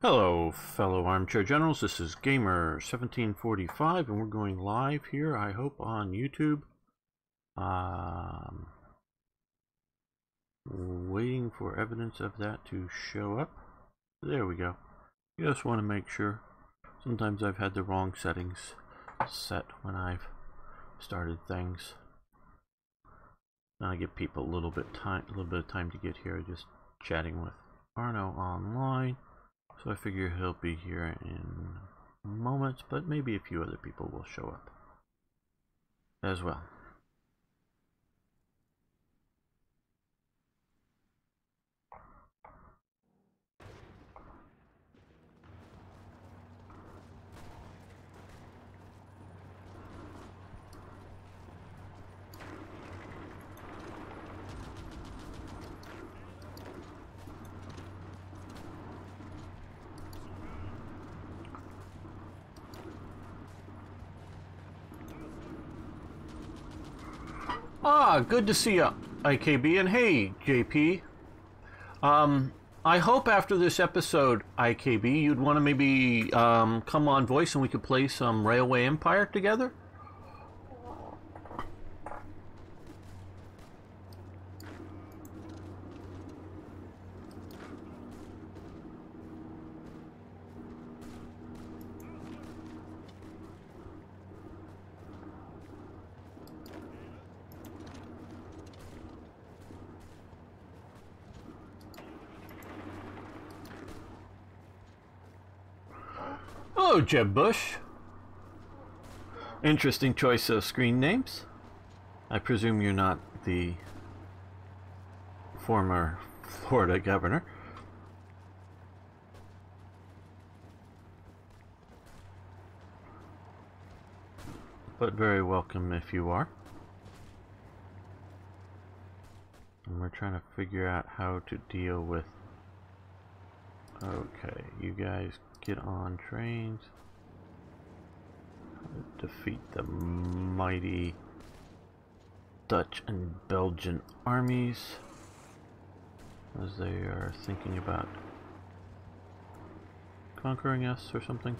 Hello, fellow armchair generals. This is Gamer1745, and we're going live here, I hope, on YouTube. Waiting for evidence of that to show up. There we go. Just want to make sure. Sometimes I've had the wrong settings set when I've started things. Now I give people a little bit of time to get here. Just chatting with Arno online. So I figure he'll be here in moments, but maybe a few other people will show up as well. Good to see you, IKB, and hey, JP. I hope after this episode, IKB, you'd want to maybe come on voice and we could play some Railway Empire together. Hello, Jeb Bush. Interesting choice of screen names. I presume you're not the former Florida governor. But very welcome if you are. And we're trying to figure out how to deal with... Okay, you guys get on trains. Defeat the mighty Dutch and Belgian armies as they are thinking about conquering us or something.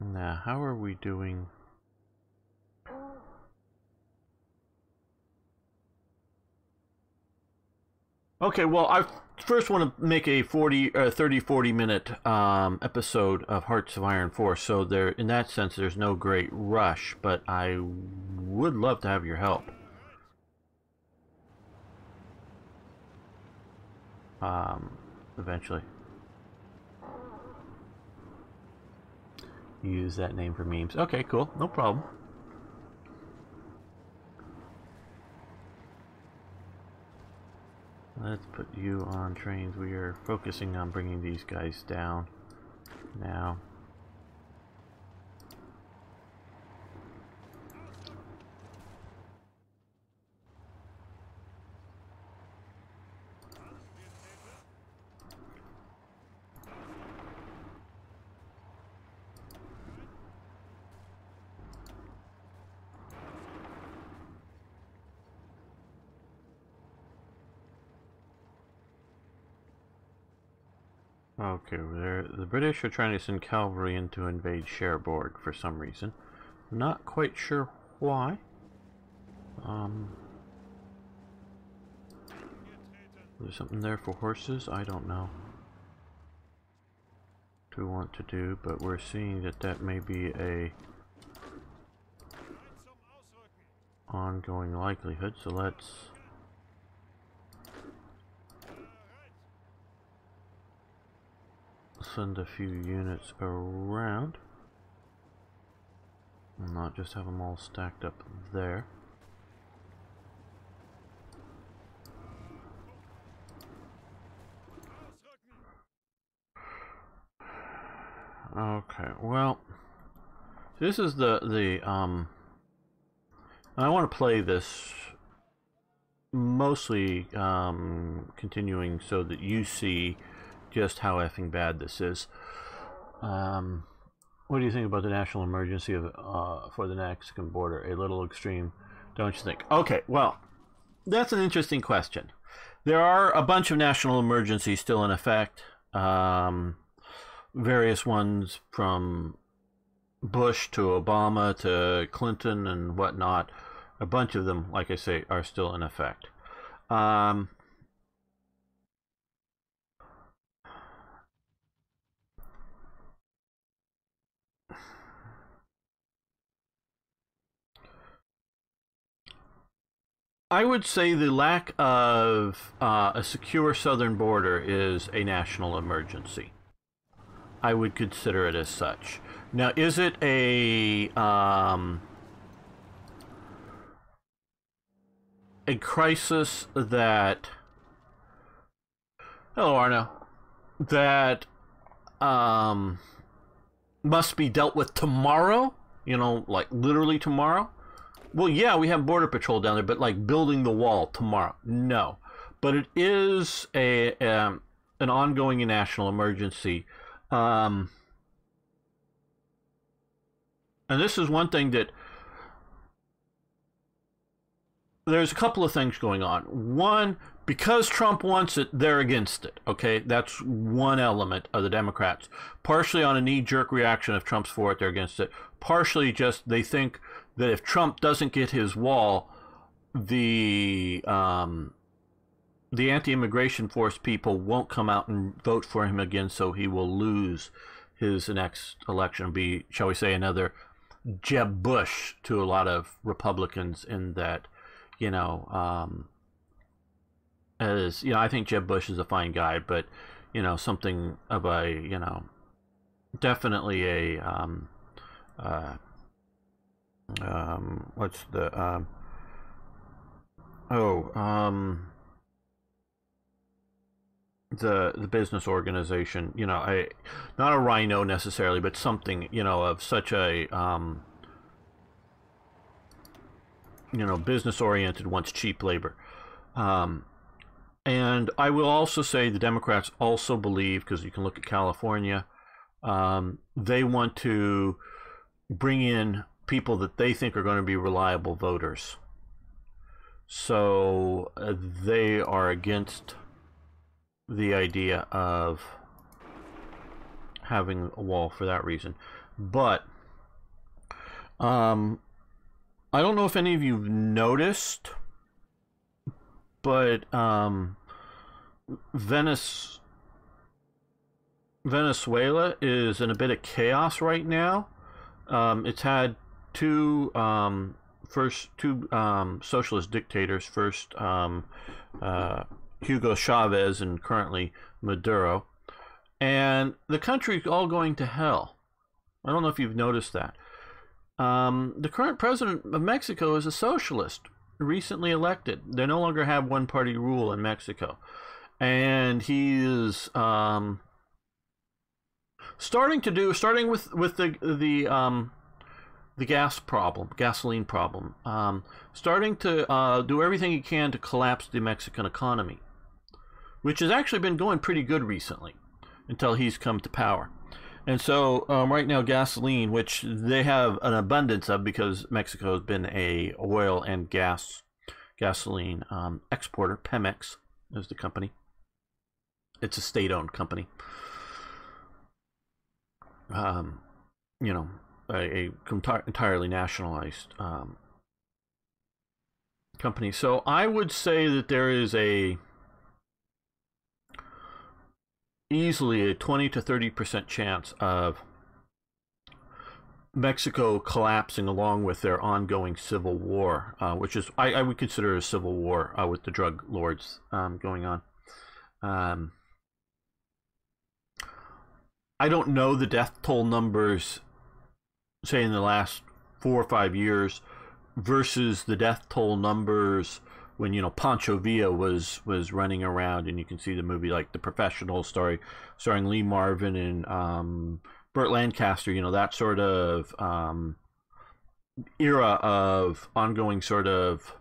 Now, how are we doing? Okay, well, I first want to make a 30-40 minute episode of Hearts of Iron 4, so there, in that sense, there's no great rush, but I would love to have your help. Eventually. Use that name for memes. Okay, cool, no problem. Let's put you on trains. We are focusing on bringing these guys down now. Okay, the British are trying to send cavalry in to invade Cherbourg for some reason. Not quite sure why. There's something there for horses? I don't know. To want to do, but we're seeing that that may be a ongoing likelihood, so let's send a few units around and not just have them all stacked up there. Okay, well, this is I want to play this mostly continuing so that you see just how effing bad this is. What do you think about the national emergency for the Mexican border? A little extreme, don't you think? Okay, well, that's an interesting question. There are a bunch of national emergencies still in effect. Various ones from Bush to Obama to Clinton and whatnot. A bunch of them, like I say, are still in effect. I would say the lack of a secure southern border is a national emergency. I would consider it as such. Now, is it a crisis that, hello Arno, that must be dealt with tomorrow? You know, like literally tomorrow? Well, yeah, we have border patrol down there, but like building the wall tomorrow, no. But it is an ongoing national emergency, and this is one thing that there's a couple of things going on. One, because Trump wants it, they're against it. Okay, that's one element of the Democrats. Partially on a knee-jerk reaction. If Trump's for it, they're against it. Partially just they think that if Trump doesn't get his wall, the anti-immigration force people won't come out and vote for him again, so he will lose his next election. Be, shall we say, another Jeb Bush to a lot of Republicans in that, you know, as you know, I think Jeb Bush is a fine guy, but you know, something of a, you know, definitely a what's the the business organization, you know, not a rhino necessarily, but something, you know, of such a you know, business oriented, wants cheap labor. And I will also say the Democrats also believe, because you can look at California, they want to bring in people that they think are going to be reliable voters. So they are against the idea of having a wall for that reason. But I don't know if any of you've noticed, but Venezuela is in a bit of chaos right now. It's had two socialist dictators. First, Hugo Chavez, and currently Maduro, and the country's all going to hell. I don't know if you've noticed that. The current president of Mexico is a socialist, recently elected. They no longer have one-party rule in Mexico, and he is starting with the gasoline problem, starting to do everything he can to collapse the Mexican economy, which has actually been going pretty good recently until he's come to power. And so right now, gasoline, which they have an abundance of because Mexico has been a oil and gasoline exporter. Pemex is the company. It's a state-owned company. You know, a entirely nationalized company. So I would say that there is easily a 20 to 30% chance of Mexico collapsing along with their ongoing civil war, which is I would consider a civil war with the drug lords going on. I don't know the death toll numbers, say in the last 4 or 5 years, versus the death toll numbers when, you know, Pancho Villa was running around, and you can see the movie like The Professional, starring Lee Marvin and Burt Lancaster, you know, that sort of era of ongoing sort of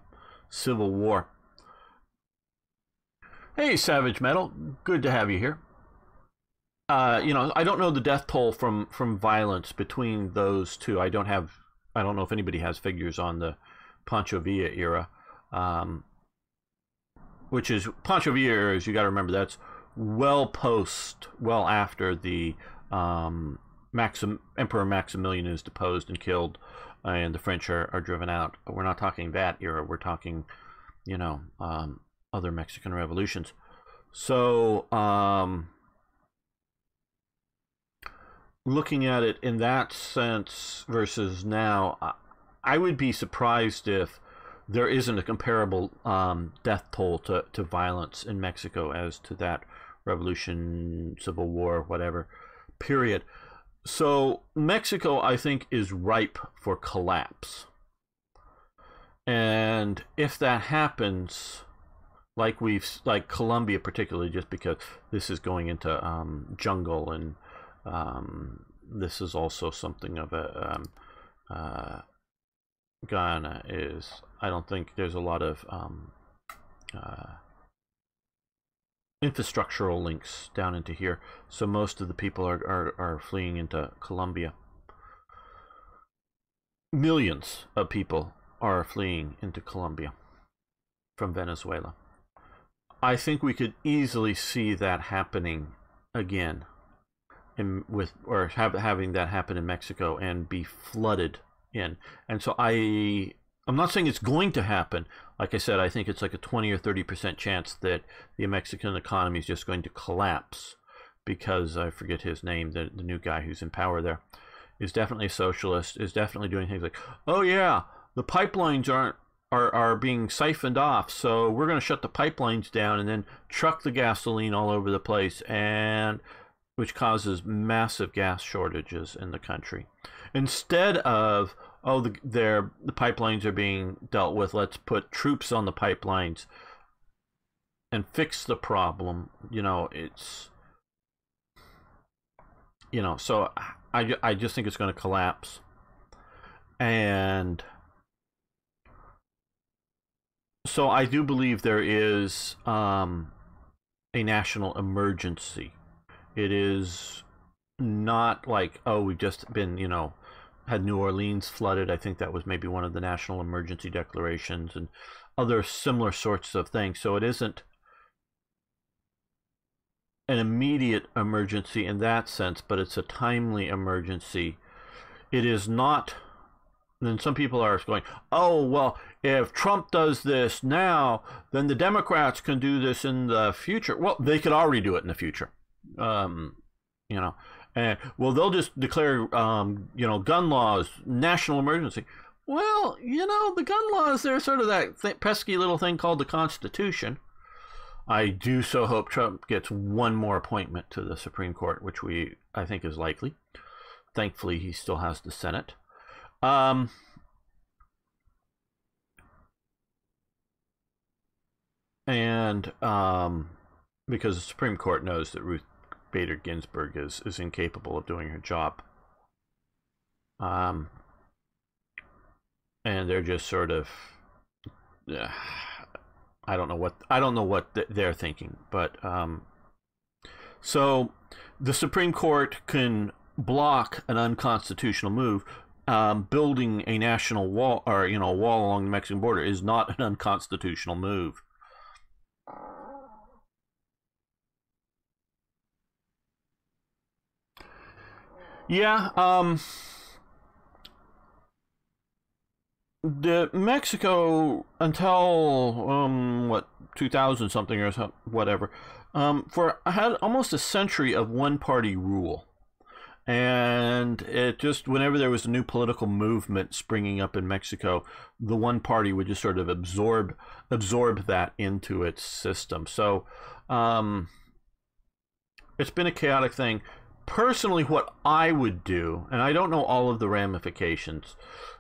civil war. Hey, Savage Metal, good to have you here. You know, I don't know the death toll from violence between those two. I don't know if anybody has figures on the Pancho Villa era. which is Pancho Villa, as you got to remember, that's well after the Emperor Maximilian is deposed and killed, and the French are driven out. We're not talking that era. We're talking, other Mexican revolutions. So, looking at it in that sense versus now, I would be surprised if there isn't a comparable death toll to violence in Mexico as to that revolution, civil war, whatever period. So Mexico, I think, is ripe for collapse. And if that happens, like Colombia particularly, just because this is going into jungle, and this is also something of a Guyana is, I don't think there's a lot of infrastructural links down into here, so most of the people are fleeing into Colombia. Millions of people are fleeing into Colombia from Venezuela. I think we could easily see that happening again, having that happen in Mexico and be flooded in. And so I'm not saying it's going to happen. Like I said, I think it's like a 20 or 30% chance that the Mexican economy is just going to collapse, because I forget his name, the new guy who's in power there is definitely a socialist, is definitely doing things like, oh yeah, the pipelines are being siphoned off, so we're going to shut the pipelines down and then truck the gasoline all over the place, and which causes massive gas shortages in the country. Instead of, oh, the pipelines are being dealt with, let's put troops on the pipelines and fix the problem. So I just think it's going to collapse. And so I do believe there is a national emergency. It is not like, oh, we've just been, had New Orleans flooded. I think that was maybe one of the national emergency declarations, and other similar sorts of things. So it isn't an immediate emergency in that sense, but it's a timely emergency. It is not. Then some people are going, oh, well, if Trump does this now, then the Democrats can do this in the future. Well, they could already do it in the future. And well, they'll just declare, gun laws, national emergency. Well, the gun laws, they're sort of that pesky little thing called the Constitution. I do so hope Trump gets one more appointment to the Supreme Court, which I think is likely. Thankfully, he still has the Senate. Because the Supreme Court knows that Ruth Bader Ginsburg is incapable of doing her job. And they're just sort of, I don't know what they're thinking, but so the Supreme Court can block an unconstitutional move. Building a national wall, or a wall along the Mexican border, is not an unconstitutional move. Yeah, the Mexico until 2000 something or whatever, had almost a century of one-party rule. And it just, whenever there was a new political movement springing up in Mexico, the one party would just sort of absorb that into its system. So it's been a chaotic thing. Personally, what I would do, and I don't know all of the ramifications,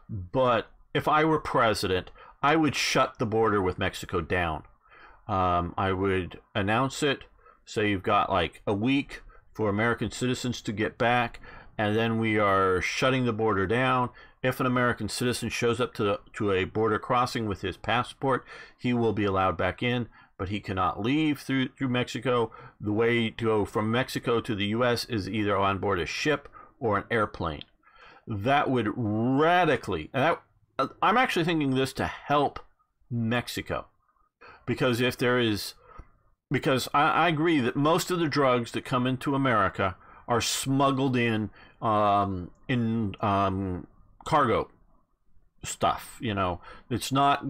but if I were president, I would shut the border with Mexico down. I would announce it, say you've got like a week for American citizens to get back, and then we are shutting the border down. If an American citizen shows up to a border crossing with his passport, he will be allowed back in, but he cannot leave through Mexico. The way to go from Mexico to the U.S. is either on board a ship or an airplane. That would radically, I'm actually thinking this to help Mexico, because if there is, because I agree that most of the drugs that come into America are smuggled in cargo stuff. You know, it's not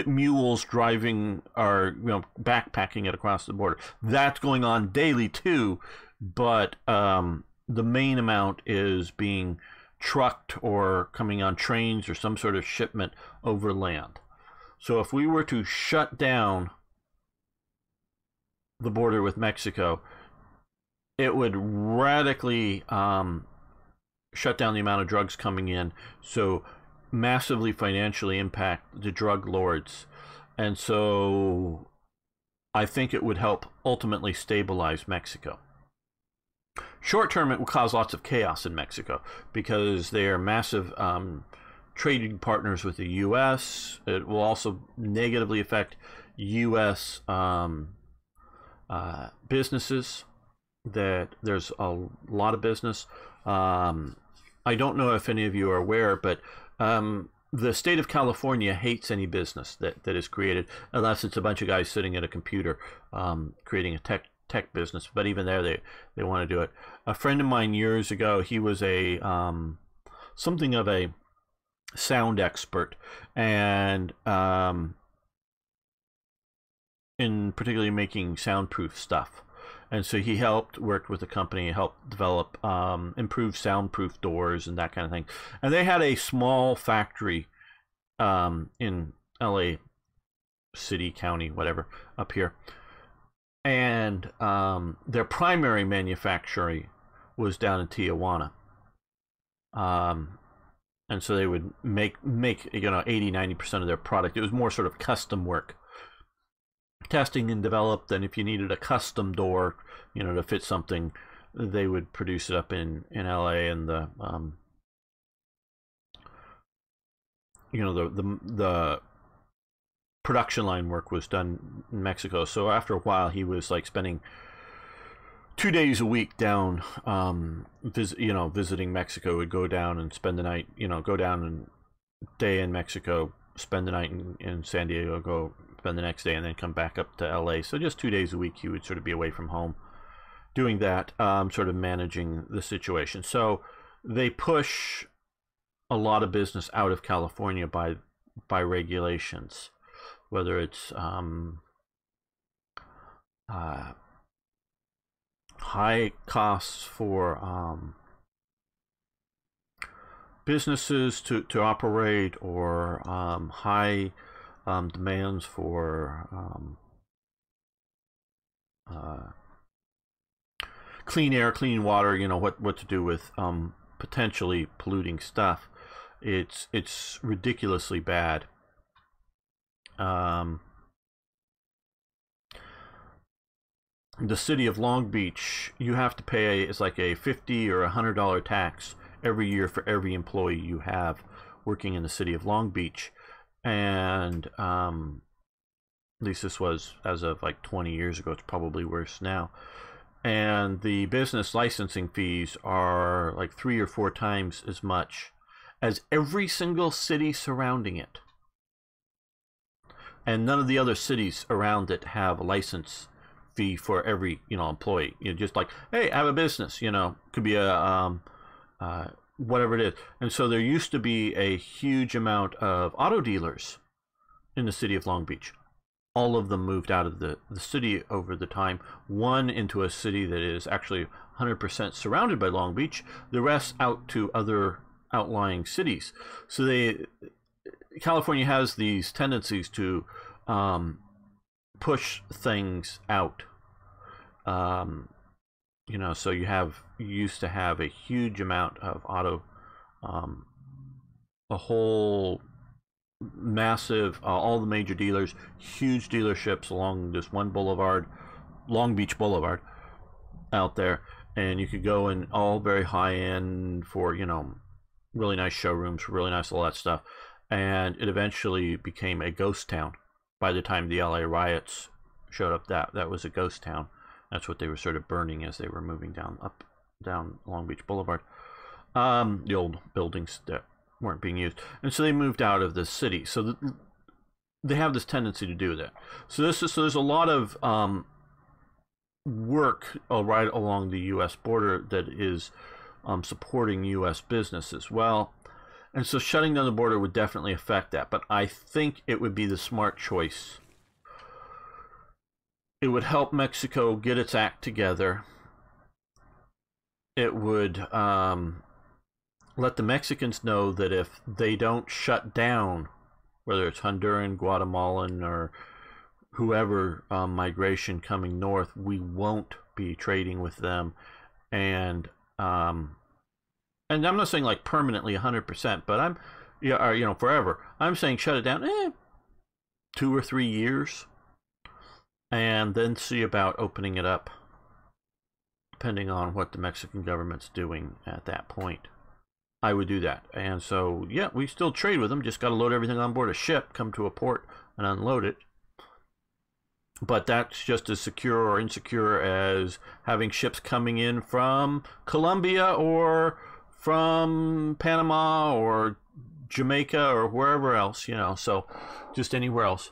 mules driving or backpacking it across the border. That's going on daily too, but the main amount is being trucked or coming on trains or some sort of shipment over land. So if we were to shut down the border with Mexico, it would radically shut down the amount of drugs coming in, so massively financially impact the drug lords. And so I think it would help ultimately stabilize Mexico. Short term, it will cause lots of chaos in Mexico because they are massive trading partners with the U.S. It will also negatively affect U.S. Businesses. That there's a lot of business. I don't know if any of you are aware, but the state of California hates any business that is created unless it's a bunch of guys sitting at a computer creating a tech business. But even there, they want to do it. A friend of mine years ago, he was a something of a sound expert, and in particularly making soundproof stuff. And so he worked with the company, helped develop improved soundproof doors and that kind of thing. And they had a small factory in LA City, County, whatever, up here. And their primary manufacturing was down in Tijuana. And so they would make 80-90% of their product. It was more sort of custom work. Testing and developed, and if you needed a custom door, to fit something, they would produce it up in LA, and the the production line work was done in Mexico. So after a while, he was like spending 2 days a week down, visiting Mexico. Would go down and spend the night, go down and day in Mexico, spend the night in San Diego, go spend the next day, and then come back up to LA. So just 2 days a week he would sort of be away from home doing that, sort of managing the situation. So they push a lot of business out of California by regulations, whether it's high costs for businesses to operate, or high demands for clean air, clean water, what to do with potentially polluting stuff. It's ridiculously bad. The city of Long Beach, you have to pay, it's like a $50 or $100 tax every year for every employee you have working in the city of Long Beach. And at least this was as of like 20 years ago. It's probably worse now. And the business licensing fees are like 3 or 4 times as much as every single city surrounding it. And none of the other cities around it have a license fee for every employee. Just like, hey, I have a business. Could be a whatever it is. And so there used to be a huge amount of auto dealers in the city of Long Beach. All of them moved out of the city over the time. One into a city that is actually 100% surrounded by Long Beach. The rest out to other outlying cities. So California has these tendencies to push things out. So you used to have a huge amount of auto, a whole massive, all the major dealers, huge dealerships along this one boulevard, Long Beach Boulevard, out there, and you could go in all very high end for really nice showrooms, really nice, all that stuff. And it eventually became a ghost town. By the time the LA riots showed up, that was a ghost town. That's what they were sort of burning as they were moving down Long Beach Boulevard. The old buildings that weren't being used, and so they moved out of the city. So they have this tendency to do that. So there's a lot of work right along the U.S. border that is supporting U.S. business as well. And so shutting down the border would definitely affect that. But I think it would be the smart choice. It would help Mexico get its act together. It would let the Mexicans know that if they don't shut down, whether it's Honduran, Guatemalan, or whoever migration coming north, we won't be trading with them. And I'm not saying like permanently 100%, but I'm, yeah, or, you know, forever. I'm saying shut it down, 2 or 3 years, and then see about opening it up, depending on what the Mexican government's doing at that point. I would do that. And so, yeah, we still trade with them, just got to load everything on board a ship, come to a port, and unload it. But that's just as secure or insecure as having ships coming in from Colombia or from Panama or Jamaica or wherever else, you know, so just anywhere else.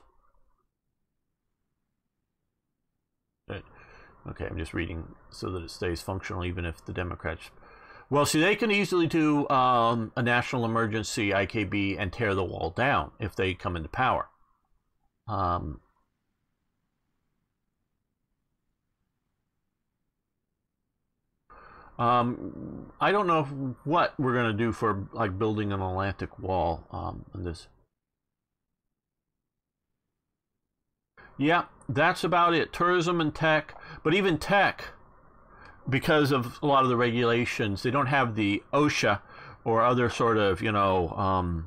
Okay, I'm just reading so that it stays functional even if the Democrats... Well, see, they can easily do a national emergency, IKB, and tear the wall down if they come into power. I don't know what we're going to do for like building an Atlantic wall in this. Yeah, that's about it. Tourism and tech, but even tech, because of a lot of the regulations, they don't have the OSHA or other sort of, you know,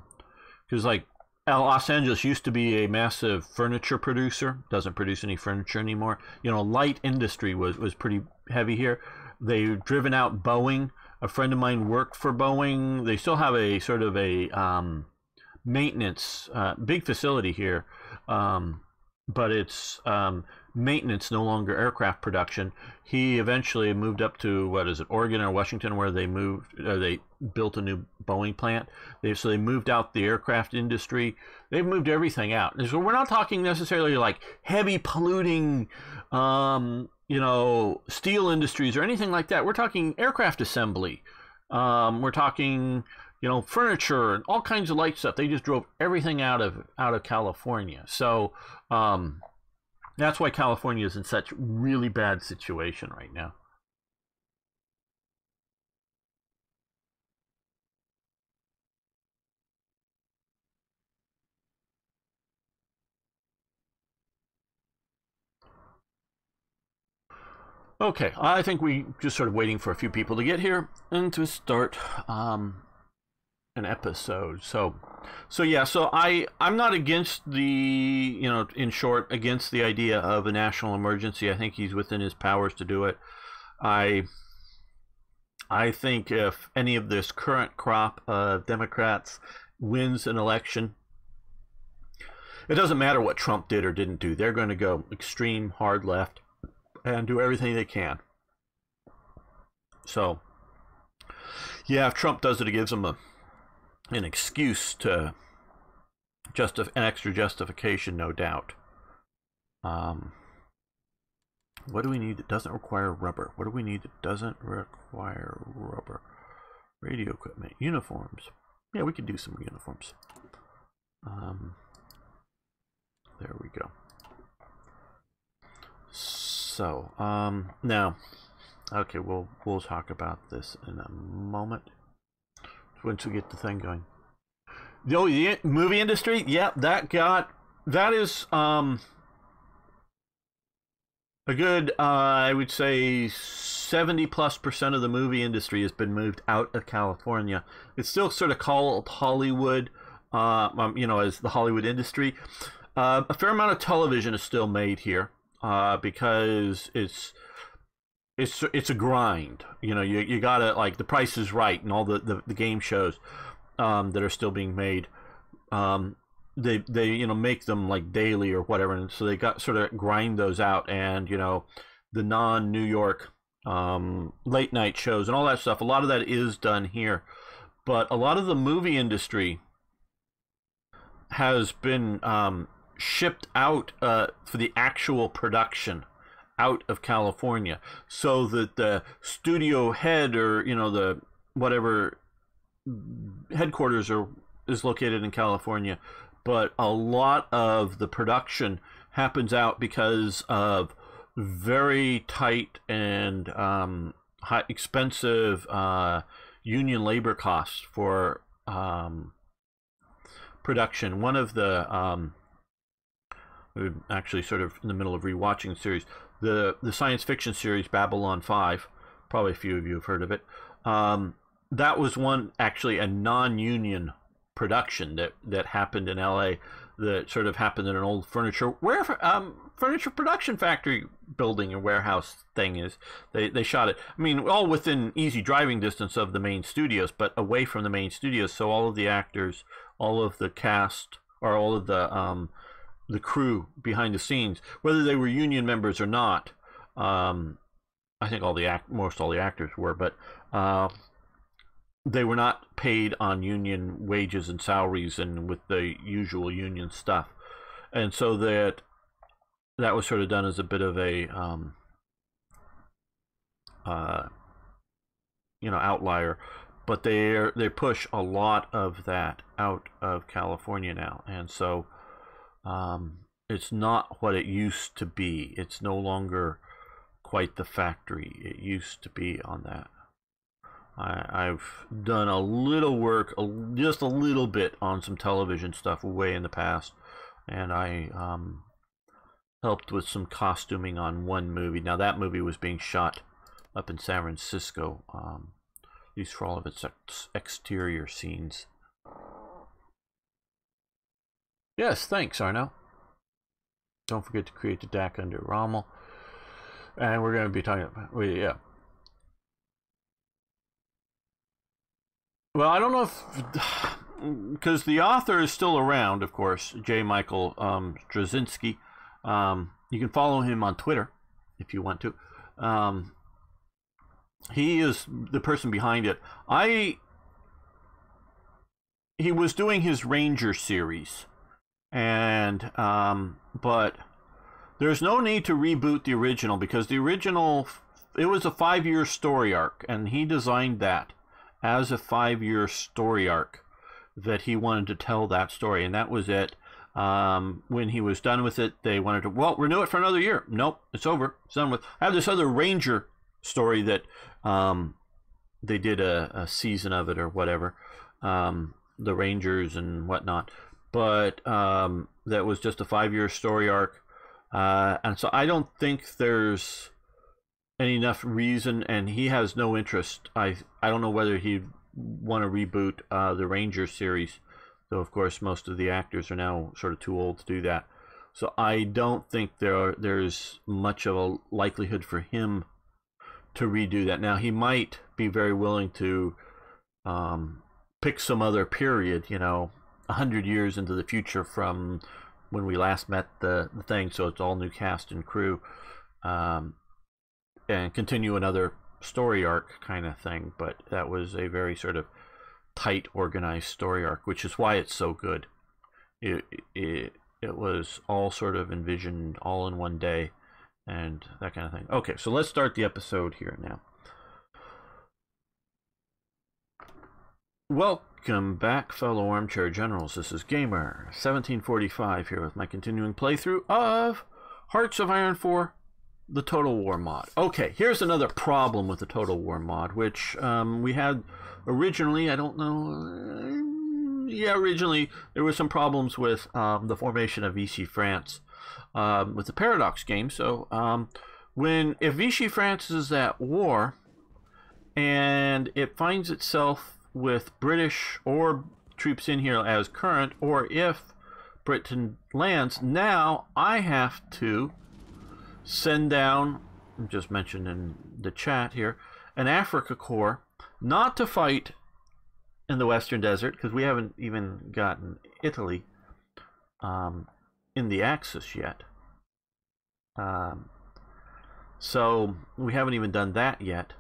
because like Los Angeles used to be a massive furniture producer, doesn't produce any furniture anymore. You know, light industry was pretty heavy here. They've driven out Boeing. A friend of mine worked for Boeing. They still have a sort of a maintenance, big facility here, but it's maintenance, no longer aircraft production. He eventually moved up to, what is it, Oregon or Washington, where they built a new Boeing plant. So they moved out the aircraft industry. They've moved everything out. So we're not talking necessarily like heavy polluting, you know, steel industries or anything like that. We're talking aircraft assembly. We're talking, you know, furniture and all kinds of light stuff. They just drove everything out of California. So that's why California is in such really bad situation right now. Okay, I think we just sort of waiting for a few people to get here and to start an episode. So yeah, so I'm not against the, you know, in short, against the idea of a national emergency. I think he's within his powers to do it. I think if any of this current crop of Democrats wins an election, it doesn't matter what Trump did or didn't do. They're going to go extreme hard left and do everything they can. So, yeah, if Trump does it, it gives them an excuse to an extra justification, no doubt. What do we need that doesn't require rubber? What do we need that doesn't require rubber? Radio equipment, uniforms. Yeah, we could do some uniforms. There we go. So, now, okay, we'll talk about this in a moment once we get the thing going. The movie industry, yeah, that is a good, I would say 70+% of the movie industry has been moved out of California. It's still sort of called Hollywood, you know, as the Hollywood industry. A fair amount of television is still made here. Because it's a grind, you know. You gotta, like, The Price is Right and all the game shows that are still being made. They you know, make them like daily or whatever, and so they got sort of grind those out, and you know, the non-New York late night shows and all that stuff. A lot of that is done here, but a lot of the movie industry has been shipped out for the actual production out of California, so that the studio head, or the whatever headquarters is located in California, but a lot of the production happens out because of very tight and high, expensive union labor costs for production. One of the we're actually sort of in the middle of rewatching the series, the science fiction series Babylon 5. Probably a few of you have heard of it. That was one, actually, a non-union production that happened in LA, that sort of happened in an old furniture production factory building and warehouse thing. Is they shot it, I mean, all within easy driving distance of the main studios, but away from the main studios, so all of the actors, all of the cast, or all of the crew behind the scenes, whether they were union members or not, I think most all the actors were, but they were not paid on union wages and salaries and with the usual union stuff. And so that was sort of done as a bit of a outlier, but they push a lot of that out of California now, and so it's not what it used to be. It's no longer quite the factory it used to be on that. I've done a little work, just a little bit, on some television stuff way in the past, and I helped with some costuming on one movie. Now, that movie was being shot up in San Francisco, at least for all of its exterior scenes. Yes, thanks, Arno. Don't forget to create the DAC under Rommel. And we're going to be talking about, yeah. Well, I don't know if, because the author is still around, of course, J. Michael Straczynski. You can follow him on Twitter if you want to. He is the person behind it. He was doing his Ranger series, and but there's no need to reboot the original, because the original, it was a 5-year story arc, and he designed that as a 5-year story arc, that he wanted to tell that story, and that was it. When he was done with it, they wanted to, renew it for another year. Nope, it's over. It's done with. I have this other Ranger story that they did a season of it or whatever, the Rangers and whatnot, but that was just a 5-year story arc, and so I don't think there's enough reason, and he has no interest. I don't know whether he'd want to reboot the Ranger series, though of course most of the actors are now sort of too old to do that. So I don't think there's much of a likelihood for him to redo that. Now, he might be very willing to pick some other period, 100 years into the future from when we last met the thing, so it's all new cast and crew, and continue another story arc kind of thing. But that was a very sort of tight, organized story arc, which is why it's so good. It was all sort of envisioned all in one day and that kind of thing. Okay, so let's start the episode here now. Welcome back, fellow armchair generals. This is Gamer 1745 here with my continuing playthrough of Hearts of Iron 4, the Total War mod. Okay, here's another problem with the Total War mod, which we had originally. I don't know. Originally there were some problems with the formation of Vichy France with the Paradox game. So if Vichy France is at war and it finds itself with British or troops in here as current, or if Britain lands, now I have to send down, just mentioned in the chat here, an Africa Corps, not to fight in the Western Desert, because we haven't even gotten Italy in the Axis yet. So we haven't even done that yet,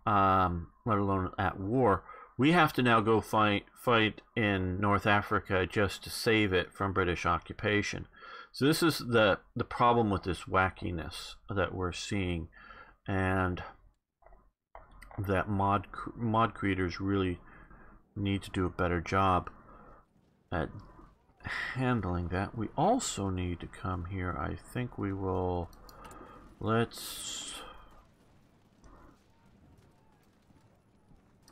let alone at war. we have to now go fight in North Africa just to save it from British occupation. So this is the problem with this wackiness that we're seeing, and that mod creators really need to do a better job at handling that. We also need to come here. I think we will. Let's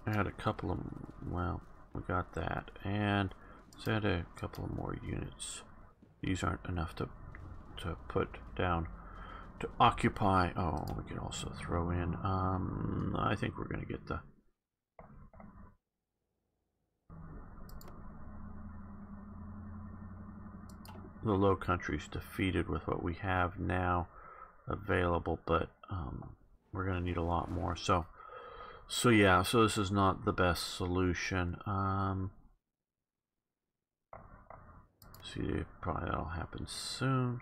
add a couple of, well, we got that, and let's add a couple of more units. These aren't enough to put down to occupy. Oh, we can also throw in, I think we're going to get the Low Countries defeated with what we have now available, but we're going to need a lot more. So yeah, so this is not the best solution. See, probably that'll happen soon.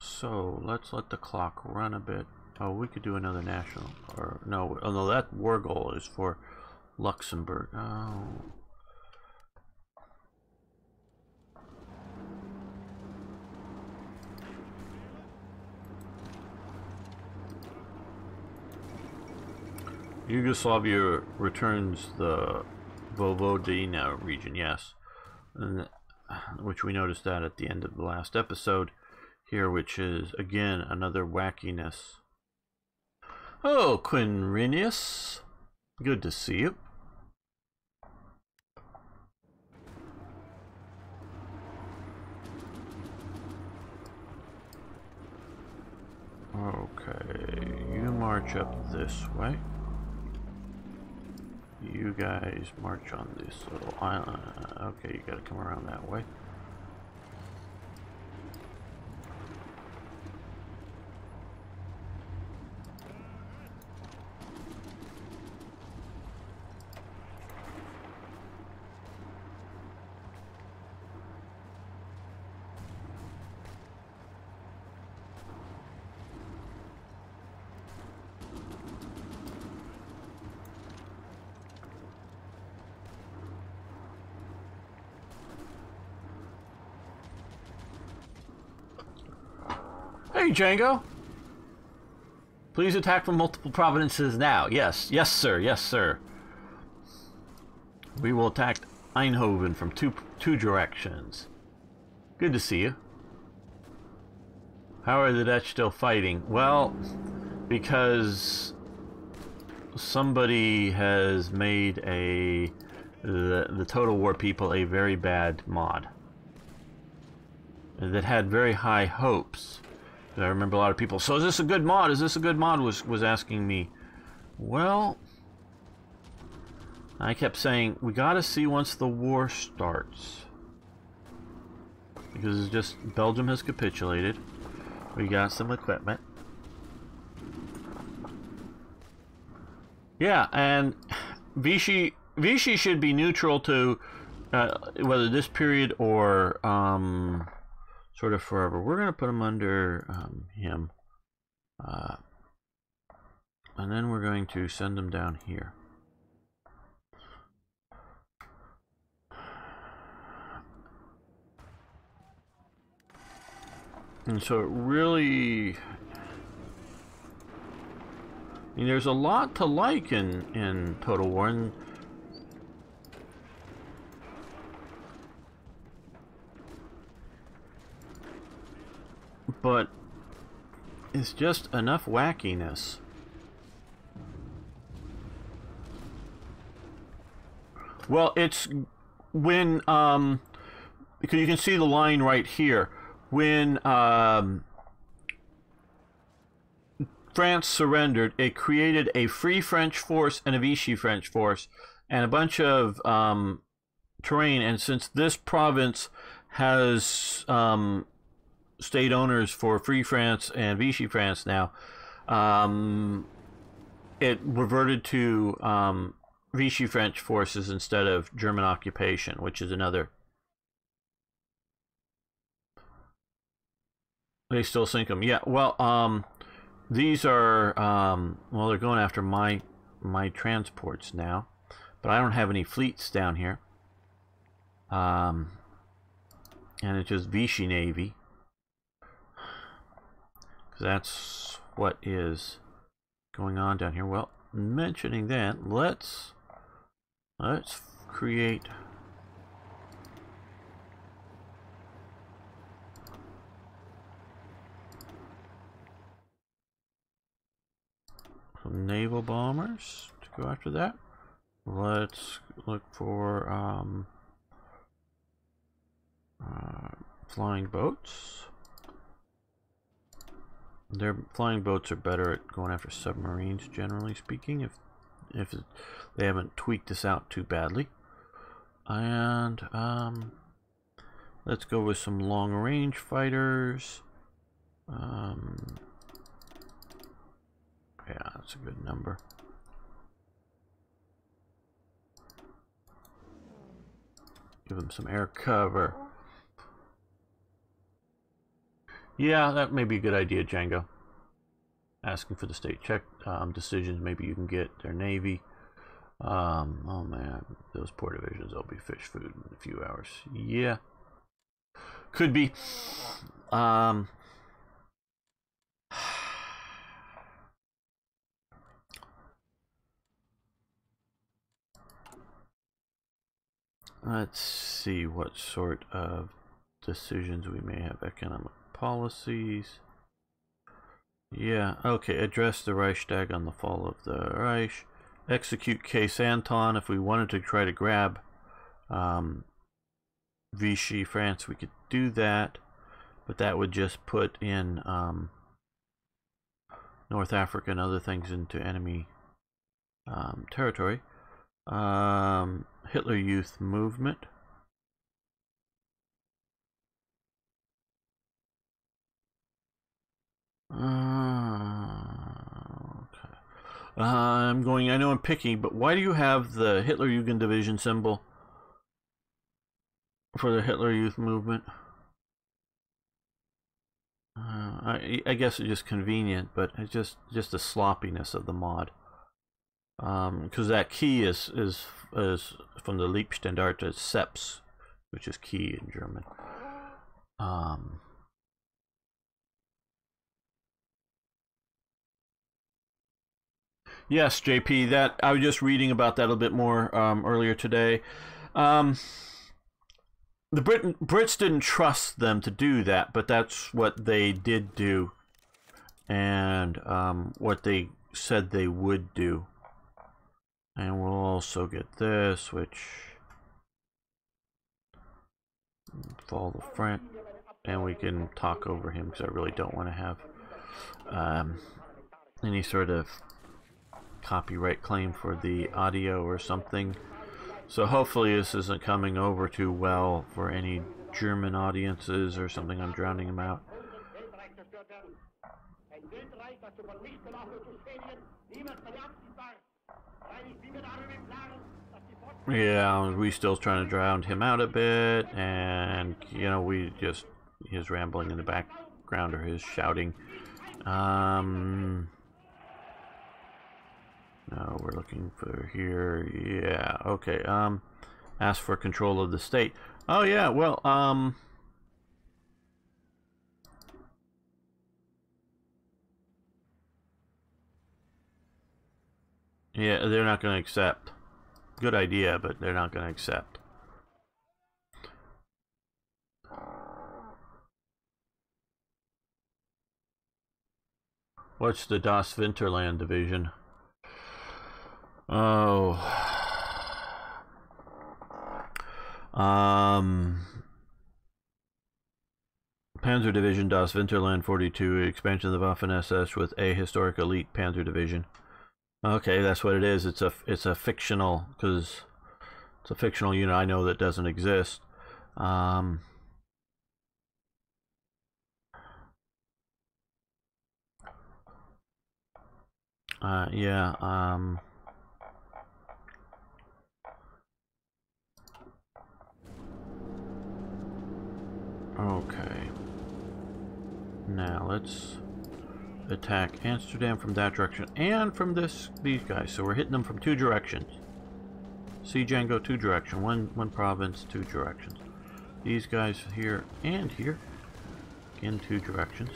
So let's let the clock run a bit. Oh, we could do another national, or no, oh no, that war goal is for Luxembourg. Oh. Yugoslavia returns the Vojvodina region, yes, and which we noticed that at the end of the last episode here, which is again another wackiness. Oh, Quirinius, good to see you. Okay, you march up this way. You guys march on this little island. Okay, you gotta come around that way. Hey, Django. Please attack from multiple provinces now. Yes, yes, sir. Yes, sir. We will attack Eindhoven from two directions. Good to see you. How are the Dutch still fighting? Well, because somebody has made the Total War people a very bad mod that had very high hopes. I remember a lot of people, so is this a good mod? Is this a good mod? Was asking me. Well, I kept saying, we gotta see once the war starts. Because it's just, Belgium has capitulated. We got some equipment. Yeah, and Vichy should be neutral to whether this period or sort of forever. We're going to put him under him. And then we're going to send him down here. And so it really... I mean, there's a lot to like in Total War. And but it's just enough wackiness. Well, it's when because you can see the line right here. When France surrendered, it created a Free French force and a Vichy French force and a bunch of terrain. And since this province has state owners for Free France and Vichy France now, it reverted to Vichy French forces instead of German occupation, which is another. They still sink them. Yeah, well, these are, well, they're going after my my transports now, but I don't have any fleets down here. And it's just Vichy Navy. That's what is going on down here. Well, mentioning that, let's create some naval bombers to go after that. Let's look for flying boats. Their flying boats are better at going after submarines, generally speaking, if they haven't tweaked this out too badly. And let's go with some long-range fighters. Yeah, that's a good number. Give them some air cover. Yeah, that may be a good idea, Django. Asking for the state check decisions. Maybe you can get their navy. Oh man, those port divisions will be fish food in a few hours. Yeah, could be. Let's see what sort of decisions we may have. Economic policies. Yeah, okay. Address the Reichstag on the fall of the Reich. Execute Case Anton. If we wanted to try to grab Vichy France, we could do that, but that would just put in North Africa and other things into enemy territory. Hitler Youth Movement. Okay. I'm going, I know I'm picky, but why do you have the Hitler Jugend Division symbol for the Hitler Youth Movement? I guess it's just convenient, but it's just the sloppiness of the mod. Because that key is from the Leibstandarte to Seps, which is key in German. Yes, JP, that I was just reading about that a bit more earlier today. The Brits didn't trust them to do that, but that's what they did do, and what they said they would do. And we'll also get this, which follow the front, and we can talk over him because I really don't want to have any sort of copyright claim for the audio or something. So hopefully this isn't coming over too well for any German audiences or something. I'm drowning them out. Yeah, we still trying to drown him out a bit, and you know, we just his rambling in the background or his shouting. No, we're looking for here. Yeah, okay. Ask for control of the state. Oh yeah, well, yeah, they're not going to accept. Good idea, but they're not going to accept. What's the Das Winterland division? Oh. Panzer Division Das Winterland 42, expansion of the Waffen-SS with a historic elite Panzer Division. Okay, that's what it is. It's a fictional, because it's a fictional unit I know that doesn't exist. Yeah, okay. Now let's attack Amsterdam from that direction and from these guys. So we're hitting them from two directions. See, Django, two direction. One province, two directions. These guys here and here. Again, two directions.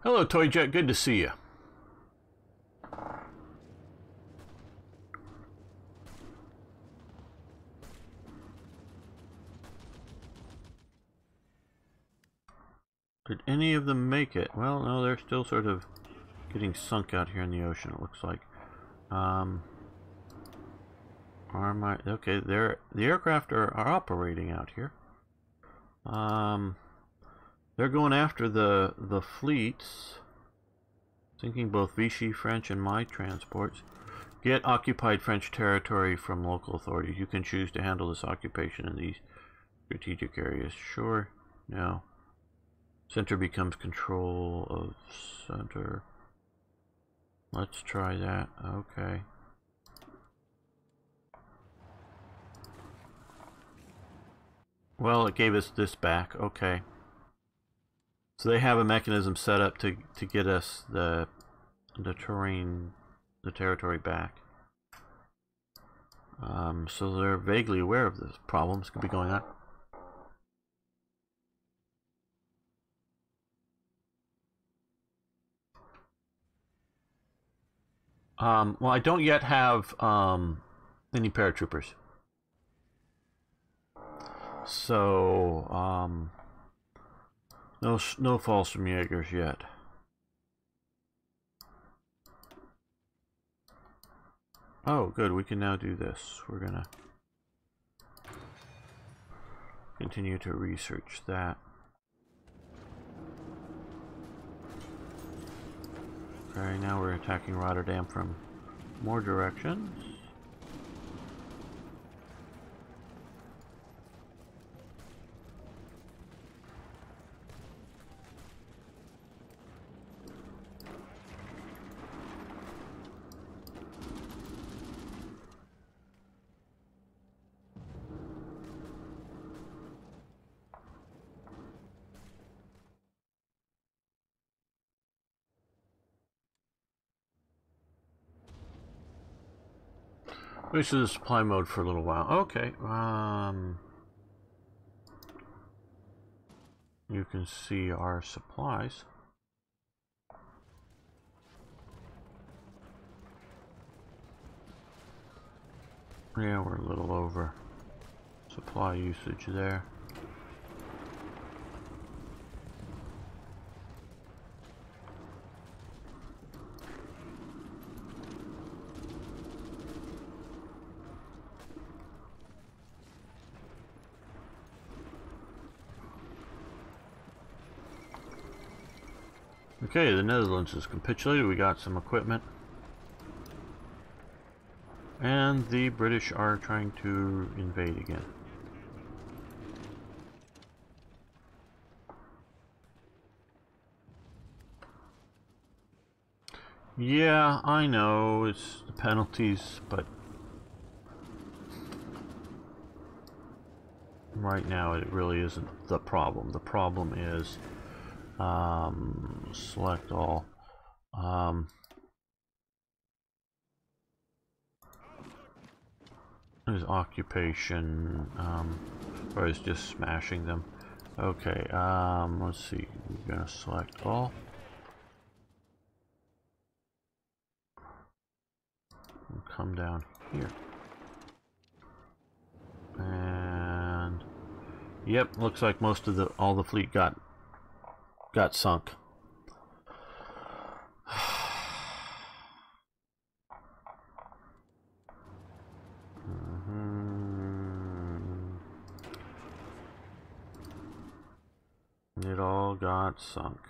Hello, Toy Jet. Good to see you. Did any of them make it? Well, no, they're still sort of getting sunk out here in the ocean, it looks like. Okay, the aircraft are operating out here. They're going after the fleets, sinking both Vichy French and my transports. Get occupied French territory from local authorities. You can choose to handle this occupation in these strategic areas. Sure. No. Center becomes control of center. Let's try that. Okay. Well, it gave us this back. Okay. So they have a mechanism set up to get us the territory back. So they're vaguely aware of the problems could be going on. Well, I don't yet have any paratroopers. So, no falls from Jaegers yet. Oh, good. We can now do this. We're gonna continue to research that. Okay, now we're attacking Rotterdam from more directions. This is supply mode for a little while. Okay. You can see our supplies. Yeah, we're a little over supply usage there. Okay, the Netherlands has capitulated. We got some equipment. And the British are trying to invade again. Yeah, I know, it's the penalties, but right now it really isn't the problem. The problem is select all. There's occupation, or is just smashing them. Okay, let's see. We're gonna select all. And come down here. And yep, looks like most of all the fleet got sunk. It all got sunk.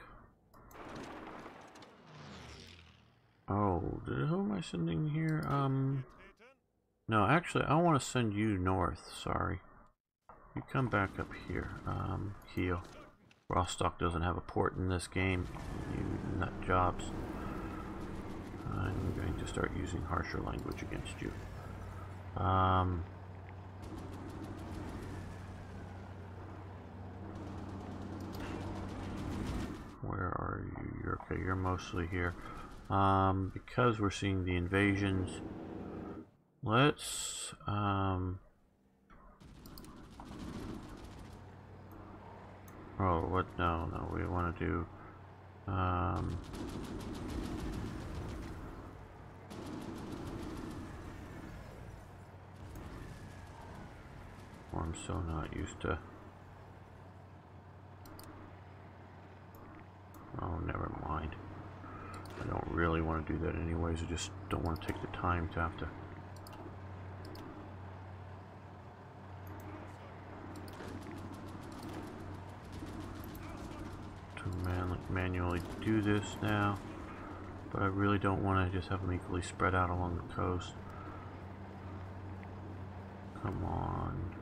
Oh, who am I sending here? No, actually, I want to send you north. Sorry. You come back up here. Heal. Rostock doesn't have a port in this game, you nut jobs. I'm going to start using harsher language against you. Where are you? You're okay, you're mostly here. Because we're seeing the invasions, let's oh, what? No, we want to do I'm so not used to. Oh, never mind. I don't really want to do that anyways. I just don't want to take the time to have to. Manually do this now, but I really don't want to just have them equally spread out along the coast. Come on.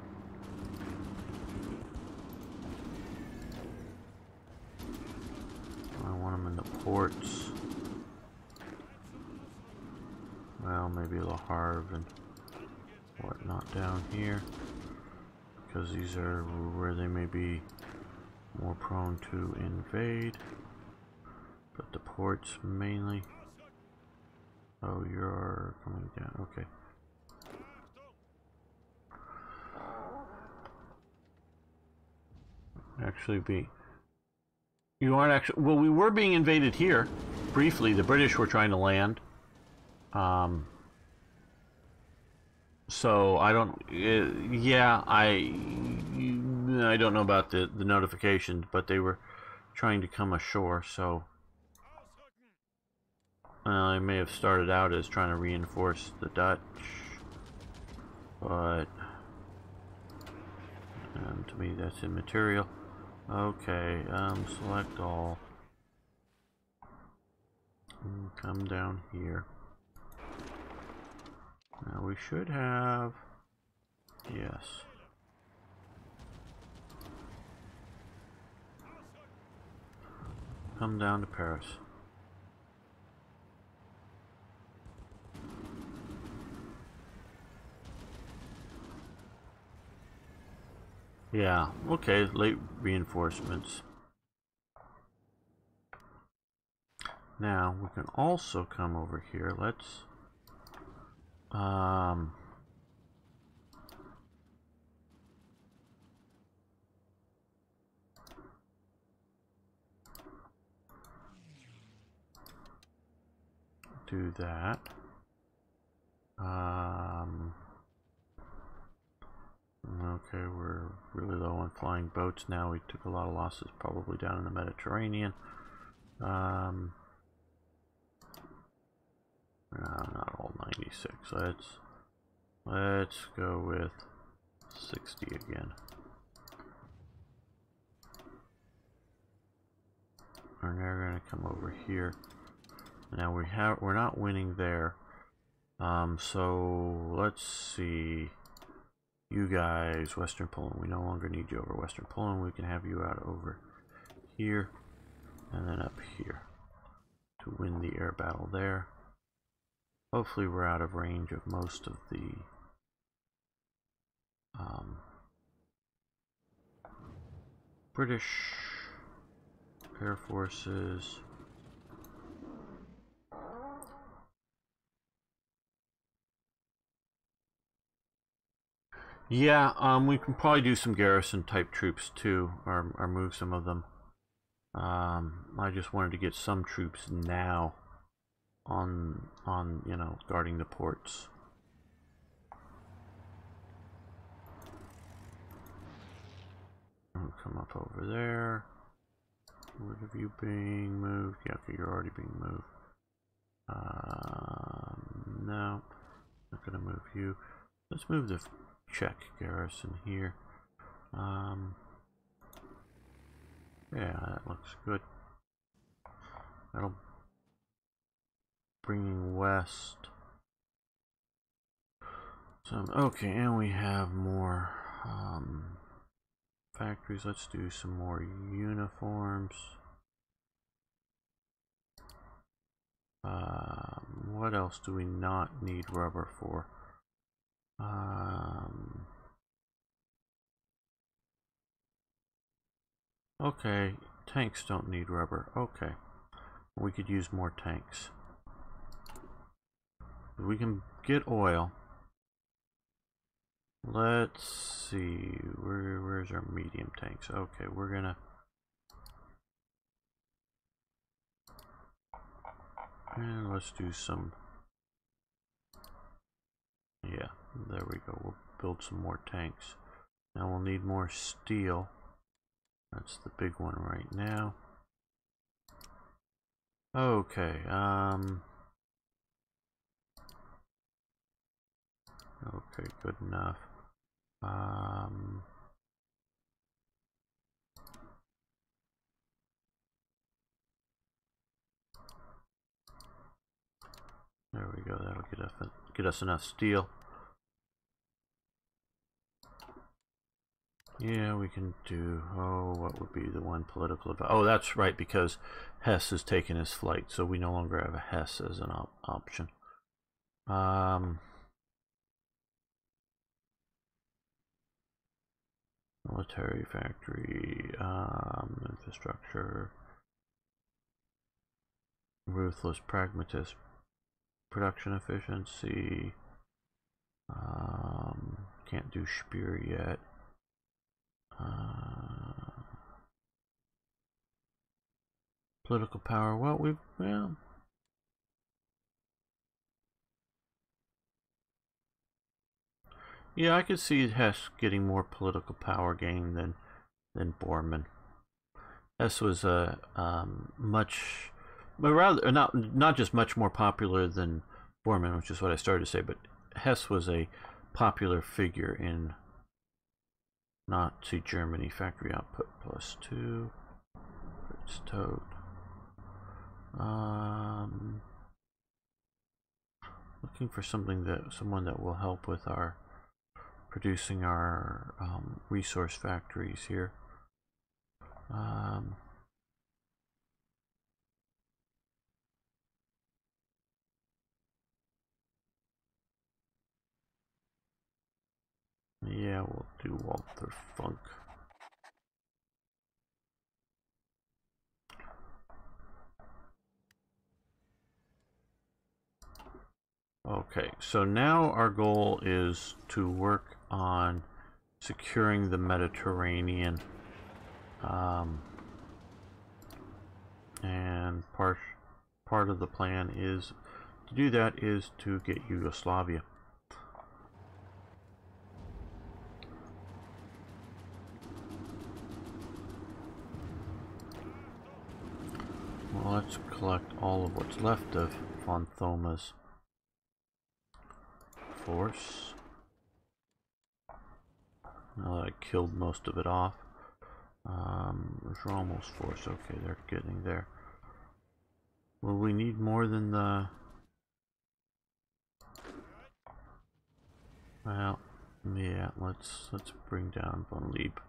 I want them in the ports. Well, maybe Le Havre and whatnot down here, because these are where they may be more prone to invade. But the ports mainly. Oh, you're coming down. Okay. Actually, you aren't actually. Well, we were being invaded here briefly. The British were trying to land. So I don't. Yeah, I don't know about the notifications, but they were trying to come ashore. So I may have started out as trying to reinforce the Dutch, but to me that's immaterial. Okay, select all. Come down here. Now we should have, yes. Come down to Paris. Yeah, okay, late reinforcements. Now, we can also come over here. Let's do that. Okay, we're really low on flying boats now. We took a lot of losses probably down in the Mediterranean. No, not all 96. Let's go with 60 again. And they're gonna come over here. Now we're not winning there. So let's see. You guys, Western Poland, we no longer need you over Western Poland. We can have you out over here and then up here to win the air battle there. Hopefully we're out of range of most of the British air forces. Yeah, we can probably do some garrison type troops too, or move some of them. I just wanted to get some troops now on you know, guarding the ports. I'll come up over there. What have you being moved? Yeah, okay, you're already being moved. No, not gonna move you. Let's move the Czech garrison here. Yeah, that looks good. That'll bringing west. So okay, and we have more factories. Let's do some more uniforms. What else do we not need rubber for? Okay, tanks don't need rubber. Okay, we could use more tanks. We can get oil. Let's see, where's our medium tanks? Okay, we're gonna... And let's do some... Yeah, there we go. We'll build some more tanks. Now we'll need more steel. That's the big one right now. Okay, okay, good enough. There we go, that'll get us enough steel. Yeah, we can do, oh, what would be the one political advice? Oh, that's right, because Hess has taken his flight, so we no longer have a Hess as an option. Military factory, infrastructure, ruthless pragmatist, production efficiency, can't do Spear yet. Political power, well, yeah, I could see Hess getting more political power gain than Bormann. Hess was a but rather not just much more popular than Bormann, which is what I started to say, but Hess was a popular figure in Nazi Germany. Factory output +2. It's tote. Looking for someone that will help with our producing our resource factories here. Yeah, we'll do Walther Funk. Okay, so now our goal is to work on securing the Mediterranean, and part of the plan is to do that is to get Yugoslavia. Well, let's collect all of what's left of von Thoma's force. Now that I killed most of it off. There's almost force. Okay, they're getting there. Will we need more than the... Well, yeah, let's bring down von Lieb.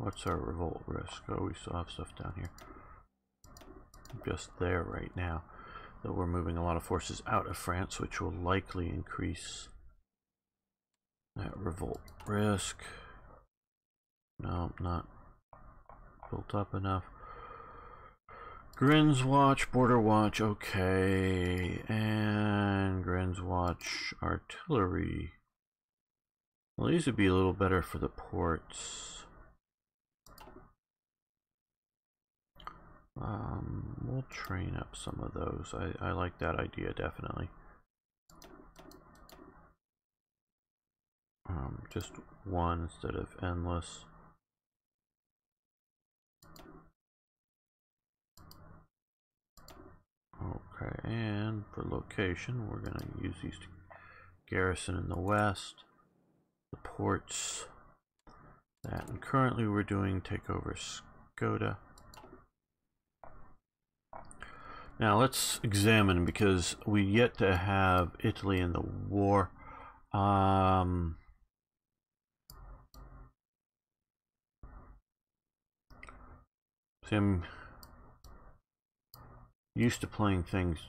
What's our revolt risk? Oh, we still have stuff down here. Just there right now. Though we're moving a lot of forces out of France, which will likely increase that revolt risk. No, not built up enough. Grenz Watch, Border Watch, okay. And Grenz Watch artillery. Well, these would be a little better for the ports. We'll train up some of those. I like that idea, definitely. Just one instead of endless. Okay, and for location, we're going to use these to garrison in the west. The ports. that. And currently we're doing takeover Skoda. Now let's examine, because we yet to have Italy in the war. See, I'm used to playing things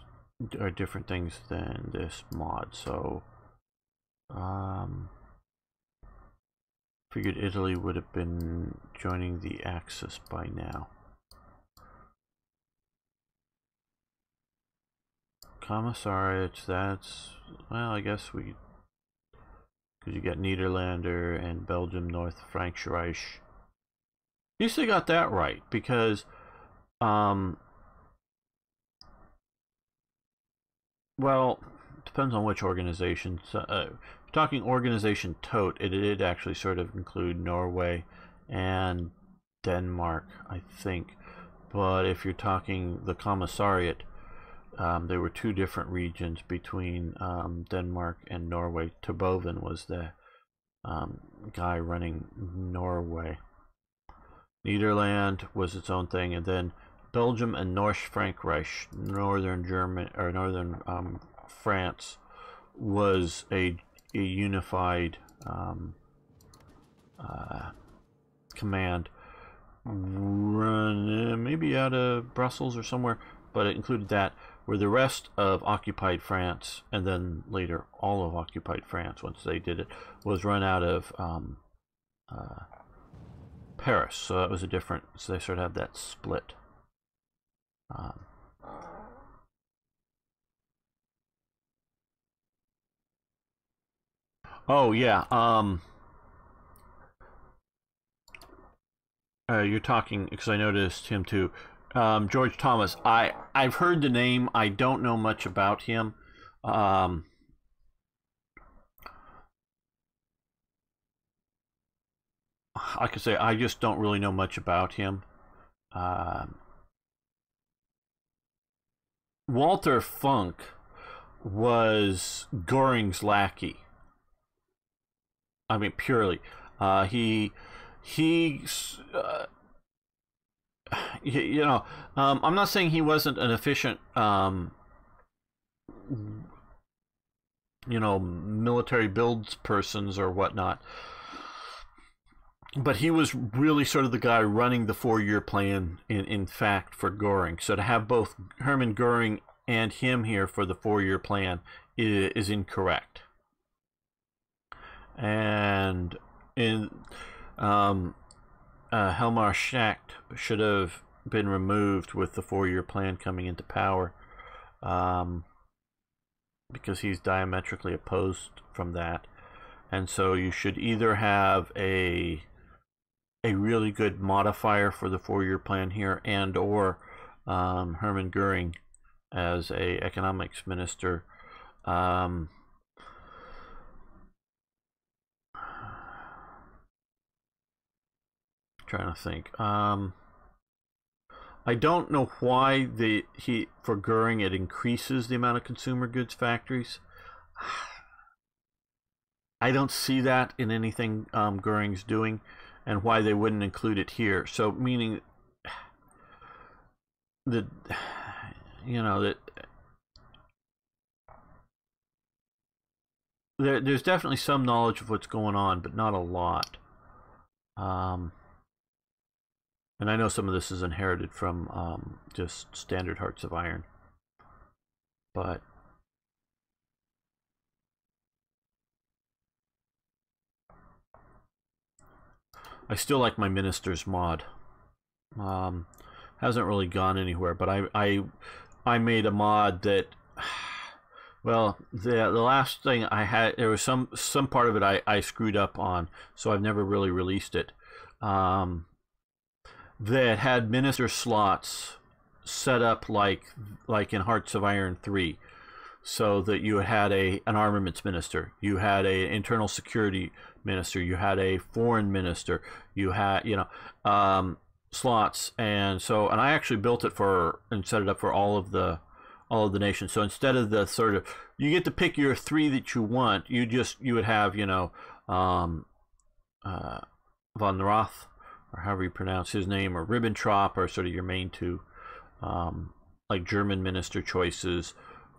or different things than this mod, so figured Italy would have been joining the Axis by now. Commissariats, that's, well, I guess we, because you got Nederlander and Belgium, North Frankreich. At least they got that right, because well, depends on which organization. So, talking organization tote, it did actually sort of include Norway and Denmark, I think. But if you're talking the Commissariat, there were two different regions between Denmark and Norway. Terboven was the guy running Norway. Nederland was its own thing, and then Belgium and North Frankreich, northern German or northern France, was a unified command, run maybe out of Brussels or somewhere, but it included that. Where the rest of occupied France, and then later all of occupied France, once they did it, was run out of Paris. So that was a different. So they sort of had that split. Oh yeah. You're talking, because I noticed him too. George Thomas. I've heard the name. I don't know much about him. I could say I just don't really know much about him. Walter Funk was Goring's lackey. I mean, purely. You know, I'm not saying he wasn't an efficient, you know, military builds persons or whatnot, but he was really sort of the guy running the 4-year plan, in fact, for Goring. So to have both Hermann Goring and him here for the 4-year plan is incorrect. And in Helmar Schacht should have been removed with the 4-year plan coming into power, because he's diametrically opposed from that. And so you should either have a really good modifier for the 4-year plan here, and or Hermann Goering as a economics minister. Trying to think. I don't know why for Goering it increases the amount of consumer goods factories. I don't see that in anything Goering's doing, and why they wouldn't include it here. So meaning that, you know, that there's definitely some knowledge of what's going on, but not a lot. And I know some of this is inherited from just standard Hearts of Iron. But I still like my Minister's mod. Hasn't really gone anywhere, but I made a mod that, well, the last thing I had, there was some part of it I screwed up on, so I've never really released it. That had minister slots set up like in Hearts of Iron 3, so that you had an armaments minister, you had an internal security minister, you had a foreign minister, you had, you know, slots. And so, and I actually built it for and set it up for all of the nations. So instead of the sort of, you get to pick your 3 that you want, you would have, you know, von Roth, or however you pronounce his name, or Ribbentrop, are sort of your main two, like German minister choices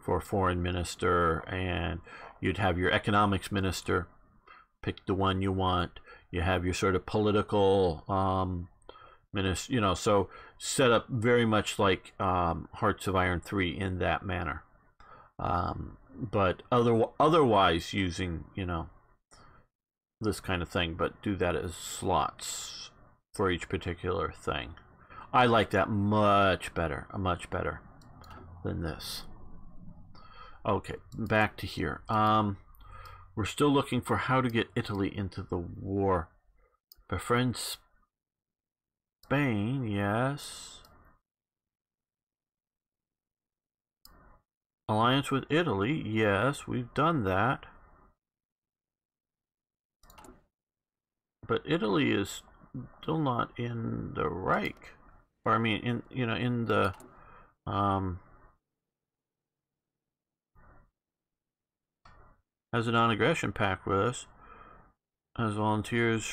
for foreign minister, and you'd have your economics minister, pick the one you want. You have your sort of political minister, you know, so set up very much like Hearts of Iron 3 in that manner. But otherwise using, you know, this kind of thing, but do that as slots for each particular thing. I like that much better than this. Okay, back to here. We're still looking for how to get Italy into the war. Befriend Spain, yes. Alliance with Italy, yes, we've done that. But Italy is still not in the Reich. Or I mean, in, you know, in the has a non-aggression pact with us as volunteers,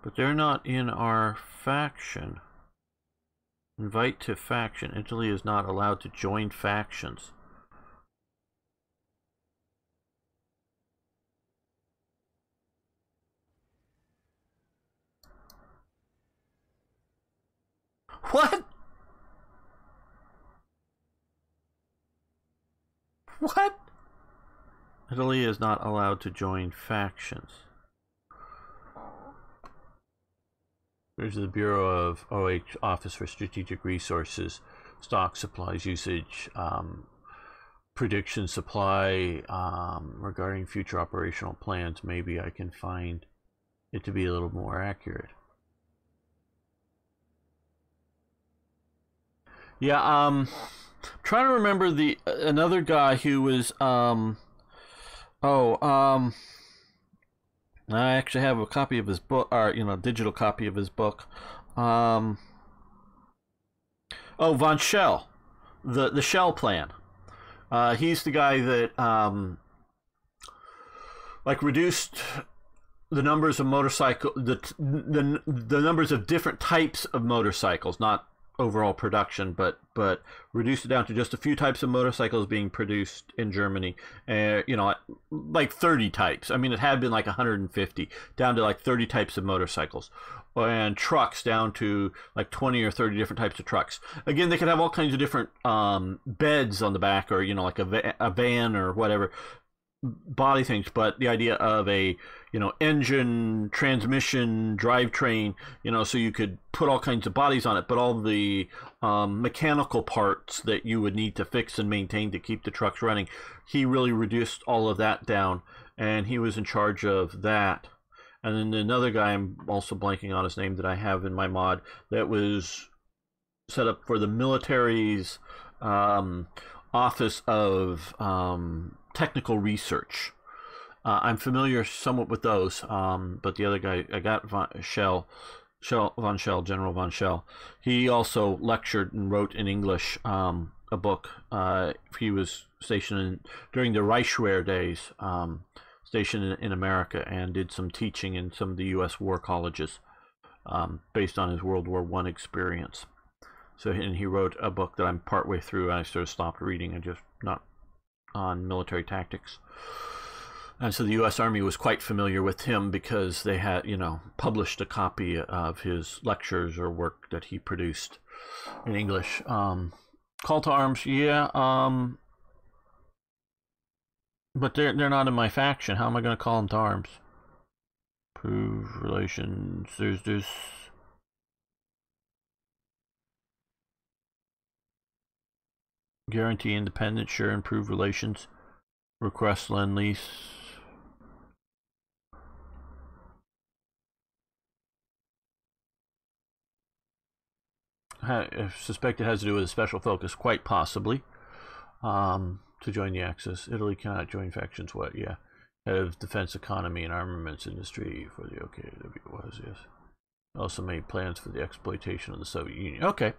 but they're not in our faction. Invite to faction. Italy is not allowed to join factions. What? What? Italy is not allowed to join factions. There's the Bureau of OH Office for Strategic Resources, stock supplies usage, prediction supply, regarding future operational plans. Maybe I can find it to be a little more accurate. Yeah, trying to remember the another guy who was I actually have a copy of his book, or you know, digital copy of his book. Oh, von Schell, the Shell Plan. He's the guy that like reduced the numbers of the numbers of different types of motorcycles, not overall production, but reduced it down to just a few types of motorcycles being produced in Germany. You know, like 30 types. I mean, it had been like 150, down to like 30 types of motorcycles, and trucks down to like 20 or 30 different types of trucks. Again, they could have all kinds of different beds on the back, or you know, like a van or whatever body things, but the idea of a, you know, engine, transmission, drivetrain, you know, so you could put all kinds of bodies on it, but all the mechanical parts that you would need to fix and maintain to keep the trucks running, he really reduced all of that down, and he was in charge of that. And then another guy, I'm also blanking on his name, that I have in my mod, that was set up for the military's office of technical research. I'm familiar somewhat with those, but the other guy, I got General von Schell. He also lectured and wrote in English a book. He was stationed during the Reichswehr days, stationed in America, and did some teaching in some of the U.S. war colleges based on his World War I experience. So, and he wrote a book that I'm partway through, and I sort of stopped reading. I just not on military tactics. And so the U.S. Army was quite familiar with him because they had, you know, published a copy of his lectures or work that he produced in English. Call to arms, yeah. But they're not in my faction. How am I going to call them to arms? Prove relations. There's guarantee independence, sure, improve relations, request lend-lease. I suspect it has to do with a special focus, quite possibly, to join the Axis. Italy cannot join factions, what? Yeah. Head of defense economy and armaments industry for the OKW was, yes. Also made plans for the exploitation of the Soviet Union. Okay.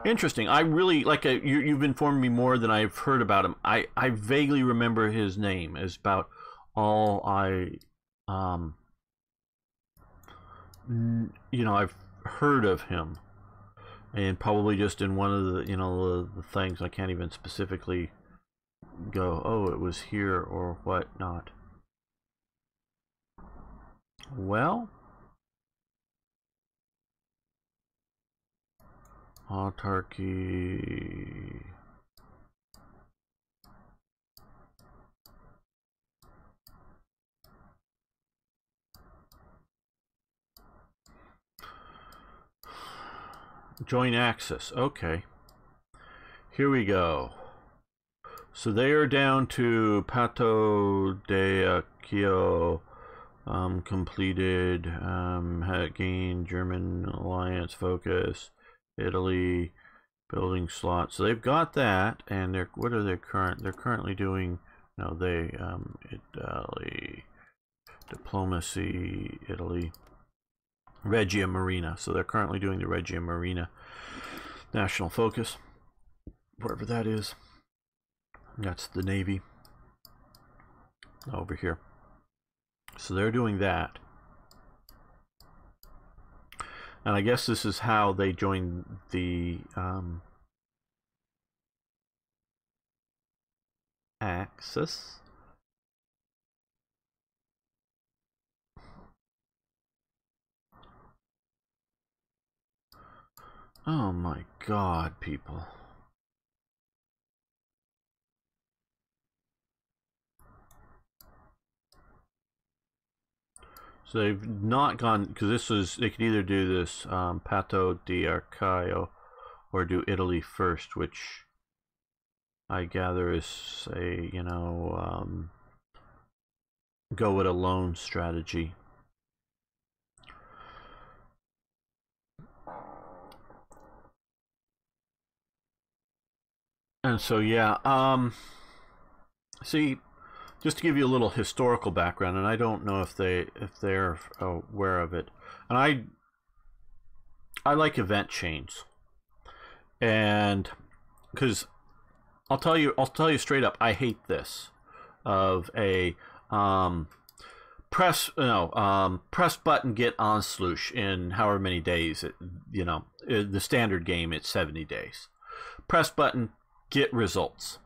Interesting. I really like you've informed me more than I've heard about him. I vaguely remember his name is about all I you know, I've heard of him, and probably just in one of the, you know, the things I can't even specifically go, oh, it was here or whatnot. Well, autarky. Join access. Okay. Here we go. So they are down to Pato de Akio, completed, gained German alliance focus, Italy, building slots. So they've got that, and they're, what are they they're currently doing, no, they, Italy, diplomacy, Italy, Regia Marina. So they're currently doing the Regia Marina national focus, wherever that is. That's the Navy over here. So they're doing that. And I guess this is how they join the Axis. Oh my God, people. So they've not gone, because this is, they could either do this Pato di Arcaio or do Italy first, which I gather is a, you know, go it alone strategy. And so, yeah, see, just to give you a little historical background, and I don't know if they're aware of it, and I like event chains, and because I'll tell you straight up, I hate this of a press button get Anschluss in however many days. You know, the standard game it's 70 days. Press button get results.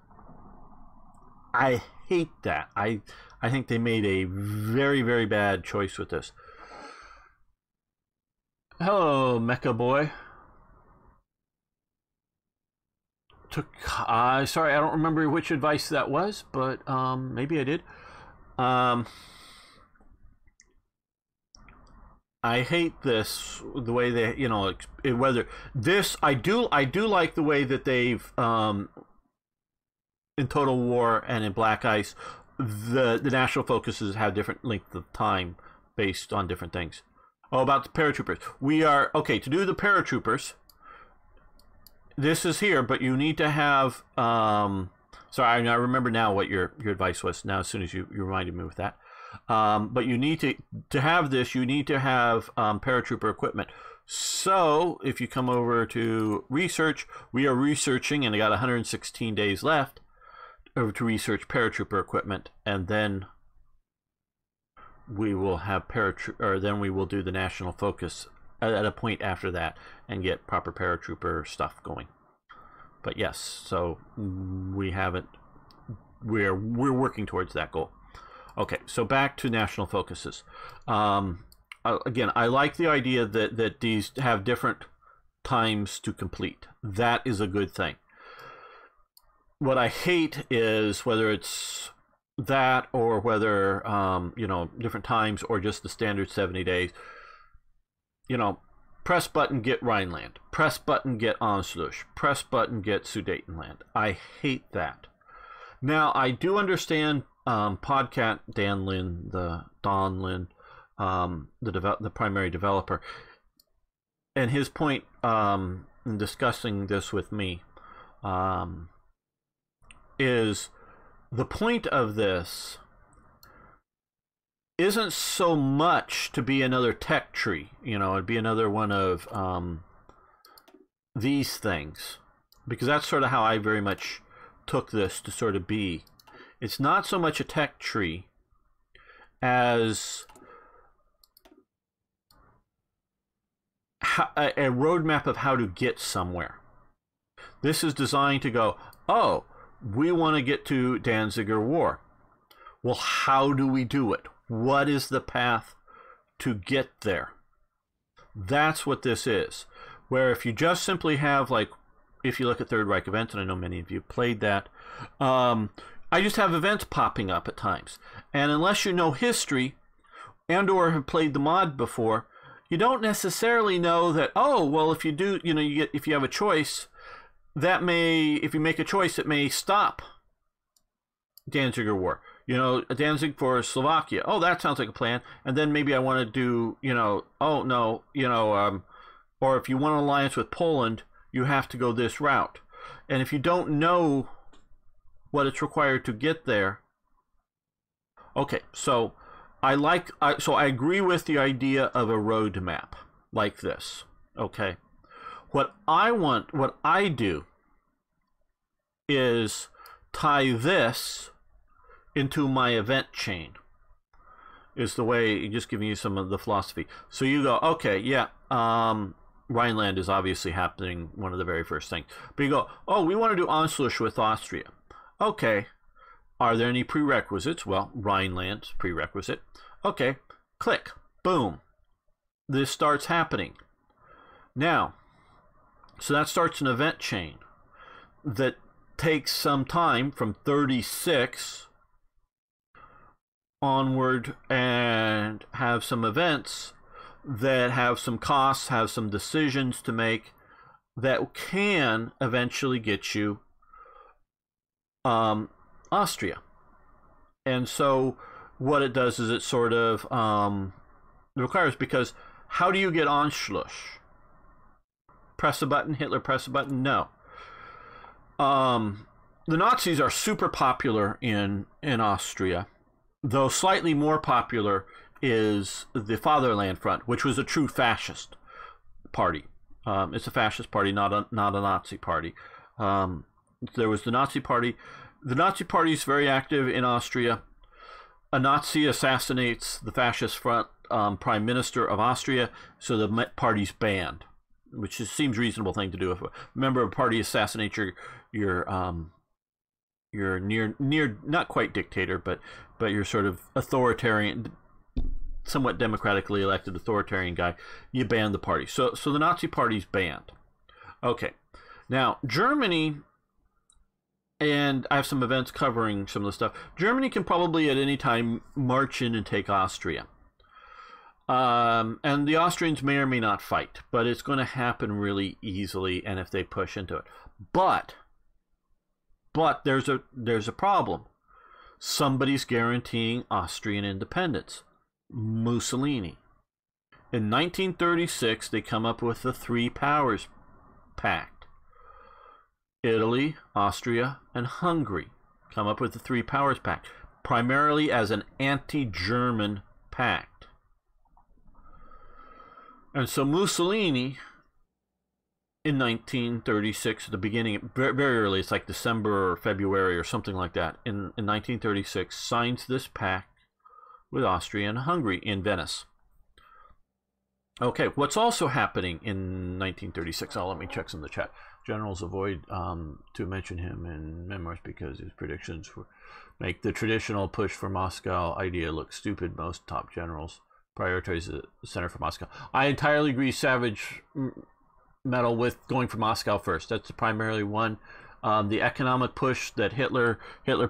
I hate that. I think they made a very, very bad choice with this. Hello, Mecha Boy. Sorry, I don't remember which advice that was, but maybe I did. I hate this, the way they, you know, whether this, I do like the way that they've in Total War and in Black Ice, the national focuses have different length of time based on different things. Oh, about the paratroopers. We are, okay, to do the paratroopers, this is here, but you need to have, sorry, I remember now what your advice was now as soon as you reminded me with that. But you need to have this, you need to have paratrooper equipment. So if you come over to research, we are researching, and I got 116 days left over to research paratrooper equipment, and then we will have then we will do the national focus at a point after that and get proper paratrooper stuff going. But yes, so we're working towards that goal. Okay, so back to national focuses. Again, I like the idea that these have different times to complete. That is a good thing. What I hate is whether it's that or whether, you know, different times or just the standard 70 days. You know, press button, get Rhineland. Press button, get Anschluss. Press button, get Sudetenland. I hate that. Now, I do understand Podcat Dan Lin, Don Lin, the primary developer, and his point in discussing this with me is the point of this isn't so much to be another tech tree, you know, it'd be another one of these things, because that's sort of how I very much took this to sort of be. It's not so much a tech tree as a roadmap of how to get somewhere. This is designed to go, oh, we want to get to Danziger War. Well, how do we do it? What is the path to get there? That's what this is. Where if you just simply have, like, if you look at Third Reich events, and I know many of you played that, I just have events popping up at times. And unless you know history and or have played the mod before, you don't necessarily know that, oh, well, if you do, you know, if you have a choice, that may, if you make a choice, it may stop Danziger War. You know, Danzig for Slovakia. Oh, that sounds like a plan. And then maybe I want to do, you know, oh, no, you know, or if you want an alliance with Poland, you have to go this route. And if you don't know what it's required to get there, okay, so I agree with the idea of a road map like this, okay? What I do is tie this into my event chain, is the way, just giving you some of the philosophy. So you go, okay, yeah, Rhineland is obviously happening, one of the very first things. But you go, oh, we want to do Anschluss with Austria. Okay, are there any prerequisites? Well, Rhineland's prerequisite. Okay, click, boom. This starts happening. Now, so that starts an event chain that takes some time from 36 onward, and have some events that have some costs, have some decisions to make that can eventually get you Austria. And so what it does is it sort of requires, because how do you get Anschluss? Press a button, Hitler press a button? No. The Nazis are super popular in Austria, though slightly more popular is the Fatherland Front, which was a true fascist party. It's a fascist party, not a Nazi party. There was the Nazi Party. The Nazi Party is very active in Austria. A Nazi assassinates the fascist front prime minister of Austria, so the party's banned, which just seems a reasonable thing to do. If a member of a party assassinates your near not quite dictator, but your sort of authoritarian, somewhat democratically elected authoritarian guy, you ban the party. So the Nazi Party's banned. Okay, now Germany. And I have some events covering some of the stuff. Germany can probably at any time march in and take Austria. And the Austrians may or may not fight, but it's going to happen really easily, and if they push into it. But there's a problem. Somebody's guaranteeing Austrian independence. Mussolini. In 1936, they come up with the Three Powers Pact. Italy, Austria, and Hungary come up with the Three Powers Pact, primarily as an anti-German pact. And so Mussolini, in 1936, at the beginning, very early, it's like December or February or something like that, in 1936, signs this pact with Austria and Hungary in Venice. Okay, what's also happening in 1936? Let me check some of the chat. Generals avoid to mention him in memoirs because his predictions make the traditional push for Moscow idea look stupid. Most top generals prioritize the center for Moscow. I entirely agree, Savage Metal, with going for Moscow first. That's primarily one. The economic push that Hitler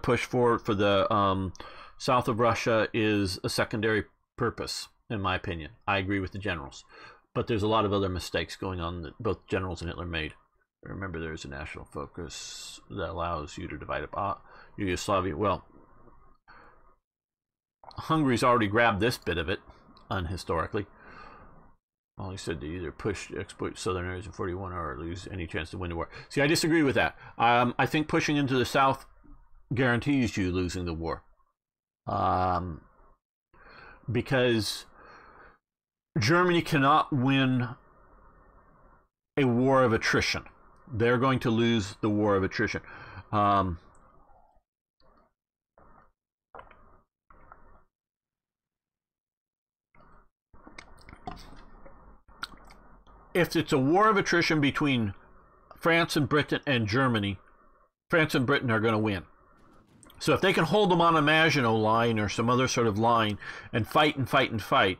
pushed for the south of Russia is a secondary purpose, in my opinion. I agree with the generals, but there's a lot of other mistakes going on that both generals and Hitler made. Remember, there's a national focus that allows you to divide up Yugoslavia. Well, Hungary's already grabbed this bit of it, unhistorically. Well, he said to either push, exploit southern areas in 41 or lose any chance to win the war. See, I disagree with that. I think pushing into the south guarantees you losing the war. Because Germany cannot win a war of attrition. They're going to lose the war of attrition. if it's a war of attrition between France and Britain and Germany, France and Britain are going to win. So if they can hold them on a Maginot line or some other sort of line and fight and fight and fight,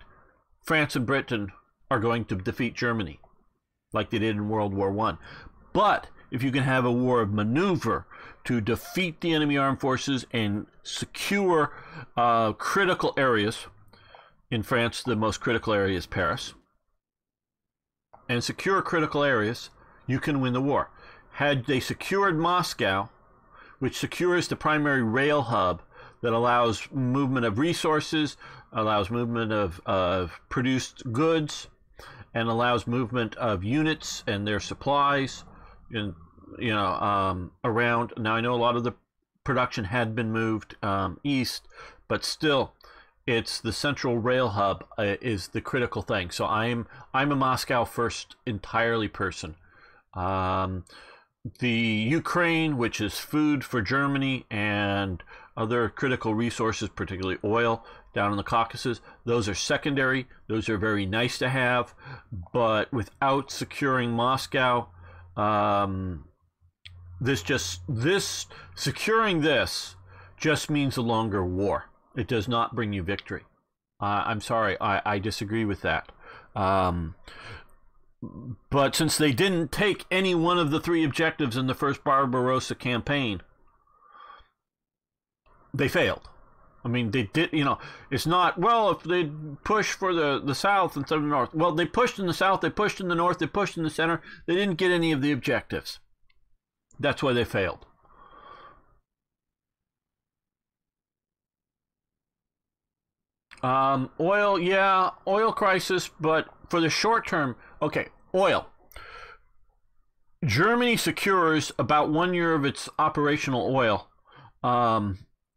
France and Britain are going to defeat Germany, like they did in World War I. But if you can have a war of maneuver to defeat the enemy armed forces and secure critical areas, in France the most critical area is Paris, and secure critical areas, you can win the war. Had they secured Moscow, which secures the primary rail hub that allows movement of resources, allows movement of produced goods, and allows movement of units and their supplies, and around. Now I know a lot of the production had been moved east, but still, it's the central rail hub is the critical thing. So I'm a Moscow first entirely person. The Ukraine, which is food for Germany and other critical resources, particularly oil down in the Caucasus, those are secondary. Those are very nice to have, but without securing Moscow, securing this just means a longer war. It does not bring you victory. I'm sorry, I disagree with that. But since they didn't take any one of the three objectives in the first Barbarossa campaign, they failed. I mean, they did, it's not, well, if they push for the south instead of the north. Well, they pushed in the south, they pushed in the north, they pushed in the center. They didn't get any of the objectives. That's why they failed. Oil, yeah, oil crisis, but for the short term, okay, oil. Germany secures about 1 year of its operational oil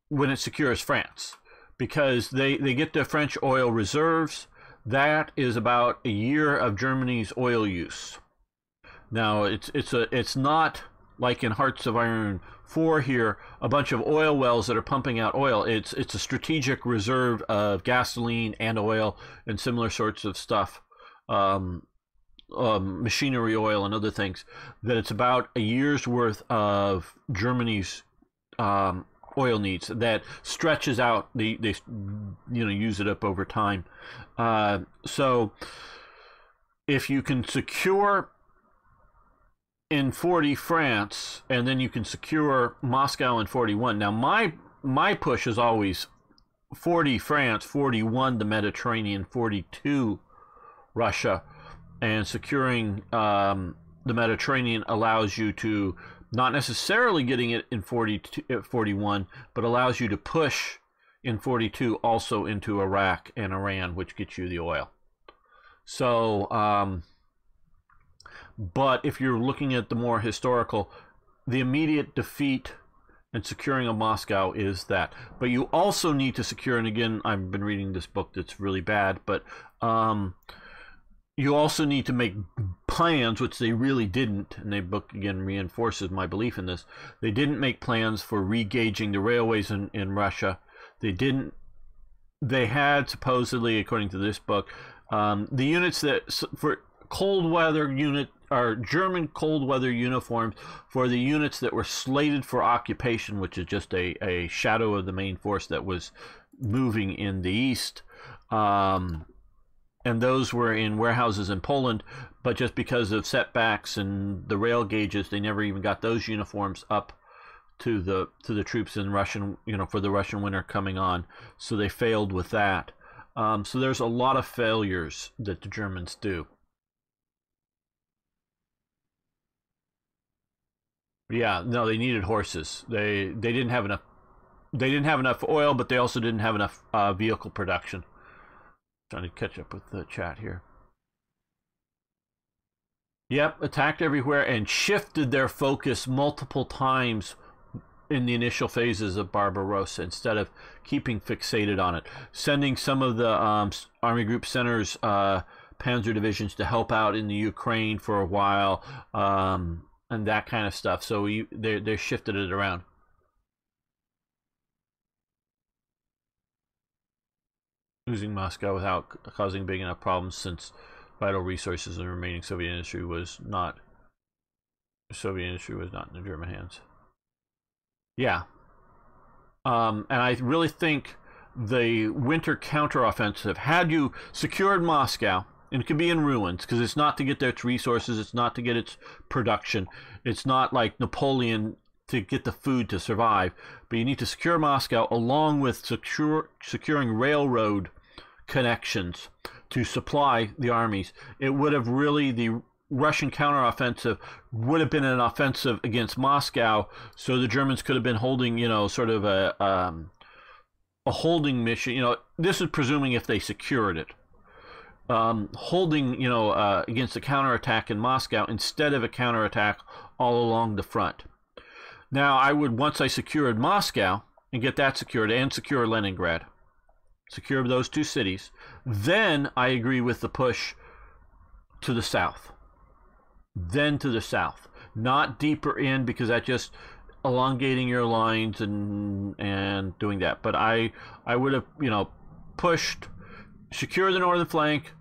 when it secures France, because they get the French oil reserves. That is about a year of Germany's oil use. Now, it's not like in Hearts of Iron 4 here, a bunch of oil wells that are pumping out oil. It's a strategic reserve of gasoline and oil and similar sorts of stuff, machinery oil and other things, that it's about a year's worth of Germany's oil needs that stretches out. They use it up over time. So if you can secure in 40 France, and then you can secure Moscow in 41. Now my push is always 40 France, 41 the Mediterranean, 42 Russia, and securing the Mediterranean allows you to, not necessarily getting it in 41, but allows you to push in 42 also into Iraq and Iran, which gets you the oil. So but if you're looking at the more historical, the immediate defeat and securing of Moscow is that. But you also need to secure, and again, I've been reading this book that's really bad, but you also need to make plans, which they really didn't, and the book again reinforces my belief in this. They didn't make plans for re-gauging the railways in Russia. They had supposedly, according to this book, the units that for cold weather unit are German cold weather uniforms for the units that were slated for occupation, which is just a shadow of the main force that was moving in the east. And those were in warehouses in Poland, but just because of setbacks and the rail gauges, they never even got those uniforms up to the troops in Russian, for the Russian winter coming on. So they failed with that. So there's a lot of failures that the Germans do. Yeah, no, they needed horses. They didn't have enough. They didn't have enough oil, but they also didn't have enough vehicle production. Trying to catch up with the chat here. Yep, attacked everywhere and shifted their focus multiple times in the initial phases of Barbarossa instead of keeping fixated on it. Sending some of the Army Group Center's panzer divisions to help out in the Ukraine for a while, and that kind of stuff. So they shifted it around. Losing Moscow without causing big enough problems since vital resources in the remaining Soviet industry was not in the German hands. Yeah. And I really think the winter counteroffensive, had you secured Moscow, and it could be in ruins, because it's not to get its resources, it's not to get its production, it's not like Napoleon to get the food to survive, but you need to secure Moscow along with securing railroad connections to supply the armies. It would have really, the Russian counteroffensive would have been an offensive against Moscow, so the Germans could have been holding, sort of a holding mission. This is presuming if they secured it. Holding, against a counterattack in Moscow instead of a counterattack all along the front. Now, I would, once I secured Moscow and get that secured and secure Leningrad, secure those two cities, then I agree with the push to the south. Then to the south. Not deeper in, because that just elongating your lines and doing that. But I would have, pushed, secure the northern flank,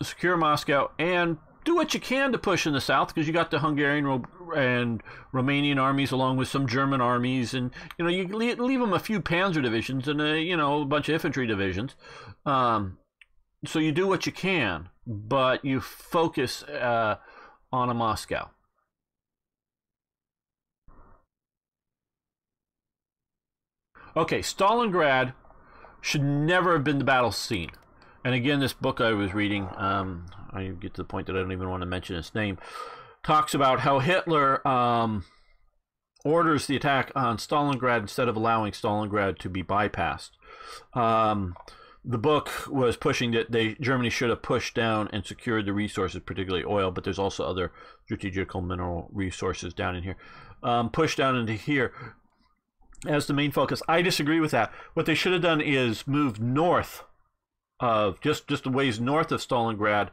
secure Moscow, and do what you can to push in the south, because you got the Hungarian and Romanian armies along with some German armies, and you leave them a few panzer divisions and a bunch of infantry divisions. So you do what you can, but you focus on a Moscow. Okay, Stalingrad should never have been the battle scene. And again, this book I was reading, I get to the point that I don't even want to mention its name, talks about how Hitler orders the attack on Stalingrad instead of allowing Stalingrad to be bypassed. The book was pushing that Germany should have pushed down and secured the resources, particularly oil, but there's also other strategical mineral resources down in here. Pushed down into here as the main focus. I disagree with that. What they should have done is moved north of, just a ways north of Stalingrad,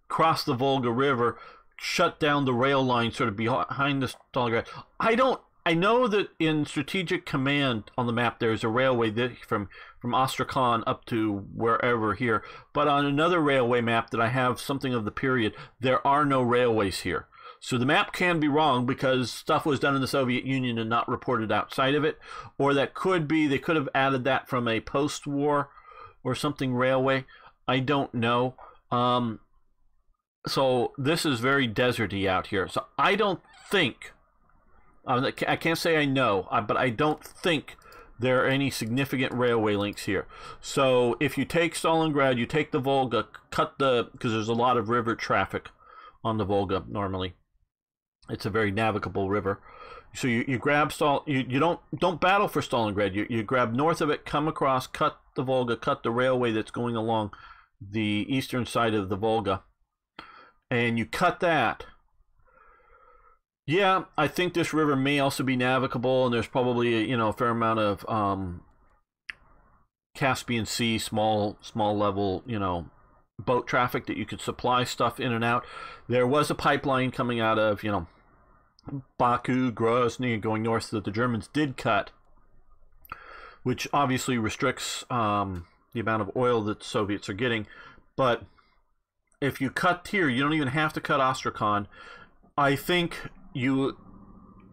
cross the Volga River, shut down the rail line sort of behind the Stalingrad. I know that in strategic command on the map there's a railway from Astrakhan up to wherever here, but on another railway map that I have, something of the period, there are no railways here. So the map can be wrong because stuff was done in the Soviet Union and not reported outside of it, or that could be, they could have added that from a post-war or something railway. I don't know. So this is very deserty out here. So I don't think, I can't say I know, but I don't think there are any significant railway links here. So if you take Stalingrad, you take the Volga, because there's a lot of river traffic on the Volga normally. It's a very navigable river. So you grab you don't battle for Stalingrad. You grab north of it, come across, cut the Volga, cut the railway that's going along the eastern side of the Volga, and you cut that. Yeah, I think this river may also be navigable, and there's probably a fair amount of Caspian Sea, small level boat traffic that you could supply stuff in and out. There was a pipeline coming out of Baku, Grozny, going north that the Germans did cut, which obviously restricts the amount of oil that the Soviets are getting. But if you cut here, you don't even have to cut Astrakhan. I think you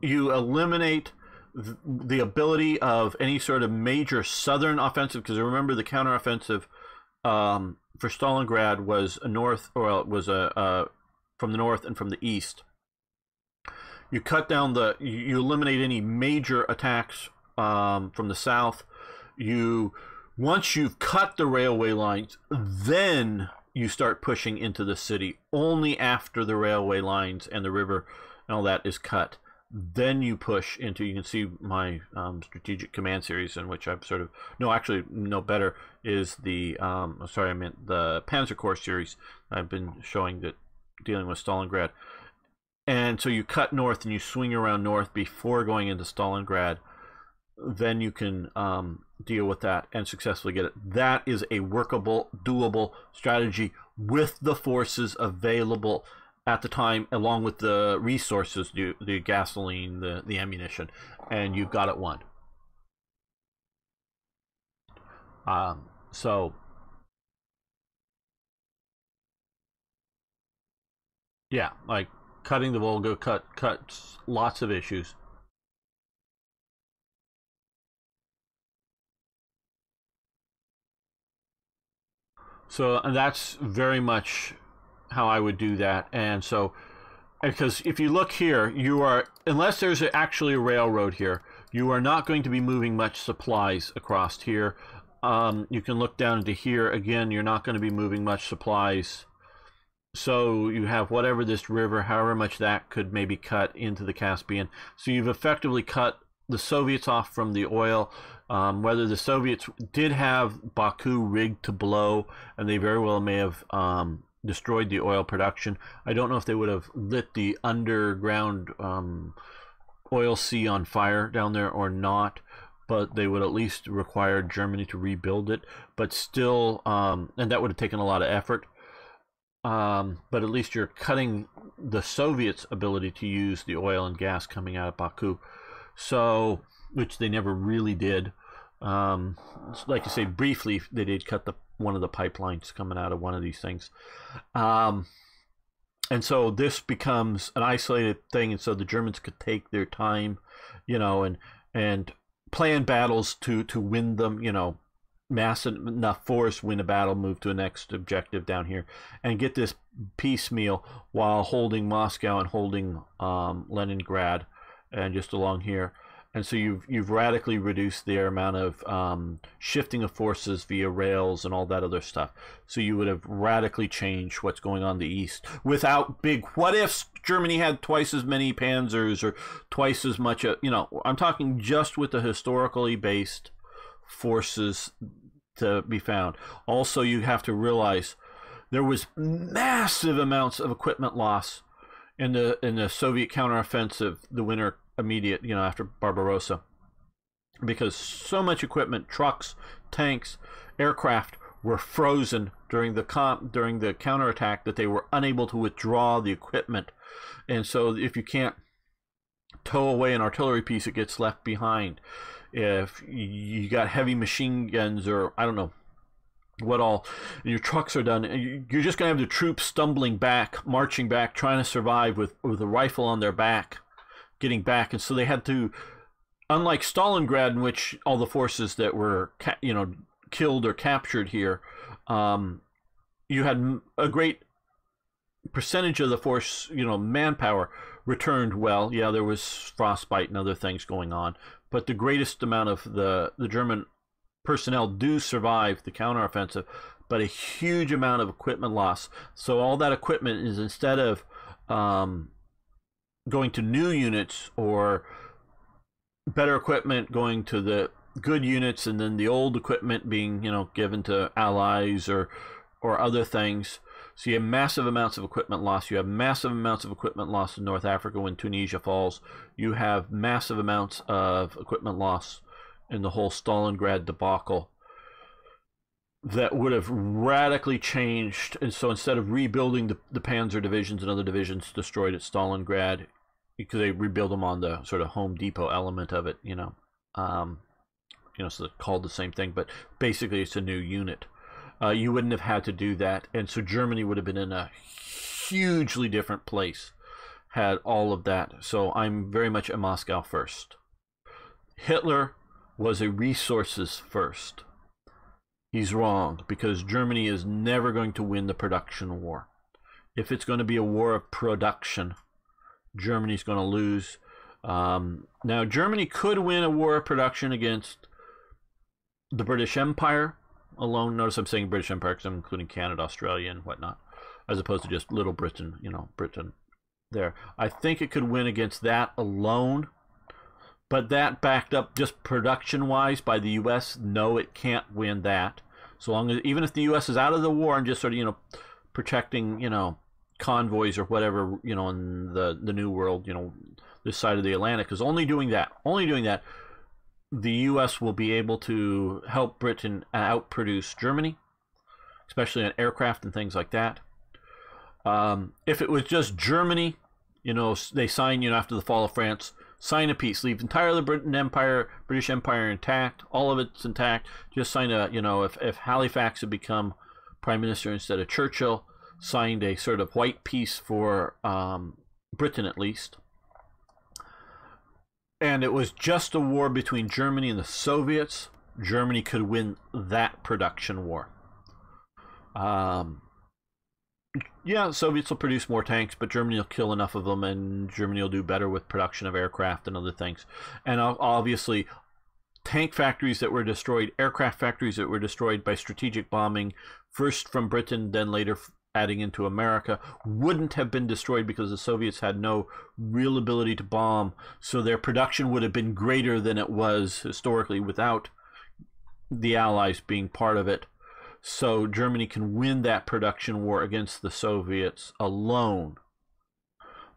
eliminate the ability of any sort of major southern offensive, because remember the counteroffensive for Stalingrad was from the north and from the east. You cut down you eliminate any major attacks from the south. Once you've cut the railway lines, then you start pushing into the city. Only after the railway lines and the river and all that is cut, then you push into, you can see my strategic command series in which I've sort of, better is the, sorry, I meant the Panzer Corps series I've been showing that dealing with Stalingrad. And so you cut north and you swing around north before going into Stalingrad. Then you can deal with that and successfully get it. That is a workable, doable strategy with the forces available at the time, along with the resources, the gasoline, the ammunition, and you've got it won. So Yeah, like cutting the Volga cuts lots of issues. So and that's very much how I would do that. And so, because if you look here, you are, unless there's actually a railroad here, you are not going to be moving much supplies across here. You can look down into here again. You're not going to be moving much supplies. So you have whatever this river, however much that could maybe cut into the Caspian. So you've effectively cut the Soviets off from the oil. Whether the Soviets did have Baku rigged to blow, and they very well may have destroyed the oil production. I don't know if they would have lit the underground oil sea on fire down there or not, but they would at least require Germany to rebuild it. But still, and that would have taken a lot of effort. But at least you're cutting the Soviets' ability to use the oil and gas coming out of Baku, so which they never really did. Like you say, briefly they did cut one of the pipelines coming out of one of these things, and so this becomes an isolated thing, and so the Germans could take their time, and plan battles to win them, mass enough force, win a battle, move to a next objective down here, and get this piecemeal while holding Moscow and holding Leningrad, and just along here. And so you've radically reduced their amount of shifting of forces via rails and all that other stuff. So you would have radically changed what's going on in the east without big what ifs. Germany had twice as many panzers or twice as much. I'm talking just with the historically based forces to be found. Also, you have to realize there was massive amounts of equipment loss in the Soviet counteroffensive, the winter immediate, after Barbarossa, because so much equipment, trucks, tanks, aircraft were frozen during the counterattack that they were unable to withdraw the equipment. And so if you can't tow away an artillery piece, it gets left behind. If you got heavy machine guns or I don't know what all, and your trucks are done, you're just going to have the troops stumbling back, marching back, trying to survive with a rifle on their back, getting back. And so they had to, unlike Stalingrad, in which all the forces that were killed or captured here, you had a great percentage of the force, manpower returned well. Yeah, there was frostbite and other things going on, but the greatest amount of the German personnel do survive the counteroffensive, but a huge amount of equipment loss. So all that equipment is, instead of going to new units or better equipment going to the good units, and then the old equipment being given to allies or other things. So you have massive amounts of equipment loss. You have massive amounts of equipment loss in North Africa when Tunisia falls. You have massive amounts of equipment loss in the whole Stalingrad debacle that would have radically changed. And so instead of rebuilding the Panzer divisions and other divisions destroyed at Stalingrad, because they rebuild them on the sort of Home Depot element of it, so it's called the same thing, but basically it's a new unit. You wouldn't have had to do that, and so Germany would have been in a hugely different place had all of that. So I'm very much a Moscow first. Hitler was a resources first. He's wrong, because Germany is never going to win the production war. If it's going to be a war of production, Germany's going to lose. Now, Germany could win a war of production against the British Empire alone. Notice I'm saying British Empire because I'm including Canada, Australia, and whatnot, as opposed to just little Britain, Britain there. I think it could win against that alone, but that backed up just production-wise by the U.S., no, it can't win that. So long as, even if the U.S. is out of the war and just sort of, protecting, convoys or whatever, in the New World, this side of the Atlantic, is only doing that, the U.S. will be able to help Britain outproduce Germany, especially on aircraft and things like that. If it was just Germany, they sign, after the fall of France, sign a peace, leave entirely British Empire intact, all of it's intact. Just sign a, if Halifax had become prime minister instead of Churchill, signed a sort of white peace for Britain, at least. And it was just a war between Germany and the Soviets. Germany could win that production war. Yeah, the Soviets will produce more tanks, but Germany will kill enough of them, and Germany will do better with production of aircraft and other things. And obviously, tank factories that were destroyed, aircraft factories that were destroyed by strategic bombing, first from Britain, then later adding into America, wouldn't have been destroyed because the Soviets had no real ability to bomb, so their production would have been greater than it was historically without the Allies being part of it. So Germany can win that production war against the Soviets alone,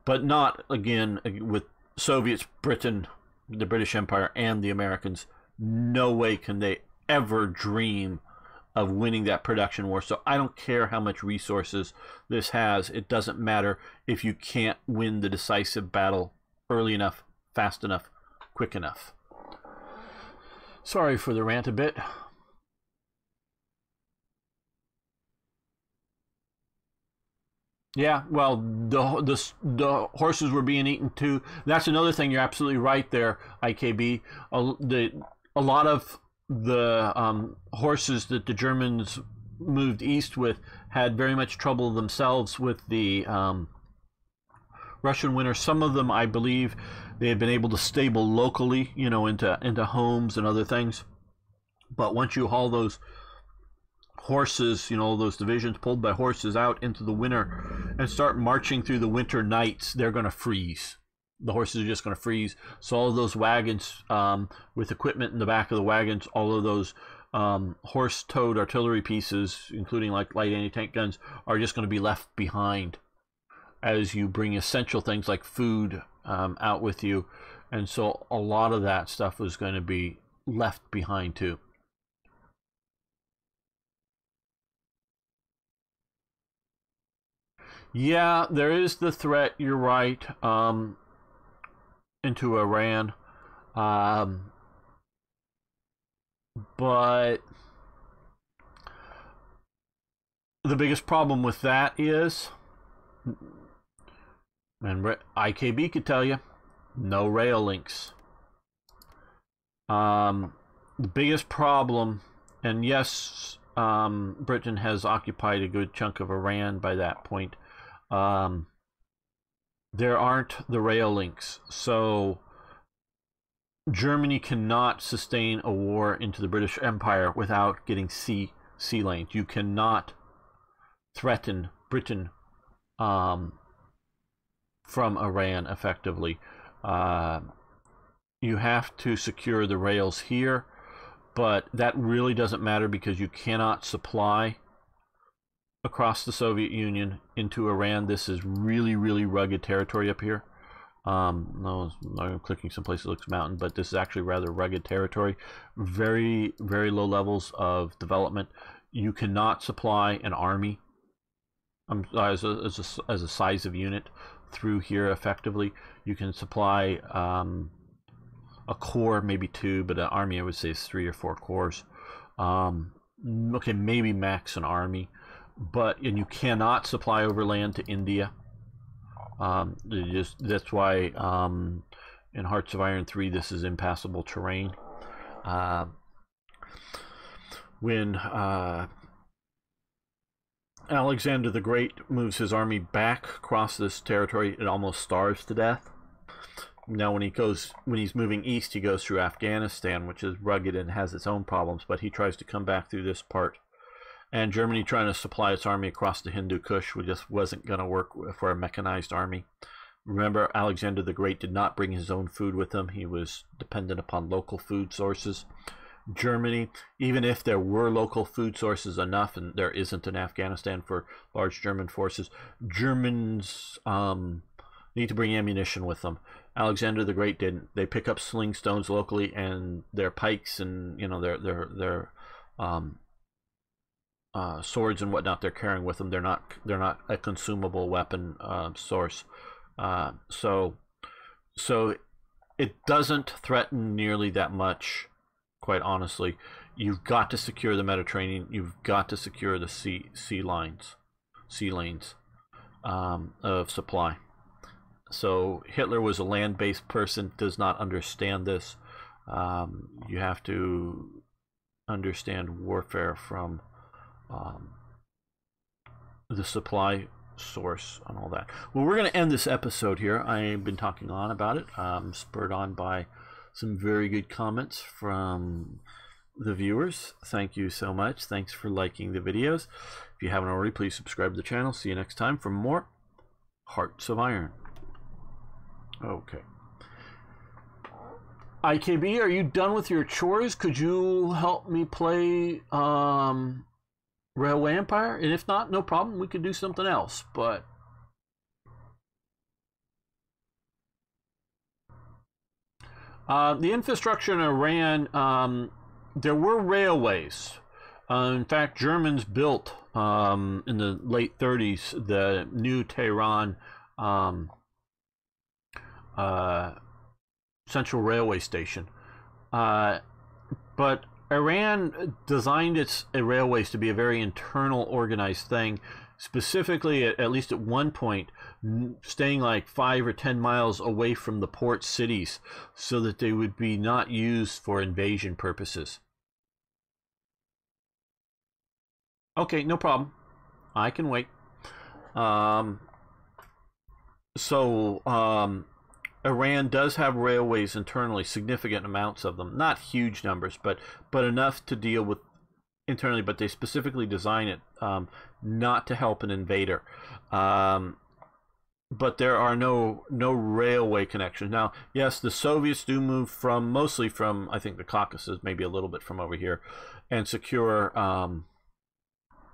but not, again, with Soviets, Britain, the British Empire, and the Americans. No way can they ever dream of winning that production war. So I don't care how much resources this has. It doesn't matter if you can't win the decisive battle early enough, fast enough, quick enough. Sorry for the rant a bit. Yeah, well, the horses were being eaten too. That's another thing. You're absolutely right there, IKB. A lot of the horses that the Germans moved east with had very much trouble themselves with the Russian winter. Some of them, I believe, they had been able to stable locally, you know, into homes and other things. But once you haul those horses, you know, those divisions pulled by horses out into the winter and start marching through the winter nights, they're going to freeze. The horses are just going to freeze. So all of those wagons with equipment in the back of the wagons, all of those horse-towed artillery pieces, including like light anti-tank guns, are just going to be left behind as you bring essential things like food out with you. And so a lot of that stuff was going to be left behind too. Yeah, there is the threat, you're right, into Iran. But the biggest problem with that is, and IKB could tell you, no rail links. The biggest problem, and yes, Britain has occupied a good chunk of Iran by that point. There aren't the rail links, so Germany cannot sustain a war into the British Empire without getting sea lanes. You cannot threaten Britain from Iran effectively. You have to secure the rails here, but that really doesn't matter because you cannot supply across the Soviet Union into Iran. This is really, really rugged territory up here. No, I'm clicking someplace that looks mountain, but this is actually rather rugged territory. Very, very low levels of development. You cannot supply an army as a size of unit through here effectively. You can supply a corps, maybe two, but an army I would say is 3 or 4 corps. Okay, maybe max an army. And you cannot supply overland to India. That's why in Hearts of Iron 3 this is impassable terrain. When Alexander the Great moves his army back across this territory, it almost starves to death. Now when he's moving east, he goes through Afghanistan, which is rugged and has its own problems, but he tries to come back through this part. And Germany trying to supply its army across the Hindu Kush just wasn't going to work for a mechanized army. Remember, Alexander the Great did not bring his own food with him. He was dependent upon local food sources. Germany, even if there were local food sources enough, and there isn't in Afghanistan for large German forces, Germans need to bring ammunition with them. Alexander the Great didn't. They pick up sling stones locally, and their pikes and their swords and whatnot they're carrying with them. They're not a consumable weapon source. So it doesn't threaten nearly that much, quite honestly. You've got to secure the Mediterranean. You've got to secure the sea lines. sea lanes of supply. So Hitler was a land-based person, does not understand this. You have to understand warfare from the supply source and all that. Well, we're going to end this episode here. I've been talking on about it, spurred on by some very good comments from the viewers. Thank you so much. Thanks for liking the videos. If you haven't already, please subscribe to the channel. See you next time for more Hearts of Iron. Okay. IKB, are you done with your chores? Could you help me play Railway Empire? And if not, no problem. We could do something else. But the infrastructure in Iran, there were railways. In fact, Germans built in the late 30s the new Tehran Central Railway Station. But Iran designed its railways to be a very internal, organized thing, specifically, at least at one point, staying like 5 or 10 miles away from the port cities so that they would be not used for invasion purposes. Okay, no problem. I can wait. Iran does have railways internally, significant amounts of them. Not huge numbers, but enough to deal with internally. But they specifically design it not to help an invader. But there are no railway connections. Now, yes, the Soviets do move mostly from, I think, the Caucasus, maybe a little bit from over here, and secure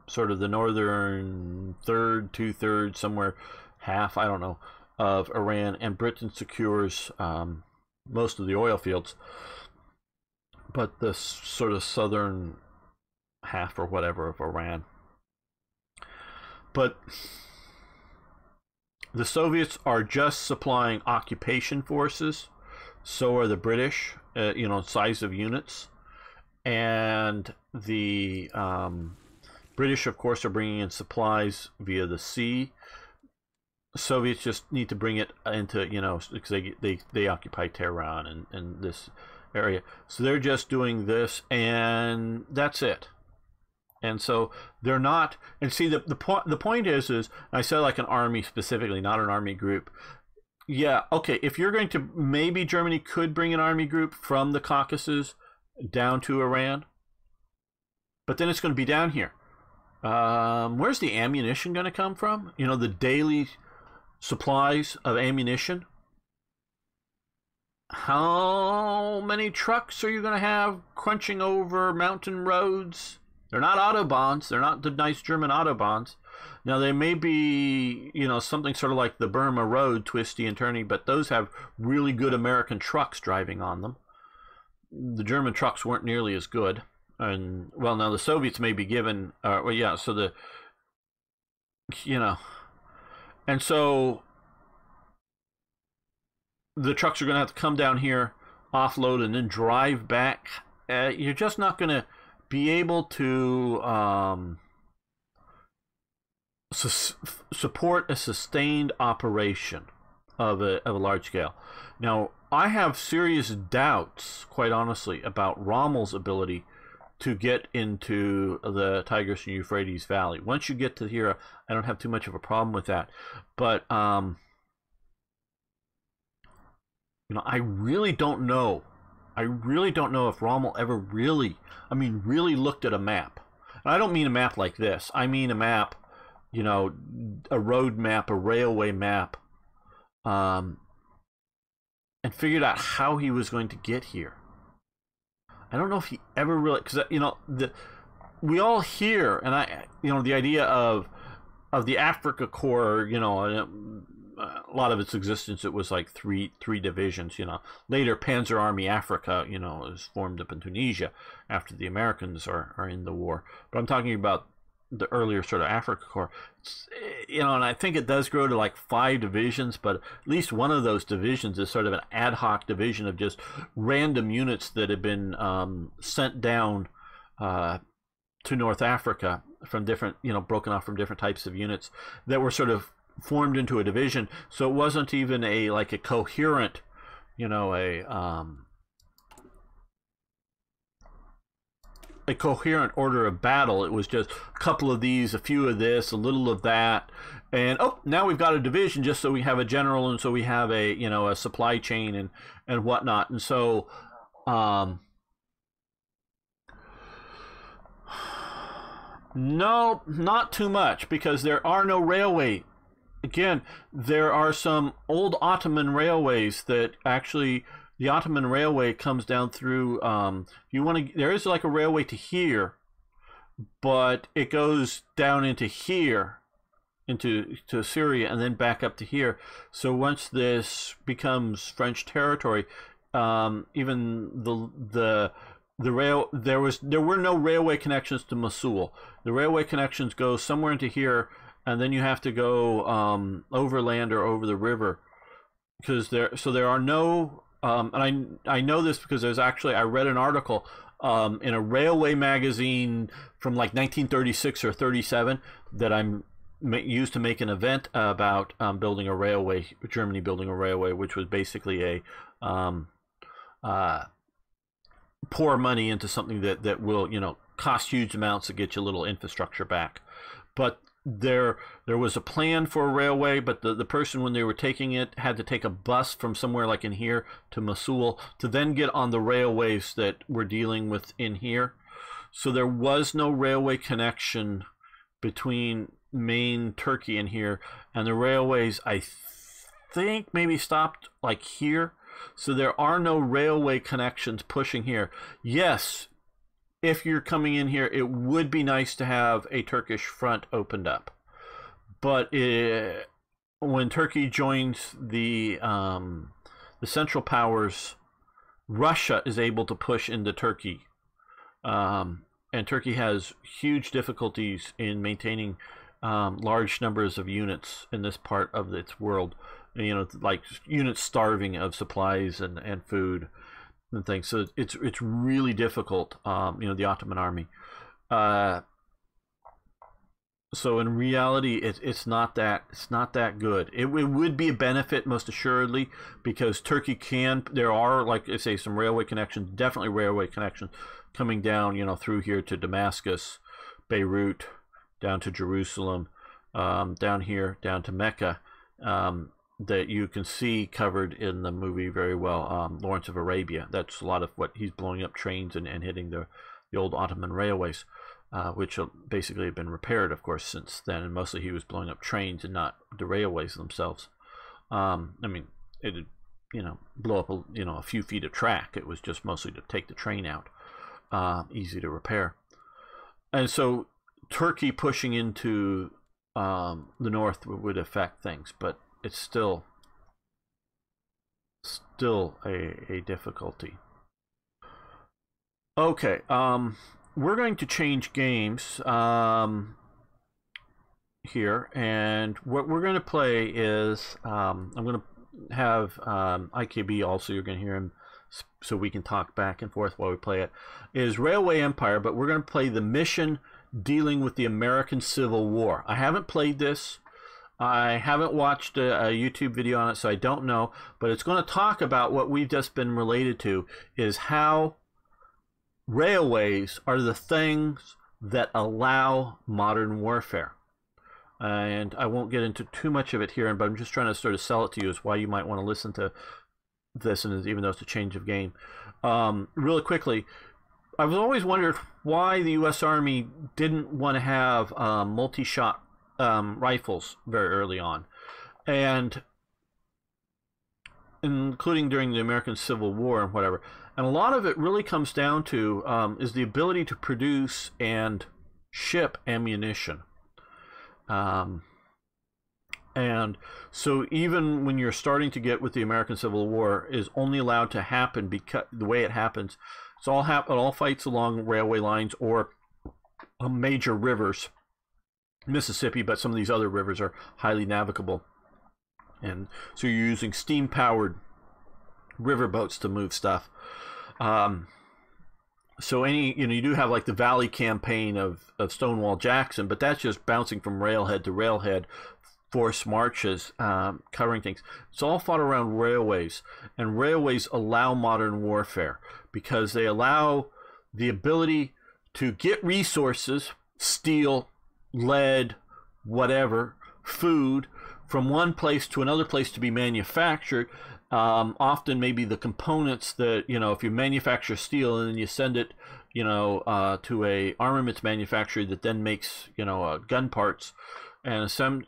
sort of the northern third, 2/3, somewhere half, I don't know, of Iran, and Britain secures most of the oil fields, but the sort of southern half or whatever of Iran. But the Soviets are just supplying occupation forces, so are the British, size of units, and the British, of course, are bringing in supplies via the sea. Soviets just need to bring it into, because they occupy Tehran and this area. So they're just doing this, and that's it. And so they're not, and see, the point is I said like an army specifically, not an army group. Yeah, okay, if you're going to, maybe Germany could bring an army group from the Caucasus down to Iran, but then it's going to be down here. Where's the ammunition going to come from? The daily supplies of ammunition. How many trucks are you going to have crunching over mountain roads? They're not Autobahns. They're not the nice German Autobahns. Now, they may be, something sort of like the Burma Road, twisty and turny, but those have really good American trucks driving on them. The German trucks weren't nearly as good. And, well, now the Soviets may be given, so and so the trucks are going to have to come down here, offload, and then drive back. You're just not going to be able to support a sustained operation of a large scale. Now, I have serious doubts, quite honestly, about Rommel's ability to get into the Tigris and Euphrates Valley. Once you get to here, I don't have too much of a problem with that. But I really don't know. I really don't know if Rommel ever really looked at a map. And I don't mean a map like this. I mean a map, a road map, a railway map, and figured out how he was going to get here. I don't know if he ever really, because we all hear, and the idea of the Africa Corps, a lot of its existence, it was like three divisions. Later Panzer Army Africa, is formed up in Tunisia after the Americans are in the war. But I'm talking about the earlier sort of Africa Corps. And I think it does grow to like 5 divisions, but at least one of those divisions is sort of an ad hoc division of just random units that have been sent down to North Africa different, broken off from different types of units that were sort of formed into a division. So it wasn't even a coherent, a coherent order of battle. It was just a couple of these, a few of this, a little of that, and now we've got a division just so we have a general, and so we have a supply chain and whatnot. And so no, not too much, because there are no railway. Again, there are some old Ottoman railways that actually, the Ottoman railway comes down through, there is like a railway to here, but it goes down into here, to Syria, and then back up to here. So once this becomes French territory, even there were no railway connections to Mosul. The railway connections go somewhere into here, and then you have to go overland or over the river, because there are no and I know this because I read an article in a railway magazine from like 1936 or 37 that I'm used to make an event about building a railway, Germany building a railway, which was basically a pour money into something that will cost huge amounts to get you a little infrastructure back. But there was a plan for a railway, but the person, when they were taking it, had to take a bus from somewhere like in here to Mosul to then get on the railways that we're dealing with in here. So there was no railway connection between main Turkey and here, and the railways, I think, maybe stopped like here. So there are no railway connections pushing here. Yes, if you're coming in here, it would be nice to have a Turkish front opened up. But when Turkey joins the Central Powers, Russia is able to push into Turkey. And Turkey has huge difficulties in maintaining large numbers of units in this part of its world. Like units starving of supplies and food and things. So it's really difficult, the Ottoman army. So in reality, it's not that good. It would be a benefit, most assuredly, because Turkey there are, like I say, some railway connections, definitely railway connections coming down, through here to Damascus, Beirut, down to Jerusalem, down here, down to Mecca, that you can see covered in the movie very well, Lawrence of Arabia. That's a lot of what he's blowing up trains and hitting the old Ottoman railways, which basically have been repaired, of course, since then. And mostly he was blowing up trains and not the railways themselves. It blow up a few feet of track. It was just mostly to take the train out, easy to repair. And so Turkey pushing into the north would affect things, but it's still a difficulty. Okay, we're going to change games here, and what we're going to play is I'm going to have IKB also. You're going to hear him, so we can talk back and forth while we play it. Is Railway Empire, but we're going to play the mission dealing with the American Civil War. I haven't played this. I haven't watched a YouTube video on it, so I don't know. But it's going to talk about what we've just been related to, is how railways are the things that allow modern warfare. And I won't get into too much of it here, but I'm just trying to sort of sell it to you as why you might want to listen to this, and even though it's a change of game. Really quickly, I've always wondered why the U.S. Army didn't want to have multi-shot rifles very early on, and including during the American Civil War and whatever. And a lot of it really comes down to is the ability to produce and ship ammunition. And so even when you're starting to get with the American Civil War, is only allowed to happen because the way it happens, it all fights along railway lines or major rivers, Mississippi, but some of these other rivers are highly navigable, and so you're using steam-powered river boats to move stuff. So any, you do have like the Valley campaign of Stonewall Jackson, but that's just bouncing from railhead to railhead, forced marches, covering things. It's all fought around railways, and railways allow modern warfare because they allow the ability to get resources, steel, lead, whatever, food, from one place to another place to be manufactured. Often maybe the components that, if you manufacture steel and then you send it, to a armaments manufacturer that then makes, gun parts and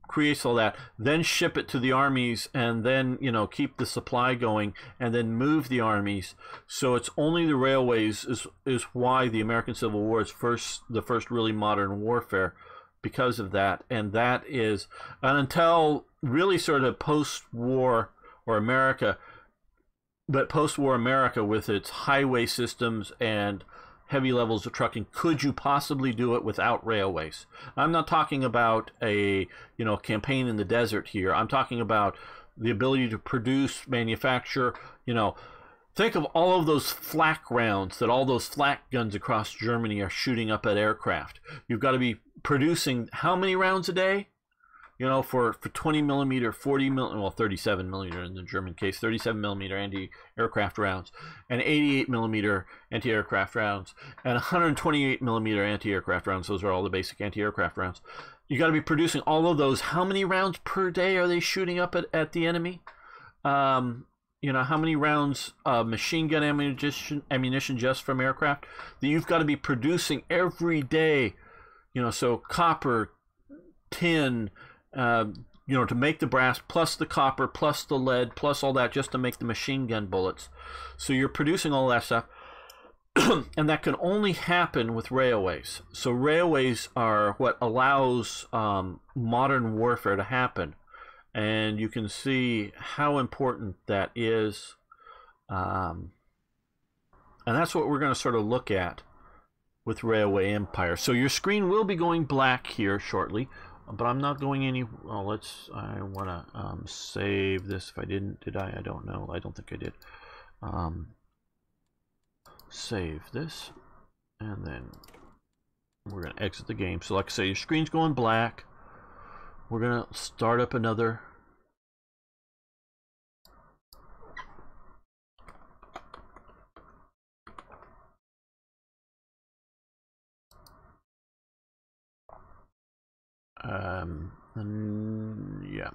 creates all that, then ship it to the armies and then, keep the supply going and then move the armies. So it's only the railways is why the American Civil War is the first really modern warfare, because of that. And that is, and until really sort of post-war or America, but post-war America with its highway systems and heavy levels of trucking, could you possibly do it without railways? I'm not talking about a campaign in the desert here. I'm talking about the ability to produce, manufacture. Think of all of those flak rounds that all those flak guns across Germany are shooting up at aircraft. You've got to be producing how many rounds a day? For 20 millimeter, 40 millimeter, well, 37 millimeter in the German case, 37 millimeter anti-aircraft rounds, and 88 millimeter anti-aircraft rounds, and 128 millimeter anti-aircraft rounds. Those are all the basic anti-aircraft rounds. You got to be producing all of those. How many rounds per day are they shooting up at the enemy? How many rounds of machine gun ammunition just from aircraft that you've got to be producing every day? So copper, tin, to make the brass, plus the copper, plus the lead, plus all that, just to make the machine gun bullets. So you're producing all that stuff, and that can only happen with railways. So railways are what allows modern warfare to happen, and you can see how important that is. And that's what we're going to sort of look at with Railway Empire. So your screen will be going black here shortly. But I'm not going any. Well, I want to save this. If I didn't, did I? I don't know. I don't think I did. Save this, and then we're gonna exit the game. So, like I say, your screen's going black. We're gonna start up another. Yeah.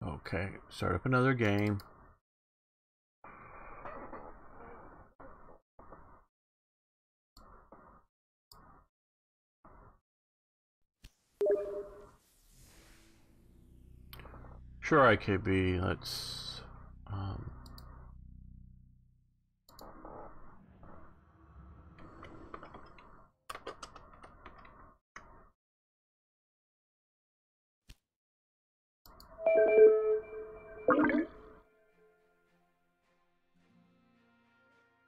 Okay, start up another game. Sure, IKB, let's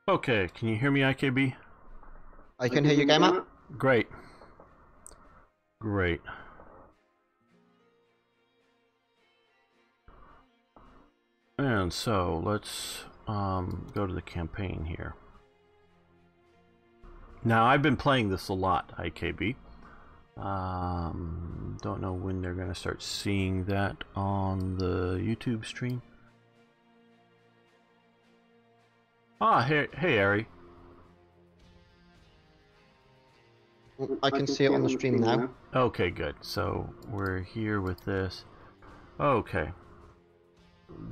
okay, can you hear me, IKB? I can hear you, Gamer. Great. Great. And so let's go to the campaign here. Now, I've been playing this a lot, IKB. Don't know when they're going to start seeing that on the YouTube stream. Ah, hey, Ari. I can see it on the stream now. Okay, good. So we're here with this. Okay.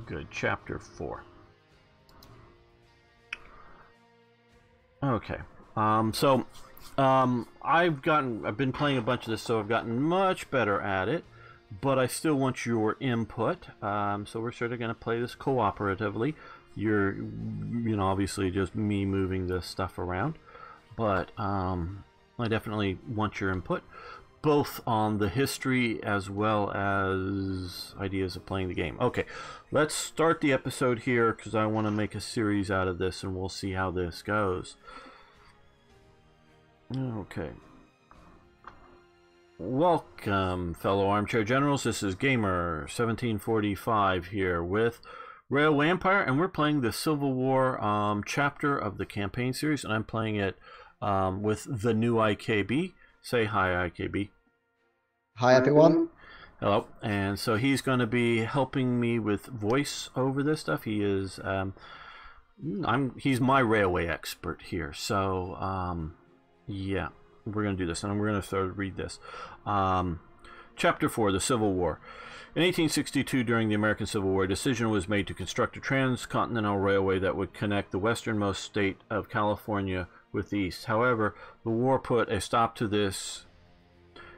Good. Chapter 4. Okay. I've been playing a bunch of this, so I've gotten much better at it, but I still want your input. So we're sort of going to play this cooperatively. You're, obviously just me moving this stuff around, but I definitely want your input, both on the history as well as ideas of playing the game. Okay, let's start the episode here because I want to make a series out of this, and we'll see how this goes. Okay. Welcome, fellow armchair generals. This is Gamer 1745 here with Railway Empire, and we're playing the Civil War chapter of the campaign series, and I'm playing it with the new IKB. Say hi, IKB. Hi everyone. Hello. And so he's going to be helping me with voice over this stuff. He is he's my railway expert here. So yeah, we're going to do this, and we're going to start to read this. Chapter 4, the Civil War. In 1862, during the American Civil War, a decision was made to construct a transcontinental railway that would connect the westernmost state of California with the east. However, the war put a stop to this.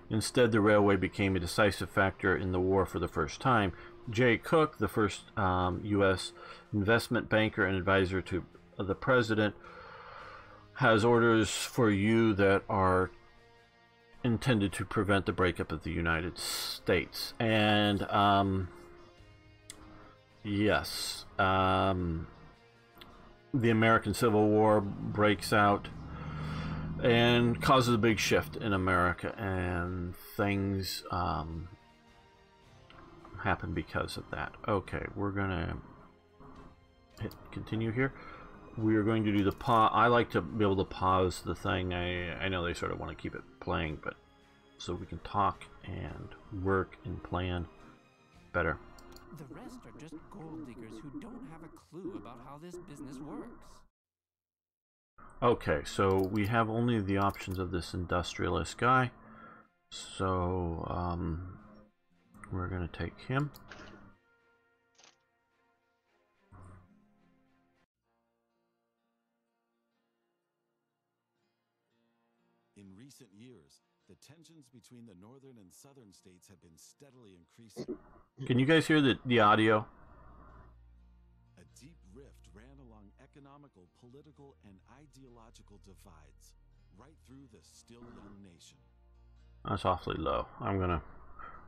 Instead, the railway became a decisive factor in the war for the first time. J. Cook, the first U.S. investment banker and advisor to the president, has orders for you that are intended to prevent the breakup of the United States. And yes, the American Civil War breaks out and causes a big shift in America, and things happen because of that. Okay, we're gonna hit continue here. We're going to do the pause. I like to be able to pause the thing. I know they sort of want to keep it playing, but so we can talk and work and plan better. The rest are just gold diggers who don't have a clue about how this business works. Okay, so we have only the options of this industrialist guy. So we're going to take him. In recent years, the tensions between the northern and southern states have been steadily increasing. Can you guys hear the audio? A deep rift ran along economical, political, and ideological divides, right through the still young nation. That's awfully low.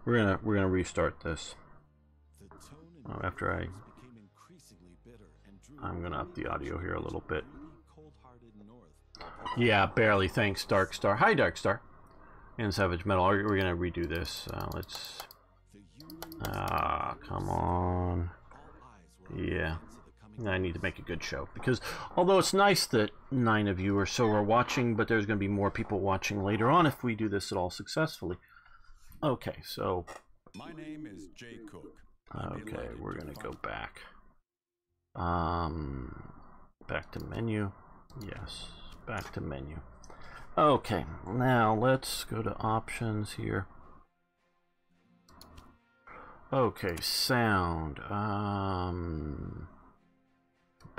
We're gonna restart this. The tone and After I became increasingly bitter and drew I'm gonna up the audio here a little bit. cold-hearted north. Yeah, barely. Thanks, Darkstar. Hi, Darkstar. And Savage Metal. We're gonna redo this. Let's. Come on. Yeah. I need to make a good show, because although it's nice that 9 of you or so are watching, but there's going to be more people watching later on if we do this at all successfully. Okay, so My name is Jay Cook. okay, we're going to go back. Back to menu. Yes, back to menu. Okay, now let's go to options here. Okay, sound.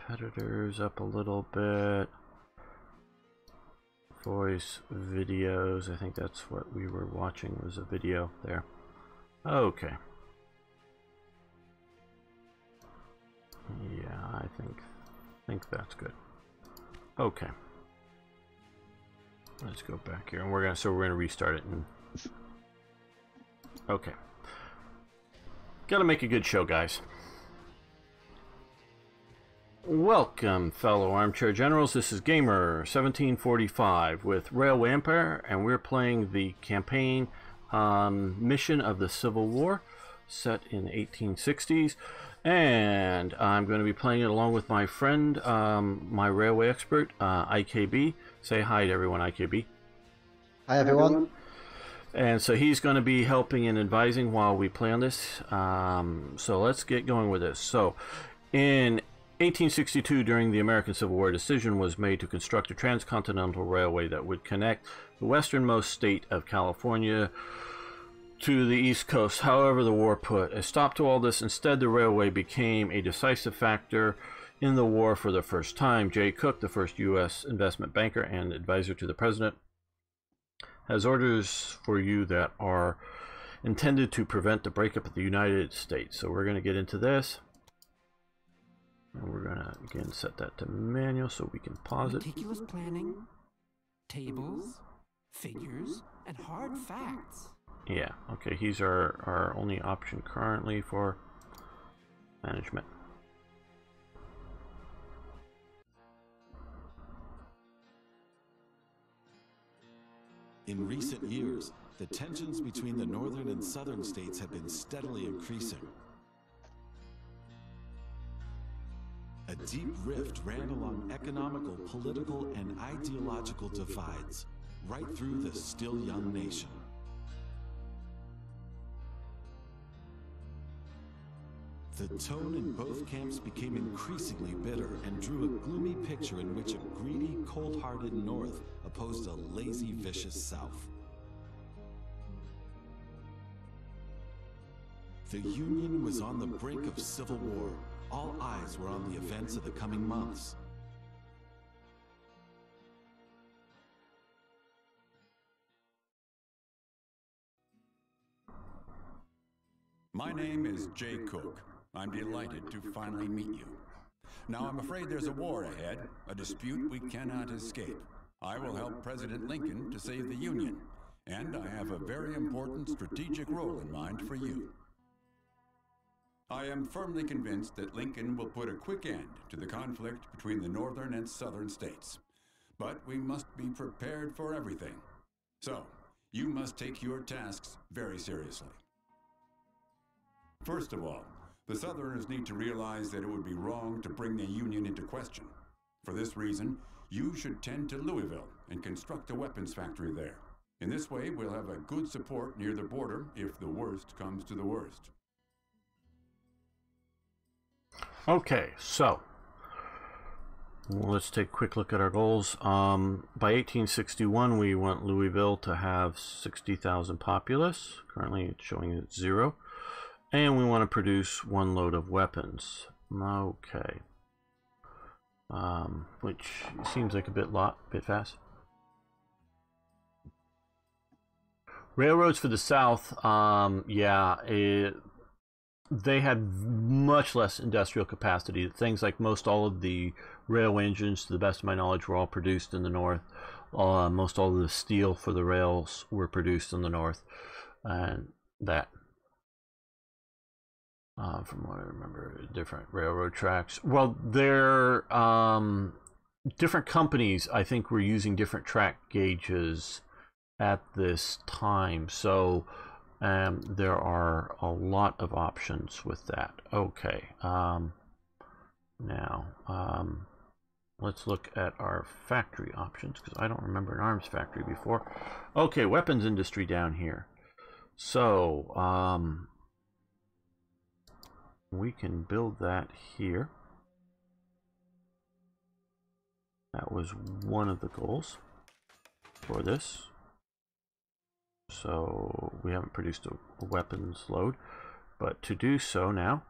Competitors up a little bit. Voice, videos. I think that's what we were watching, was a video there. Okay. Yeah, I think that's good. Okay. Let's go back here, and we're gonna restart it. And okay. Gotta make a good show, guys. Welcome, fellow armchair generals. This is Gamer 1745 with Railway Empire, and we're playing the campaign mission of the Civil War, set in 1860s. And I'm going to be playing it along with my friend, my railway expert, IKB. Say hi to everyone, IKB. Hi everyone. And so he's going to be helping and advising while we play on this. So let's get going with this. So in 1862, during the American Civil War, a decision was made to construct a transcontinental railway that would connect the westernmost state of California to the East Coast. However, the war put a stop to all this. Instead, the railway became a decisive factor in the war for the first time. J. Cook, the first U.S. investment banker and advisor to the president, has orders for you that are intended to prevent the breakup of the United States. So we're going to get into this. And we're going to, again, set that to manual so we can pause it. Meticulous planning, tables, figures, and hard facts. Yeah, okay, he's our only option currently for management. In recent years, the tensions between the northern and southern states have been steadily increasing. A deep rift ran along economical, political, and ideological divides, right through the still young nation. The tone in both camps became increasingly bitter and drew a gloomy picture in which a greedy, cold-hearted North opposed a lazy, vicious South. The Union was on the brink of civil war. All eyes were on the events of the coming months. My name is Jay Cook. I'm delighted to finally meet you. Now, I'm afraid there's a war ahead, a dispute we cannot escape. I will help President Lincoln to save the Union, and I have a very important strategic role in mind for you. I am firmly convinced that Lincoln will put a quick end to the conflict between the northern and southern states. But we must be prepared for everything. So, you must take your tasks very seriously. First of all, the Southerners need to realize that it would be wrong to bring the Union into question. For this reason, you should tend to Louisville and construct a weapons factory there. In this way, we'll have a good support near the border if the worst comes to the worst. Okay, so let's take a quick look at our goals. By 1861, we want Louisville to have 60,000 populace. Currently, it's showing it's 0. And we want to produce 1 load of weapons. Okay. Which seems like a bit fast. Railroads for the South, they had much less industrial capacity. Things like all of the railway engines, to the best of my knowledge, were all produced in the North. Most all of the steel for the rails were produced in the North. And that, from what I remember, different railroad tracks. Well, they're different companies, I think, were using different track gauges at this time. So there are a lot of options with that. Okay. Now, let's look at our factory options, because I don't remember an arms factory before. Okay, weapons industry down here. So, we can build that here. That was one of the goals for this. So we haven't produced a weapons load, but to do so now,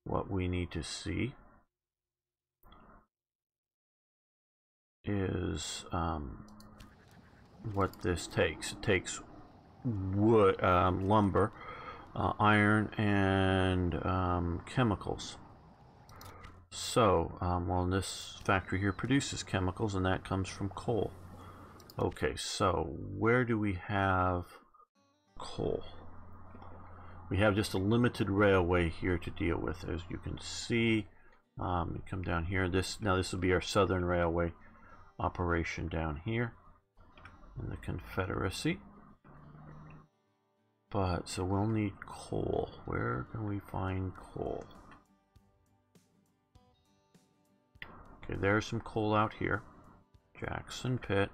what we need to see is what this takes. It takes wood, lumber, iron, and chemicals. So, well, this factory here produces chemicals, and that comes from coal. Okay, so where do we have coal? We have just a limited railway here to deal with, as you can see. You come down here. This will be our Southern Railway operation down here in the Confederacy. But so we'll need coal. Where can we find coal? Okay, there's some coal out here. Jackson Pit.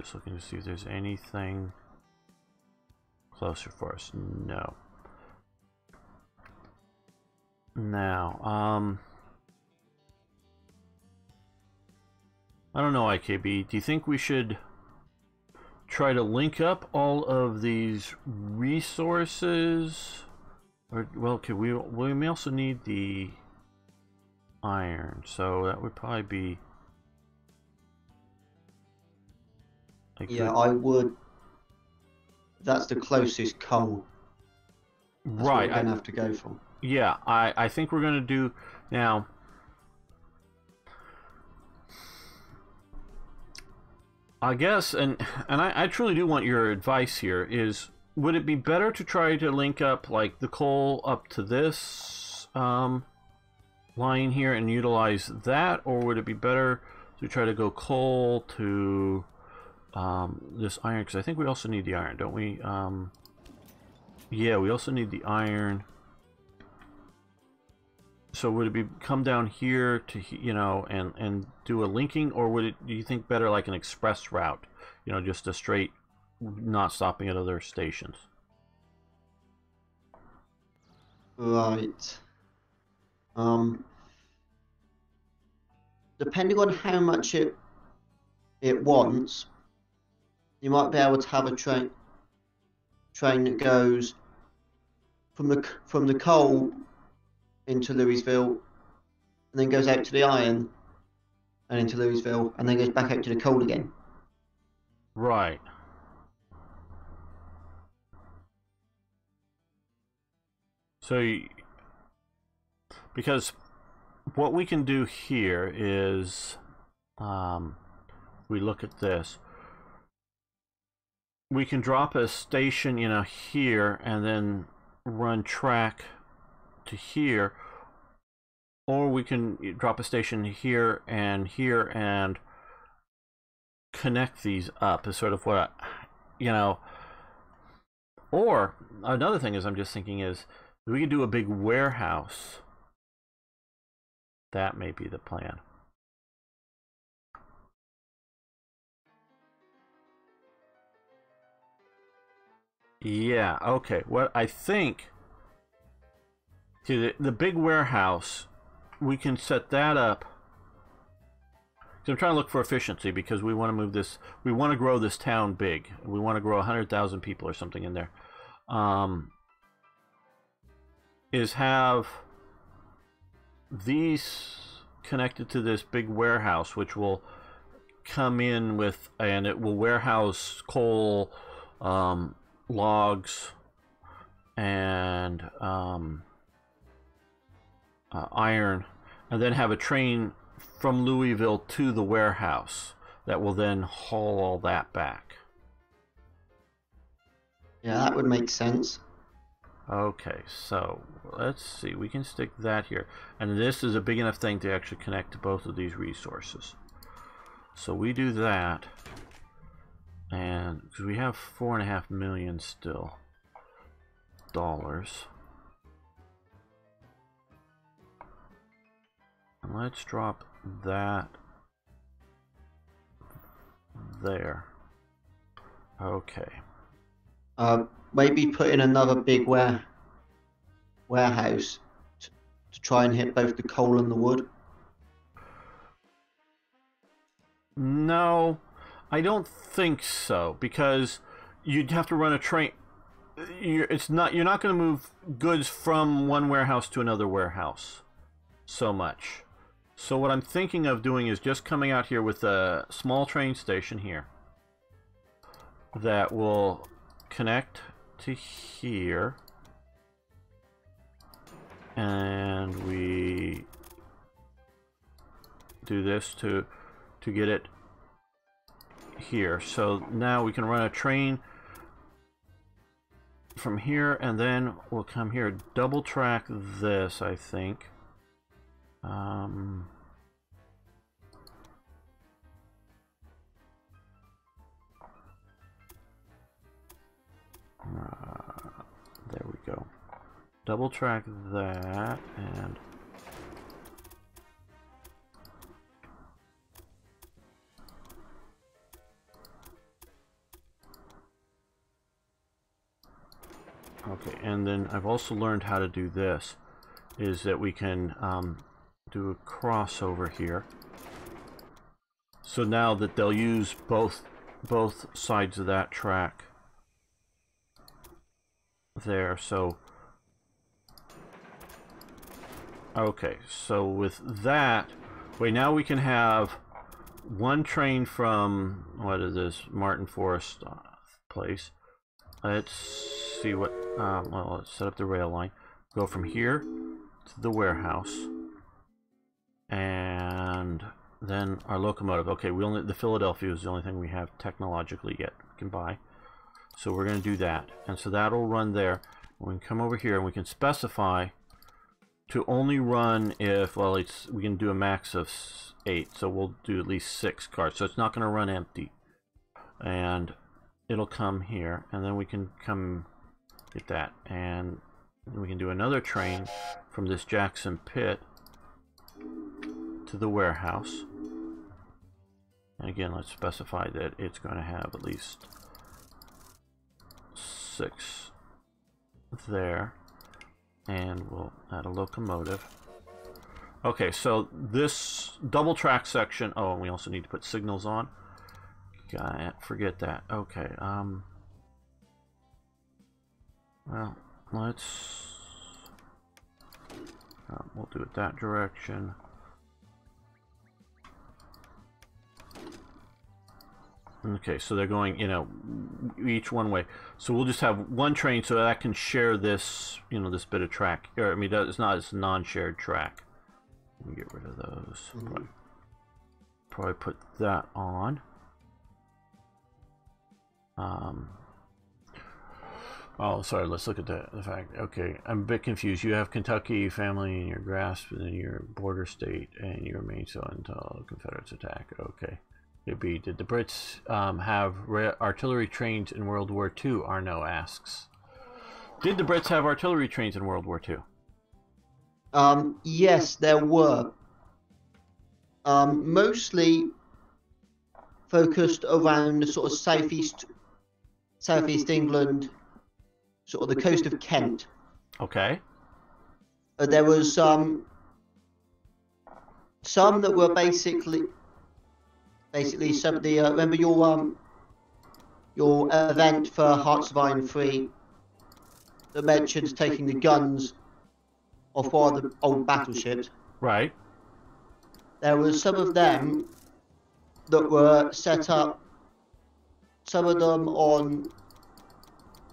Just looking to see if there's anything closer for us. No. Now, I don't know, IKB. Do you think we should try to link up all of these resources? Or, well, okay, we may also need the iron, so that would probably be... Yeah, I would. That's the closest coal. That's right, what we're going to have to go for. Yeah, I think we're going to do now. I guess, and I truly do want your advice here. Is would it be better to try to link up like the coal up to this line here and utilize that, or would it be better to try to go coal to this iron, because I think we also need the iron, don't we? Yeah, we also need the iron. So would it be come down here to, you know, and do a linking, or would it, do you think better like an express route, you know, just a straight, not stopping at other stations? Right. Depending on how much it wants, you might be able to have a train that goes from the coal into Louisville, and then goes out to the iron and into Louisville, and then goes back out to the coal again. Right. So, because what we can do here is, we look at this, we can drop a station, you know, here, and then run track to here, or we can drop a station here and connect these up is sort of what, you know. Or another thing is I'm just thinking is we could do a big warehouse. That may be the plan. Yeah, okay. What I think, see, the big warehouse, we can set that up. So I'm trying to look for efficiency because we want to move this, we want to grow this town big. We want to grow 100,000 people or something in there. Is have these connected to this big warehouse, which will come in with, and it will warehouse coal, logs, and iron, and then have a train from Louisville to the warehouse that will then haul all that back. Yeah, that would make sense. Okay, so let's see, we can stick that here, and this is a big enough thing to actually connect to both of these resources. So we do that, and because we have $4.5 million still dollars. And let's drop that there. Okay. Maybe put in another big warehouse to try and hit both the coal and the wood. No, I don't think so, because you'd have to run a train. You're not going to move goods from one warehouse to another warehouse so much. So what I'm thinking of doing is just coming out here with a small train station here that will connect to here, and we do this to get it here. So now we can run a train from here, and then we'll come here, double track this, I think. There we go. Double track that, and okay, and then I've also learned how to do this, is that we can do a crossover here. So now that they'll use both sides of that track there. So okay, so with that, wait, now we can have one train from, what is this, Martin Forest place. Let's see what, well, let's set up the rail line. Go from here to the warehouse, and then our locomotive. Okay, we only, the Philadelphia is the only thing we have technologically yet we can buy. So we're going to do that, and so that'll run there. We can come over here and we can specify to only run if, well, it's, we can do a max of 8, so we'll do at least 6 cars, so it's not going to run empty. and it'll come here, and then we can come get that, and then we can do another train from this Jackson pit to the warehouse. And again, let's specify that it's going to have at least 6 there, and we'll add a locomotive. Okay, so this double track section, oh, and we also need to put signals on. Forget that. Okay, well, let's, we'll do it that direction. Okay, so they're going, you know, each one way. So we'll just have one train so that can share this, you know, this bit of track. Or, I mean, it's not, it's a non-shared track. Let me get rid of those. Probably put that on. Oh, sorry, let's look at the fact. Okay, I'm a bit confused. You have Kentucky family in your grasp, and then your border state, and you remain so until Confederates attack. Okay. Did the Brits have artillery trains in World War II? Arno asks. Did the Brits have artillery trains in World War II? Yes, there were. Mostly focused around the sort of southeast England, sort of the coast of Kent. Okay. There was some that were basically some of the remember your event for Hearts of Iron 3 that mentions taking the guns off one of the old battleships. Right. There was some of them that were set up, some of them on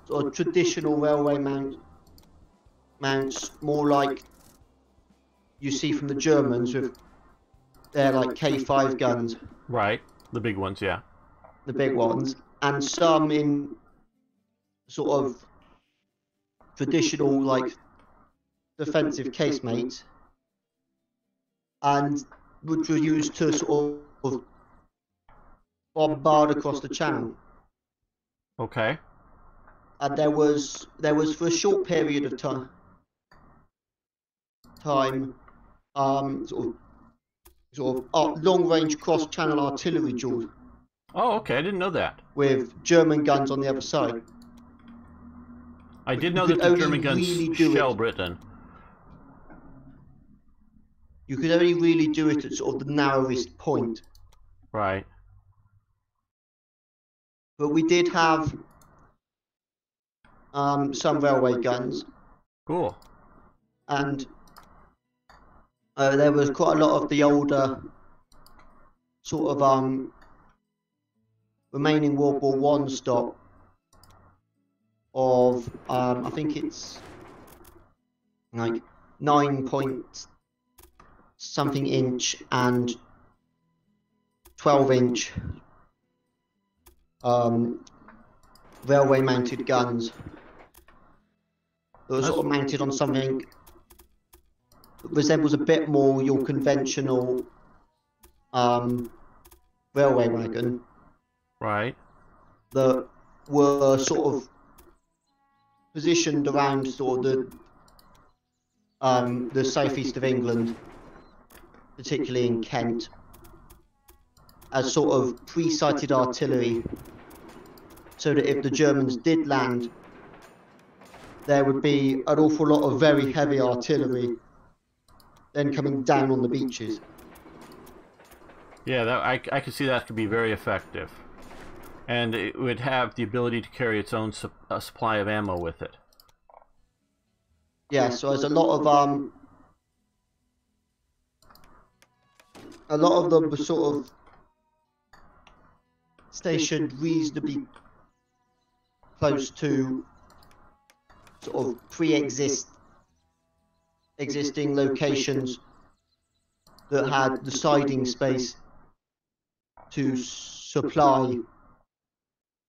sort of traditional railway mounts, more like you see from the Germans with their like K5 guns. Right, the big ones, yeah. The big ones, and some in sort of traditional like defensive casemates, and which were used to sort of bombard across the channel. Okay. And there was for a short period of time sort of long-range cross-channel artillery duels. Oh, okay, I didn't know that. With German guns on the other side. I did know that the German guns shell Britain. You could only really do it at sort of the narrowest point. Right. But we did have some railway guns. Cool. And there was quite a lot of the older sort of remaining World War One stock of I think it's like 9 point something inch and 12-inch railway mounted guns that were sort of mounted on something that resembles a bit more your conventional railway wagon. Right. That were sort of positioned around sort of the southeast of England, particularly in Kent, as sort of pre-sighted artillery, so that if the Germans did land, there would be an awful lot of very heavy artillery then coming down on the beaches. Yeah, that I could see that could be very effective. And it would have the ability to carry its own supply of ammo with it. Yeah, so there's a lot of them were sort of stationed reasonably close to sort of existing locations that had the siding space to supply,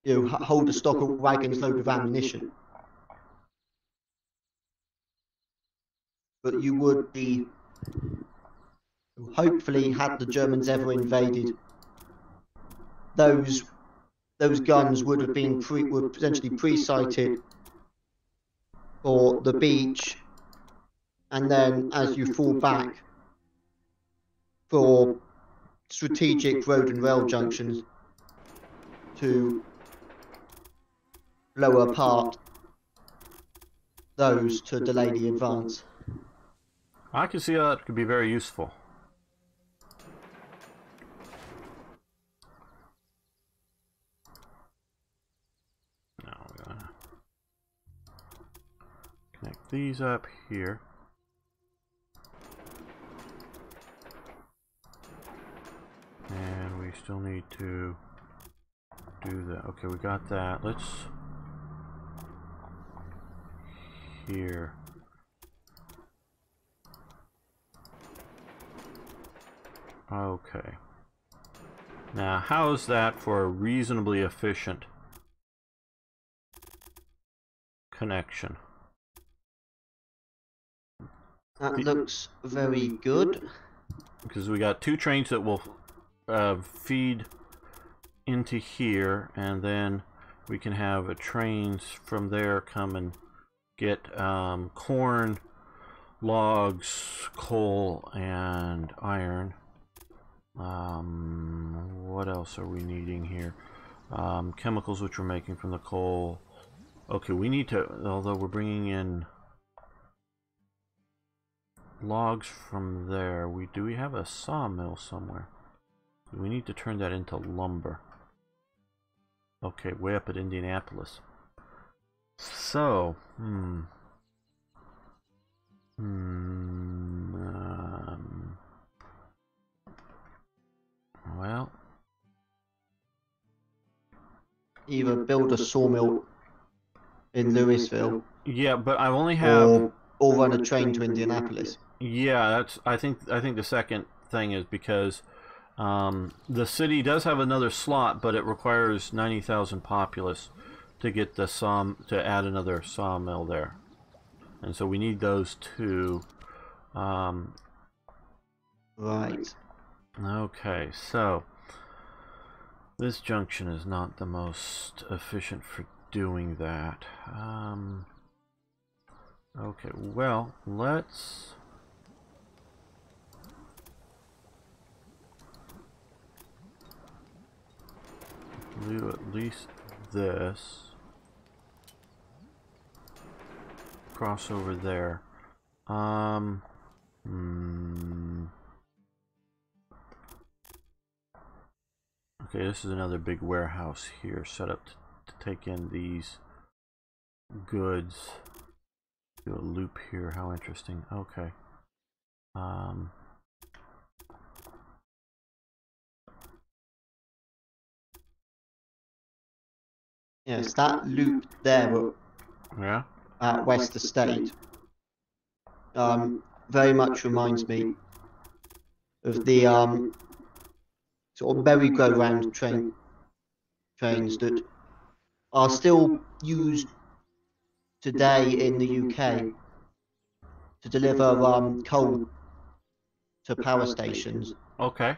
you know, hold a stock of wagons loaded with ammunition. But you would be, hopefully, had the Germans ever invaded those those guns would have been were potentially pre-sighted for the beach, and then as you fall back for strategic road and rail junctions to blow apart those to delay the advance. I can see how that could be very useful. Now we're gonna connect these up here. And we still need to do that. Okay, we got that. Let's here. Okay. Now, how is that for a reasonably efficient connection? That looks very good. Because we got two trains that will feed into here, and then we can have trains from there come and get corn, logs, coal, and iron. What else are we needing here? Chemicals, which we're making from the coal. Okay, we need to, although we're bringing in logs from there. Do we have a sawmill somewhere? We need to turn that into lumber. Okay, way up at Indianapolis. So, well, Either build a sawmill in Louisville, yeah, but I only have, or run a train to Indianapolis. yeah, that's, I think the second thing is because the city does have another slot, but it requires 90,000 populace to get the to add another sawmill there, and so we need those two. Right. Okay, so this junction is not the most efficient for doing that. Okay, well, let's do at least this. Cross over there. Okay, this is another big warehouse here set up to take in these goods. Do a loop here. How interesting. Okay. Yes, that loop there Yeah. at West Estate very much reminds me of the sort of merry-go-round trains that are still used today in the UK to deliver coal to power stations. Okay.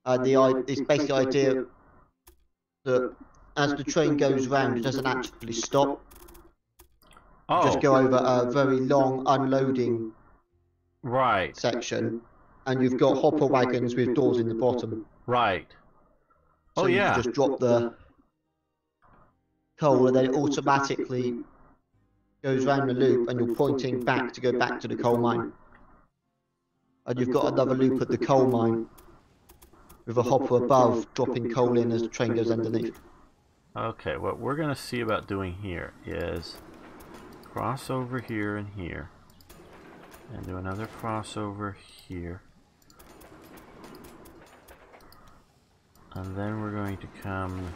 It's basically the idea that as the train goes round, it doesn't actually stop. You just go over a very long unloading right section, and you've got hopper wagons with doors in the bottom. Right. So you just drop the coal, and then it automatically goes round the loop, and you're pointing back to go back to the coal mine. And you've got another loop at the coal mine with a hopper above dropping coal in as the train goes underneath. Okay, what we're going to see about doing here is cross over here and here, and do another crossover here, and then we're going to come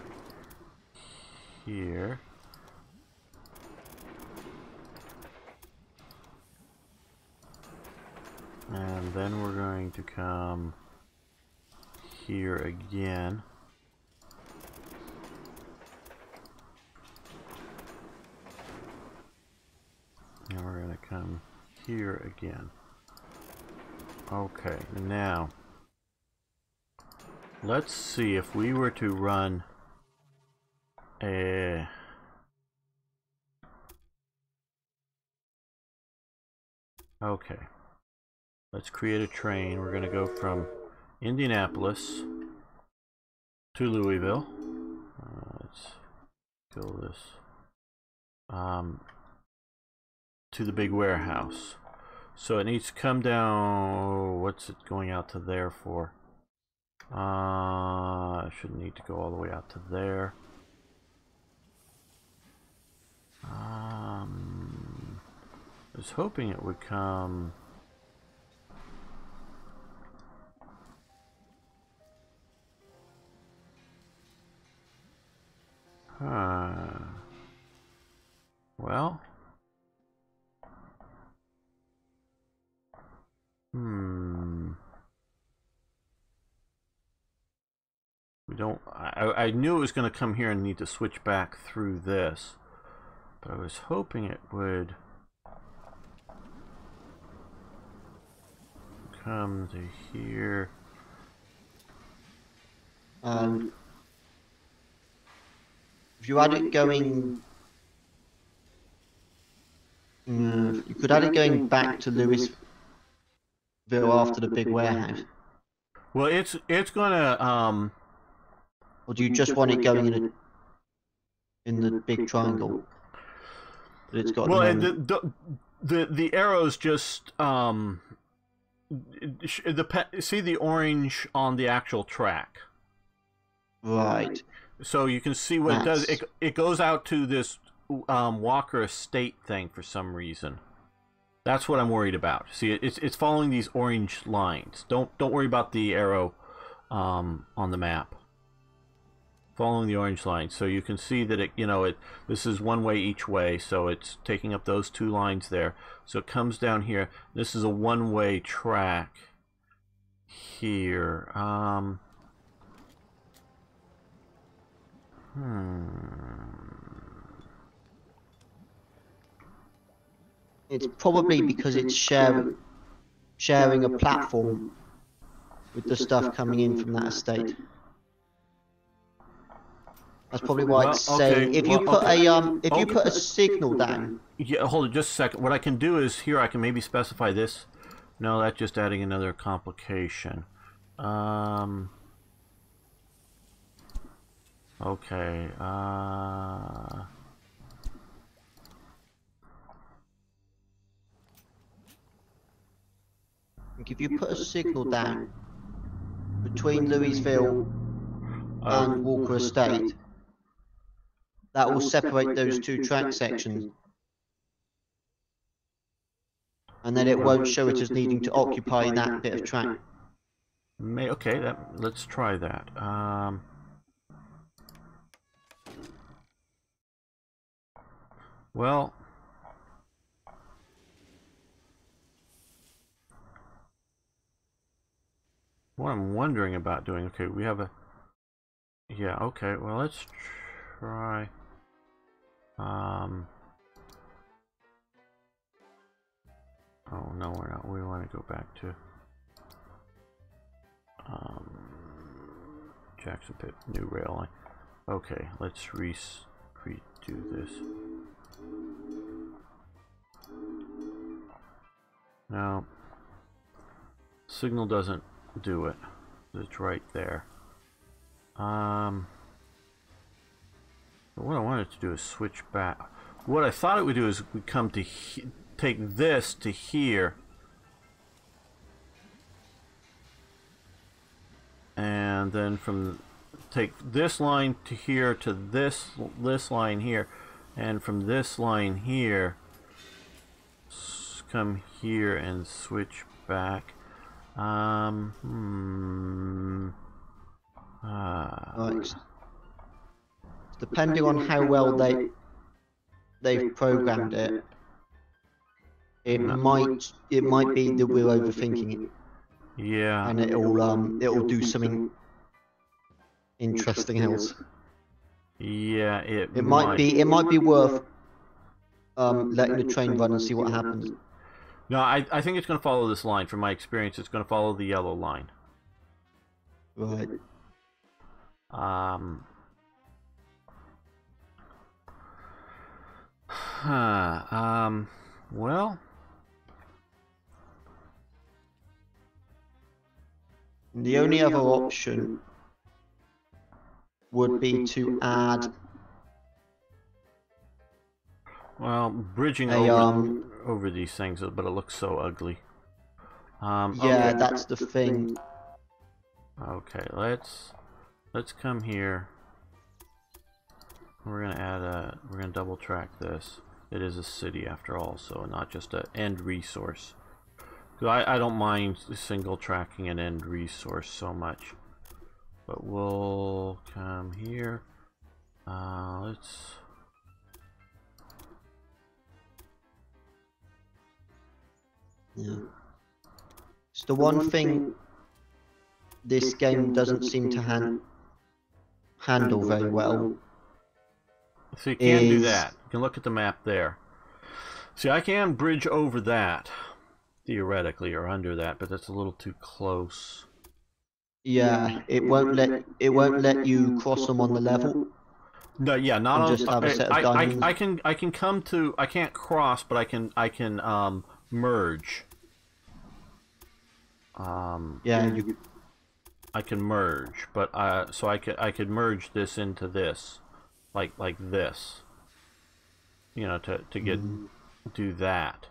here, and then we're going to come here again. And we're going to come here again. Okay, now let's see if we were to run Okay. Let's create a train. We're going to go from Indianapolis to Louisville. Let's fill this. To the big warehouse. So it needs to come down. What's it going out to there for? I shouldn't need to go all the way out to there. I was hoping it would come. Well. We don't. I knew it was going to come here and need to switch back through this, but I was hoping it would come to here. If you had it going, you could have it going back to Louisville after the big warehouse. Well, it's gonna Or do you just want it going in the big triangle that it's got? Well, the arrows just see the orange on the actual track. Right. So you can see what it does. It goes out to this Walker Estate thing for some reason. That's what I'm worried about. See, it's following these orange lines. Don't worry about the arrow on the map. Following the orange lines, so you can see that this is one way each way, so it's taking up those two lines there. So it comes down here. This is a one-way track here. It's probably because it's sharing a platform with the stuff coming in from that estate. That's probably why it's saying if you put a signal down. Yeah, hold it just a second. What I can do is here I can maybe specify this. No, that's just adding another complication. Okay. If you put a signal down between Louisville and Walker Estate, that will separate those two track sections, and then it won't show it as needing to occupy that bit of track. Okay, let's try that. Well, what I'm wondering about doing. Okay, we have a. Yeah. Okay. Well, let's try. Oh no, we're not. We want to go back to Jackson Pit, new rail line. Okay, let's redo this. Now, signal doesn't do it. It's right there. But what I wanted to do is switch back. What I thought it would do is we come to take this to here, and then take this line to here to this line here, and from this line here come here and switch back. Right. Depending on how well they've programmed it, it might be that we're overthinking it. Yeah. And it'll do something interesting else. Yeah, it might be worth letting the train run and see what happens. No, I think it's going to follow this line. From my experience, it's going to follow the yellow line. Right. Well, the only other option would be to add bridging a over these things, but it looks so ugly. yeah, okay. that's the thing. Okay, let's come here. We're gonna double track this. It is a city after all, so not just an end resource. I don't mind single tracking an end resource so much. But we'll come here. Let's... Yeah. It's the one thing this game doesn't seem to handle very well. So you can do that. You can look at the map there. See, I can bridge over that, theoretically, or under that, but that's a little too close. Yeah, it won't let you cross them on the level. No, yeah, not on. Just have a set of diamonds. I can come to. I can't cross, but I can merge. Yeah, you. I can merge, but so I could merge this into this, like this. You know, to get do that.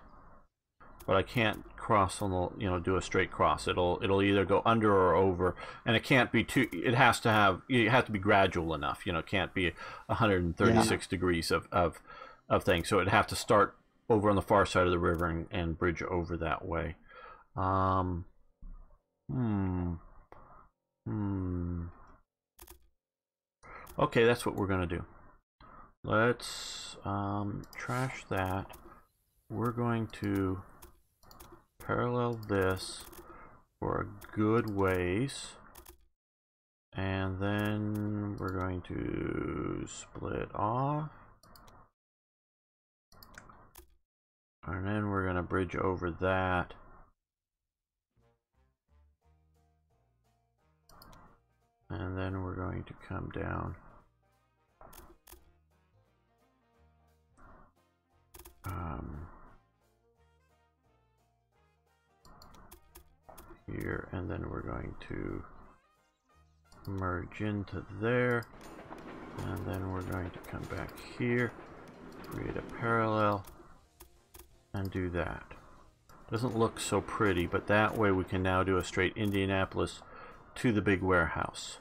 But I can't cross on the, do a straight cross. It'll either go under or over, and it can't be too. It has to have. You have to be gradual enough. It can't be 136 degrees of thing. So it'd have to start over on the far side of the river and bridge over that way. Okay, that's what we're gonna do. Let's trash that. We're going to parallel this for a good ways, and then we're going to split off, and then we're going to bridge over that, and then we're going to come down here, and then we're going to merge into there, and then we're going to come back here, create a parallel, and do that. Doesn't look so pretty, but that way we can now do a straight Indianapolis to the big warehouse.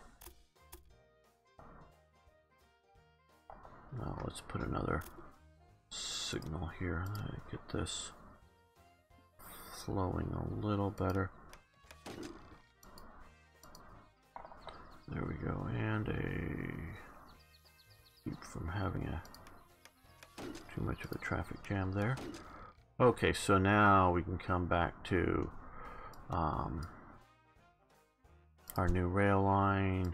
Now let's put another signal here. Get this flowing a little better. There we go, and keep from having too much of a traffic jam there. Okay, so now we can come back to our new rail line.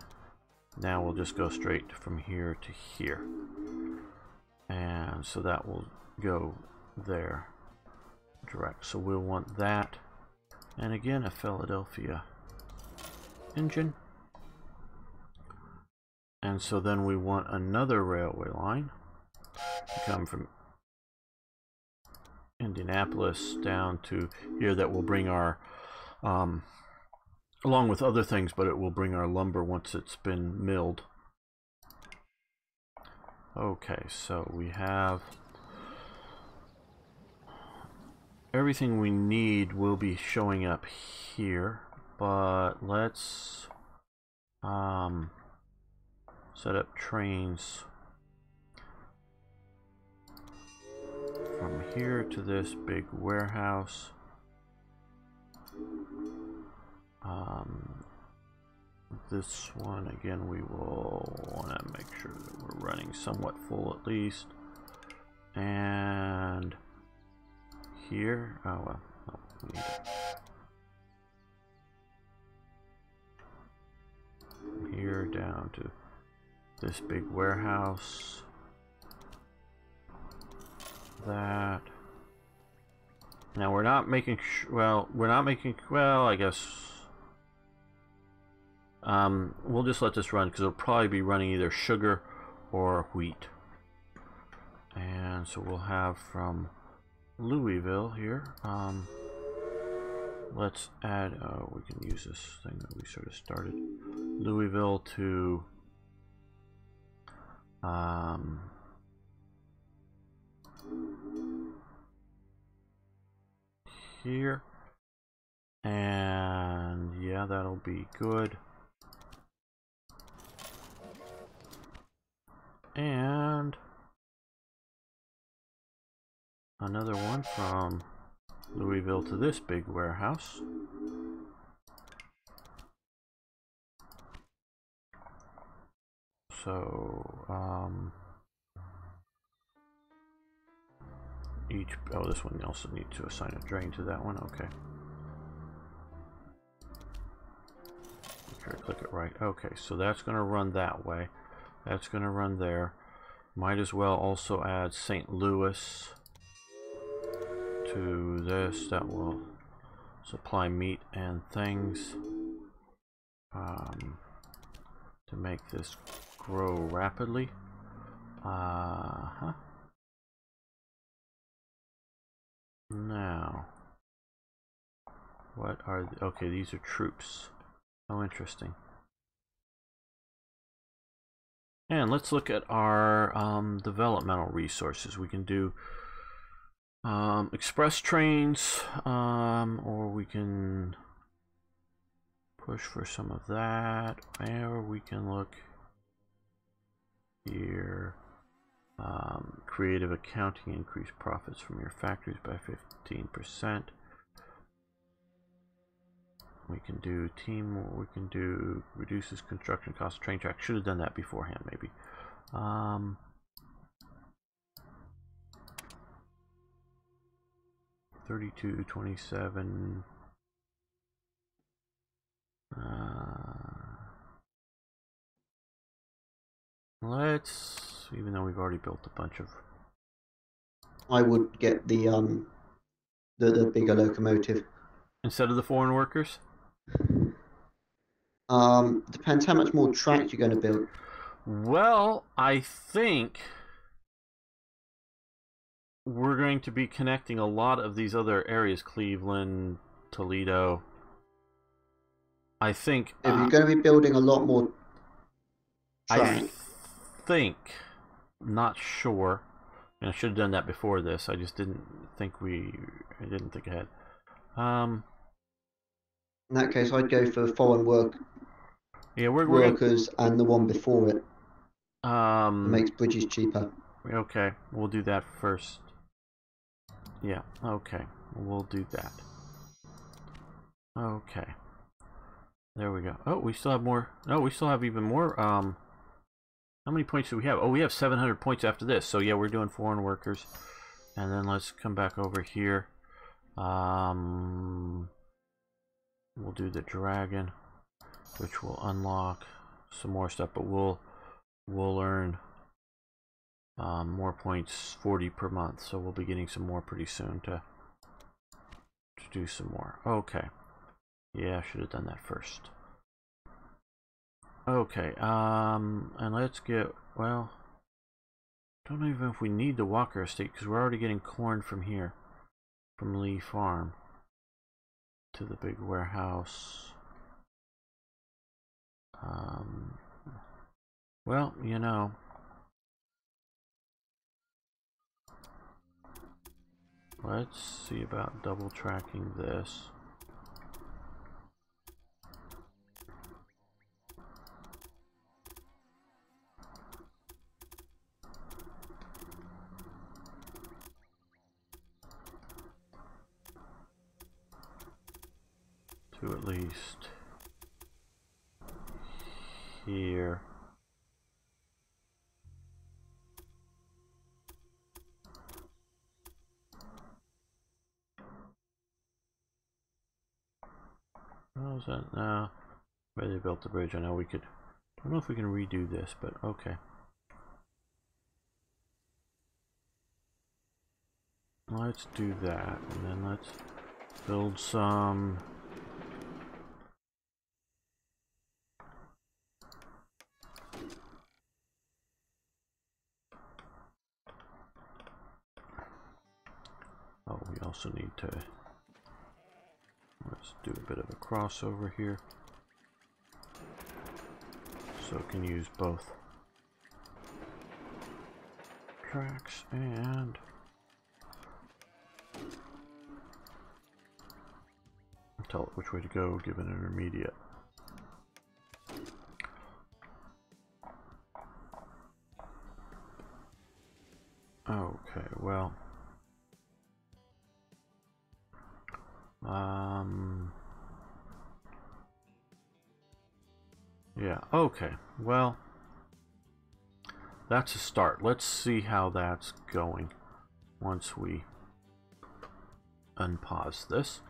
Now we'll just go straight from here to here, and so that will go there direct. So we'll want that, and again a Philadelphia engine. And so then we want another railway line to come from Indianapolis down to here that will bring our, along with other things, but it will bring our lumber once it's been milled. Okay, so we have everything we need will be showing up here, but let's set up trains from here to this big warehouse. This one again, we will want to make sure that we're running somewhat full at least. And here, oh well, no, we need it. From here down to this big warehouse. That. Now we're not making I guess we'll just let this run because it'll probably be running either sugar or wheat. And so we'll have from Louisville here. Let's add, we can use this thing that we sort of started. Louisville to here. And yeah, that'll be good. And another one from Louisville to this big warehouse. So, oh, this one also needs to assign a drain to that one. Okay. Try to click it right. Okay, so that's going to run that way. That's going to run there. Might as well also add St. Louis to this. That will supply meat and things to make this grow rapidly. Now, what are okay? These are troops. Oh, interesting. And let's look at our developmental resources. We can do express trains, or we can push for some of that, or we can look here. Creative accounting, increase profits from your factories by 15%. We can do team, we can do reduces construction cost of train track. Should have done that beforehand, maybe. 32, 27. Let's, even though we've already built a bunch of. I would get the bigger locomotive. Instead of the foreign workers? Depends how much more track you're going to build. Well, I think we're going to be connecting a lot of these other areas, Cleveland, Toledo. I think If you're going to be building a lot more track. I think, not sure. And I should have done that before this. I just didn't think ahead. In that case, I'd go for foreign workers and the one before it. It makes bridges cheaper. Okay, we'll do that first. Yeah, okay, we'll do that. Okay, there we go. Oh, we still have more. No, we still have even more. How many points do we have? Oh, we have 700 points after this. So yeah, we're doing foreign workers. And then let's come back over here. We'll do the dragon, which will unlock some more stuff, but we'll earn more points, 40 per month. So we'll be getting some more pretty soon to do some more. Okay. Yeah, I should have done that first. Okay, and let's get, well, don't know even if we need the Walker Estate, because we're already getting corn from here, from Lee Farm to the big warehouse. Well, you know, let's see about double tracking this. At least here. How is that now? Where they built the bridge, I know we could. I don't know if we can redo this, but okay. Let's do that, and then let's build some. also need to, let's do a bit of a crossover here. So it can use both tracks and tell it which way to go, give it an intermediate. Okay, well, yeah, okay, well, that's a start. Let's see how that's going once we unpause this.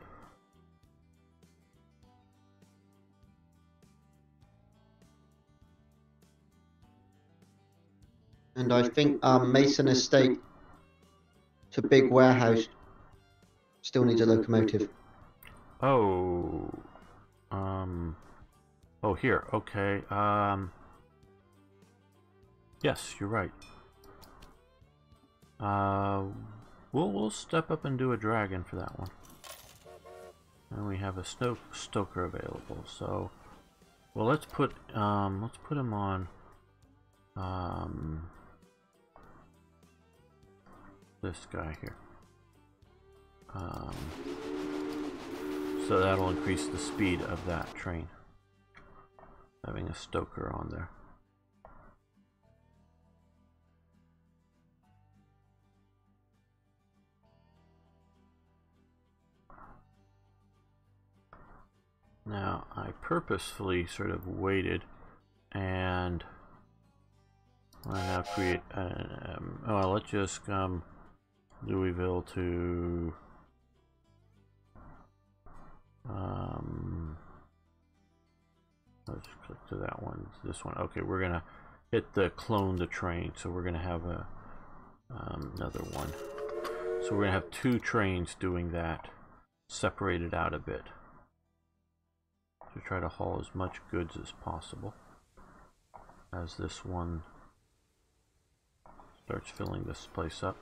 And I think Mason Estate to Big Warehouse still needs a locomotive. Oh, oh, here, okay, yes, you're right. We'll step up and do a dragon for that one. And we have a stoker available, so, well, let's put him on, this guy here. So that'll increase the speed of that train, having a stoker on there. Now, I purposefully sort of waited and I now create oh, let's just Louisville to let's click to that one, this one. Okay, we're gonna hit the clone the train, so we're gonna have a another one. So we're gonna have two trains doing that, separated out a bit, to try to haul as much goods as possible as this one starts filling this place up.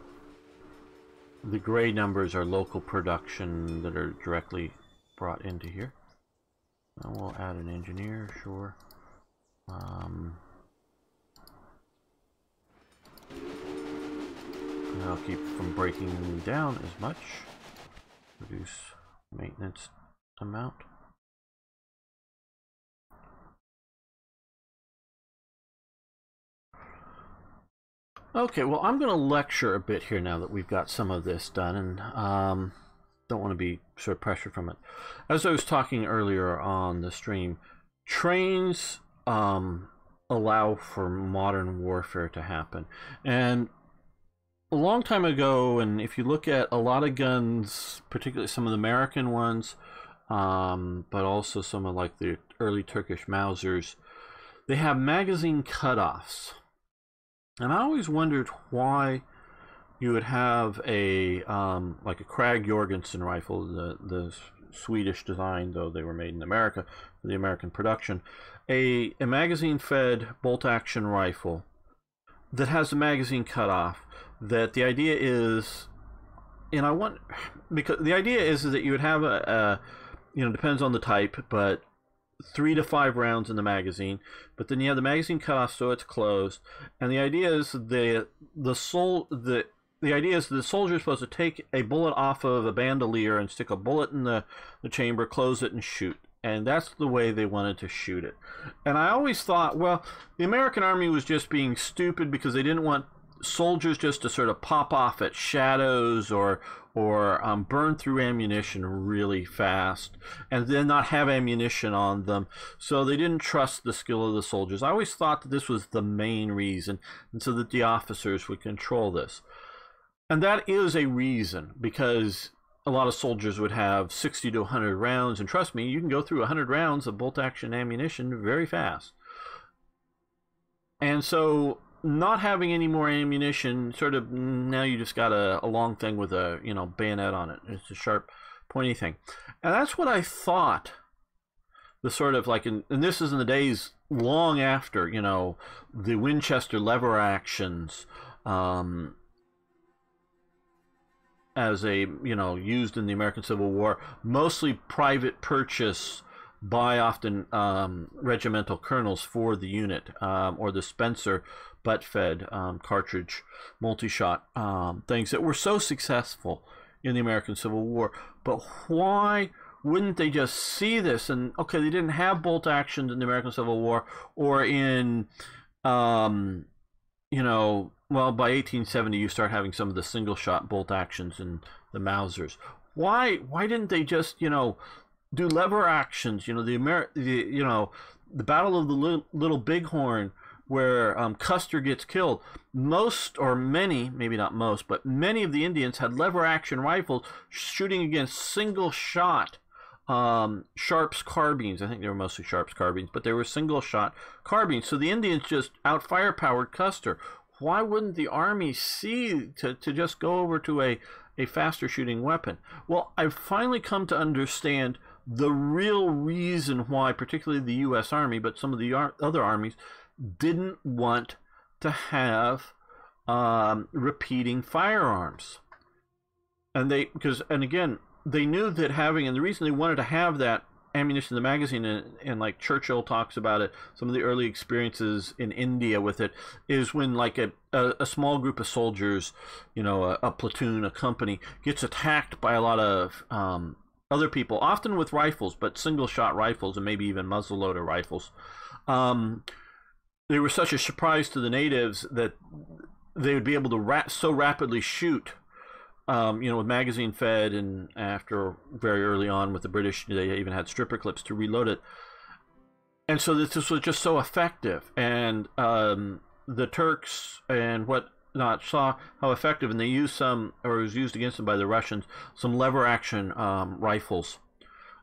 The gray numbers are local production that are directly brought into here. And we'll add an engineer, sure. And I'll keep from breaking down as much. Reduce maintenance amount. Okay, well, I'm going to lecture a bit here now that we've got some of this done, and don't want to be sort of pressured from it. As I was talking earlier on the stream, trains allow for modern warfare to happen. And a long time ago, and if you look at a lot of guns, particularly some of the American ones, but also some of like the early Turkish Mausers, they have magazine cutoffs. And I always wondered why you would have a like a Krag Jorgensen rifle, the Swedish design, though they were made in America for the American production, a magazine-fed bolt-action rifle that has a magazine cutoff. That the idea is, and I want, because the idea is that you would have you know, depends on the type, but 3 to 5 rounds in the magazine, but then you have the magazine cut off so it's closed, and the idea is the idea is the soldier is supposed to take a bullet off of a bandolier and stick a bullet in the chamber, close it, and shoot. And that's the way they wanted to shoot it. And I always thought, well, the American Army was just being stupid because they didn't want soldiers just to sort of pop off at shadows or burn through ammunition really fast and then not have ammunition on them. So they didn't trust the skill of the soldiers. I always thought that this was the main reason, and so that the officers would control this. And that is a reason, because a lot of soldiers would have 60 to 100 rounds, and trust me, you can go through 100 rounds of bolt-action ammunition very fast. And so not having any more ammunition, sort of, now you just got a long thing with a, you know, bayonet on it. It's a sharp, pointy thing. And that's what I thought the sort of like, and this is in the days long after, you know, the Winchester lever actions, as a, used in the American Civil War, mostly private purchase by often regimental colonels for the unit, or the Spencer butt-fed cartridge multi-shot things that were so successful in the American Civil War. But why wouldn't they just see this? And okay, they didn't have bolt actions in the American Civil War, or in well, by 1870 you start having some of the single shot bolt actions in the Mausers. Why didn't they just do lever actions? The Battle of the Little Bighorn, where Custer gets killed. Most, or many, maybe not most, but many of the Indians had lever action rifles shooting against single shot Sharps carbines. I think they were mostly Sharps carbines, but they were single shot carbines. So the Indians just out firepowered Custer. Why wouldn't the Army see to just go over to a faster shooting weapon? Well, I've finally come to understand the real reason why, particularly the U.S. Army, but some of the other armies, didn't want to have repeating firearms. And again, they knew that having, and the reason they wanted to have that ammunition in the magazine, and like Churchill talks about it, some of the early experiences in India with it, is when like a small group of soldiers, a platoon, a company, gets attacked by a lot of other people, often with rifles, but single shot rifles and maybe even muzzleloader rifles. They were such a surprise to the natives that they would be able to so rapidly shoot, with magazine fed, and after very early on with the British, they even had stripper clips to reload it. And so this was just so effective. And the Turks and whatnot saw how effective, and they used some, or it was used against them by the Russians, some lever action rifles.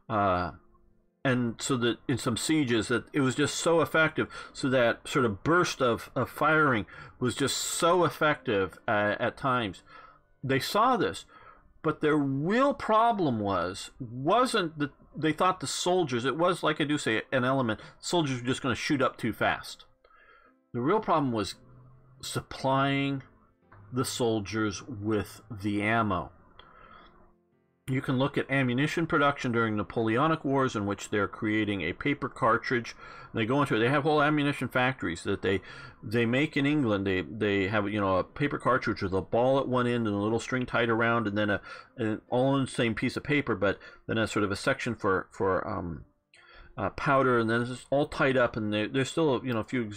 And so that in some sieges, that it was just so effective, so that sort of burst of firing was just so effective at times. They saw this, but their real problem wasn't that they thought the soldiers, it was, like I do say, an element, soldiers were just going to shoot up too fast. The real problem was supplying the soldiers with the ammo. You can look at ammunition production during Napoleonic Wars, in which they're creating a paper cartridge. They go into it. They have whole ammunition factories that they make in England. They have a paper cartridge with a ball at one end and a little string tied around, and then an all on the same piece of paper, but then a sort of a section for powder, and then it's all tied up. And there's still a few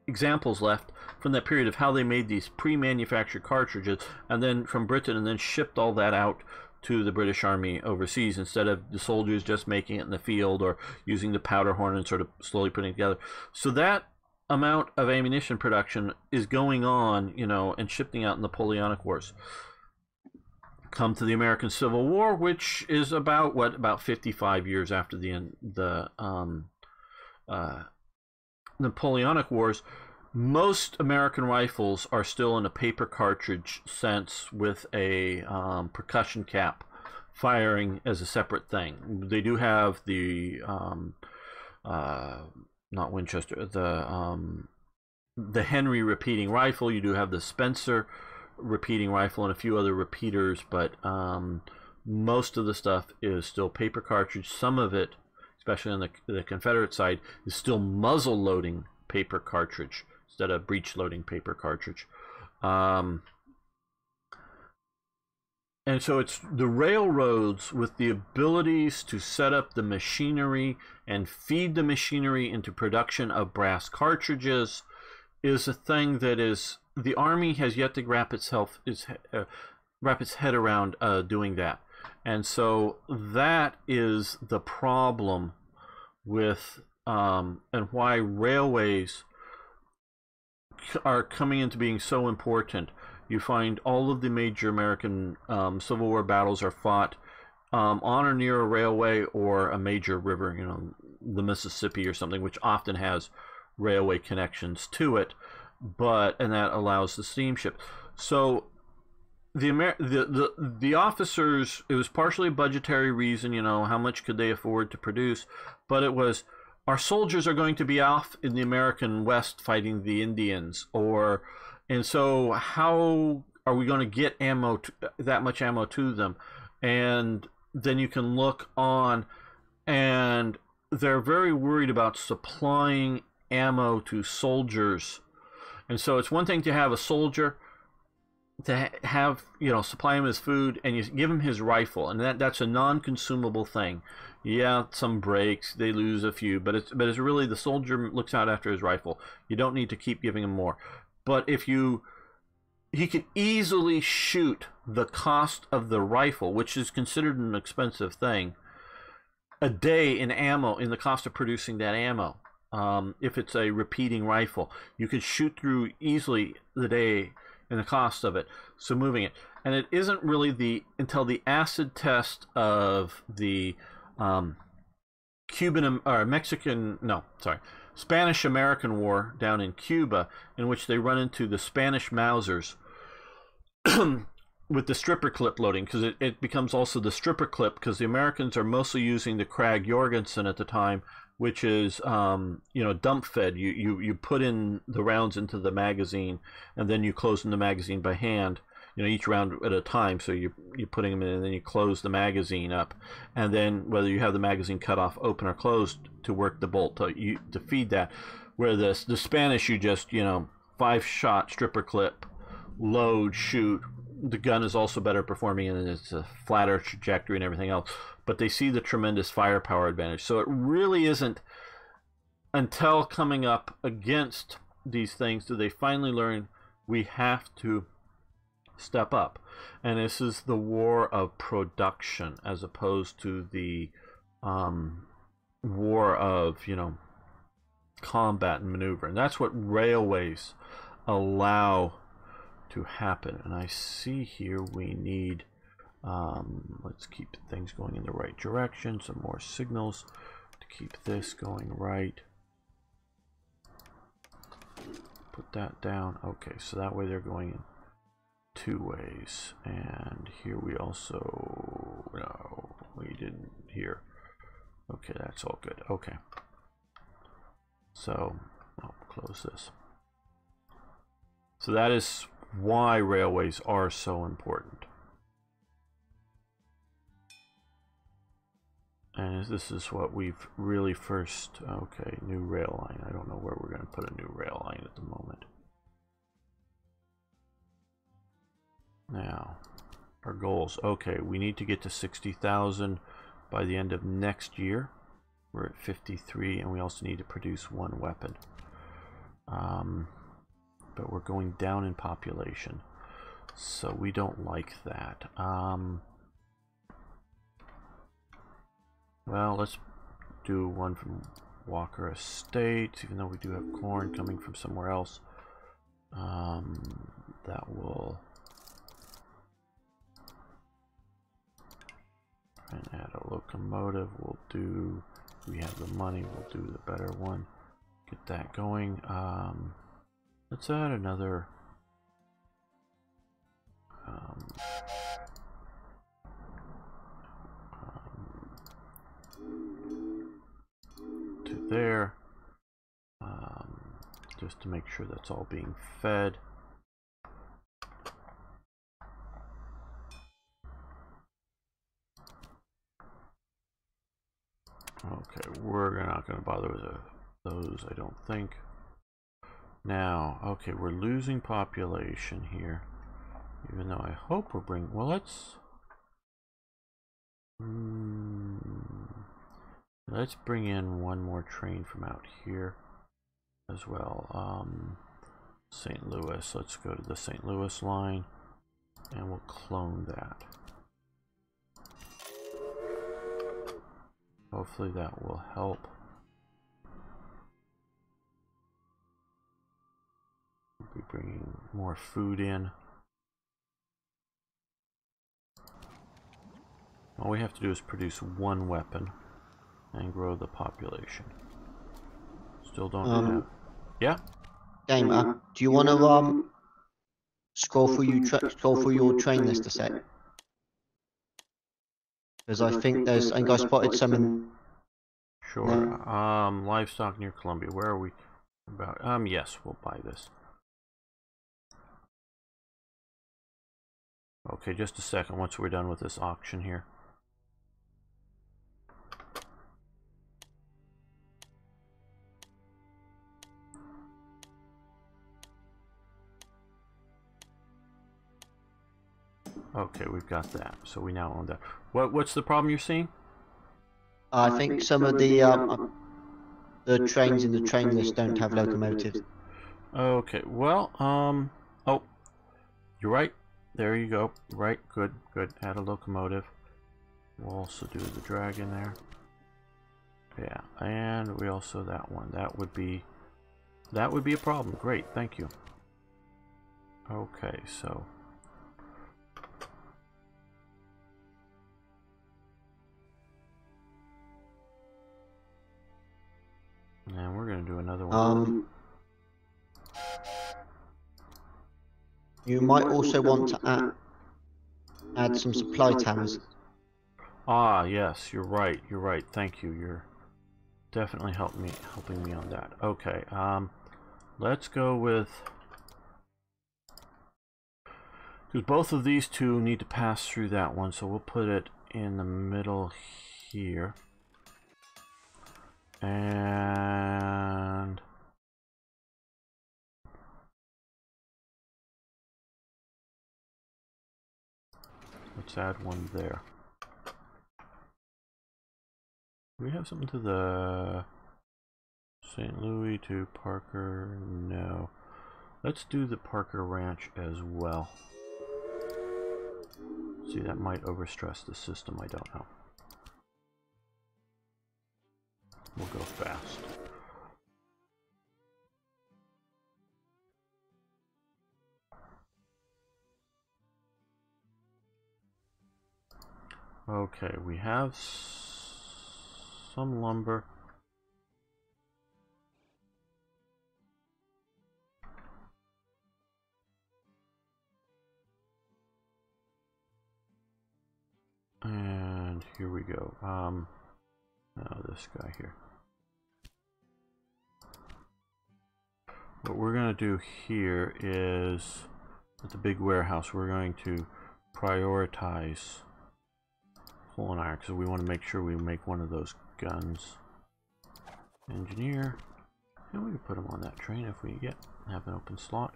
examples left from that period of how they made these pre-manufactured cartridges, and then from Britain, and then shipped all that out to the British Army overseas, instead of the soldiers just making it in the field or using the powder horn and sort of slowly putting it together. So that amount of ammunition production is going on, and shipping out in the Napoleonic Wars. Come to the American Civil War, which is about 55 years after the Napoleonic Wars. Most American rifles are still in a paper cartridge sense, with a percussion cap firing as a separate thing. They do have the not Winchester, the Henry repeating rifle. You do have the Spencer repeating rifle and a few other repeaters, but most of the stuff is still paper cartridge. Some of it, especially on the Confederate side, is still muzzle loading paper cartridge instead of breech loading paper cartridge. And so it's the railroads with the abilities to set up the machinery and feed the machinery into production of brass cartridges is a thing that is, the Army has yet to wrap its head around doing that. And so that is the problem with and why railways are coming into being so important. You find all of the major American Civil War battles are fought on or near a railway or a major river, the Mississippi or something, which often has railway connections to it, and that allows the steamship. So the officers, it was partially a budgetary reason, how much could they afford to produce, but it was, our soldiers are going to be off in the American West fighting the Indians, and so how are we going to get ammo, that much ammo to them? And then you can look on, and they're very worried about supplying ammo to soldiers. And so it's one thing to have a soldier, to have, you know, supply him his food, and you give him his rifle, and that's a non-consumable thing. Yeah, some breaks, they lose a few, but it's really the soldier looks out after his rifle. You don't need to keep giving him more. But if he could easily shoot the cost of the rifle, which is considered an expensive thing, a day in ammo, in the cost of producing that ammo. If it's a repeating rifle, you could shoot through easily the day in the cost of it. So moving it, and it isn't really until the acid test of the Spanish-American War down in Cuba, in which they run into the Spanish Mausers with the stripper clip loading, because it becomes also the stripper clip, because the Americans are mostly using the Krag Jorgensen at the time, which is dump fed. You put in the rounds into the magazine, and then you close in the magazine by hand, each round at a time. So you're putting them in, and then you close the magazine up, and then whether you have the magazine cut off, open or closed, to work the bolt to feed that. Where the Spanish, you just 5-shot stripper clip, load, shoot. The gun is also better performing, and it's a flatter trajectory and everything else. But they see the tremendous firepower advantage. So it really isn't until coming up against these things do they finally learn we have to step up. And this is the war of production, as opposed to the war of combat and maneuver. And that's what railways allow to happen. And I see here we need let's keep things going in the right direction. Some more signals to keep this going right. Put that down. Okay, so that way they're going in 2 ways. And here we also, no, we didn't here. Okay, that's all good. Okay, so I'll close this. So that is why railways are so important. And this is what we've really first, okay, new rail line. I don't know where we're going to put a new rail line at the moment. Now, our goals. Okay, we need to get to 60,000 by the end of next year. We're at 53, and we also need to produce 1 weapon. But we're going down in population, so we don't like that. Well, let's do one from Walker Estates, even though we do have corn coming from somewhere else. That will... and add a locomotive. We'll do... we have the money, we'll do the better one. Get that going. Let's add another... to there, just to make sure that's all being fed. Okay, we're not going to bother with those, I don't think. Now, okay, we're losing population here, even though I hope we're bringing, well, let's bring in 1 more train from out here as well. St. Louis, let's go to the St. Louis line, and we'll clone that. Hopefully that will help. We'll be bringing more food in. All we have to do is produce 1 weapon and grow the population. Still don't have... Yeah? Gamer, do you want to scroll through your train list a sec? Because I think I spotted some in... Sure. Livestock near Columbia. Where are we about? Yes, we'll buy this. Okay, just a second once we're done with this auction here. Okay, we've got that. So we now own that. What's the problem you're seeing? I think some of the trains in the train list don't have locomotives. Okay, well, oh, you're right. There you go. Right, good, good. Add a locomotive. We'll also do the dragon there. Yeah, and we also that one. That would be a problem. Great, thank you. Okay, so and we're gonna do another one. You might also want to add some supply towers. Ah, yes, you're right. You're right. Thank you. You're definitely helping me on that. Okay. Let's go with, because both of these two need to pass through that one, so we'll put it in the middle here. And let's add one there. Do we have something to the St. Louis to Parker? No. Let's do the Parker Ranch as well. See, that might overstress the system, I don't know. We'll go fast. Okay, we have some lumber. And here we go. This guy here. What we're going to do here is, at the big warehouse, we're going to prioritize coal and iron, because we want to make sure we make one of those guns. Engineer. And we can put them on that train if we have an open slot.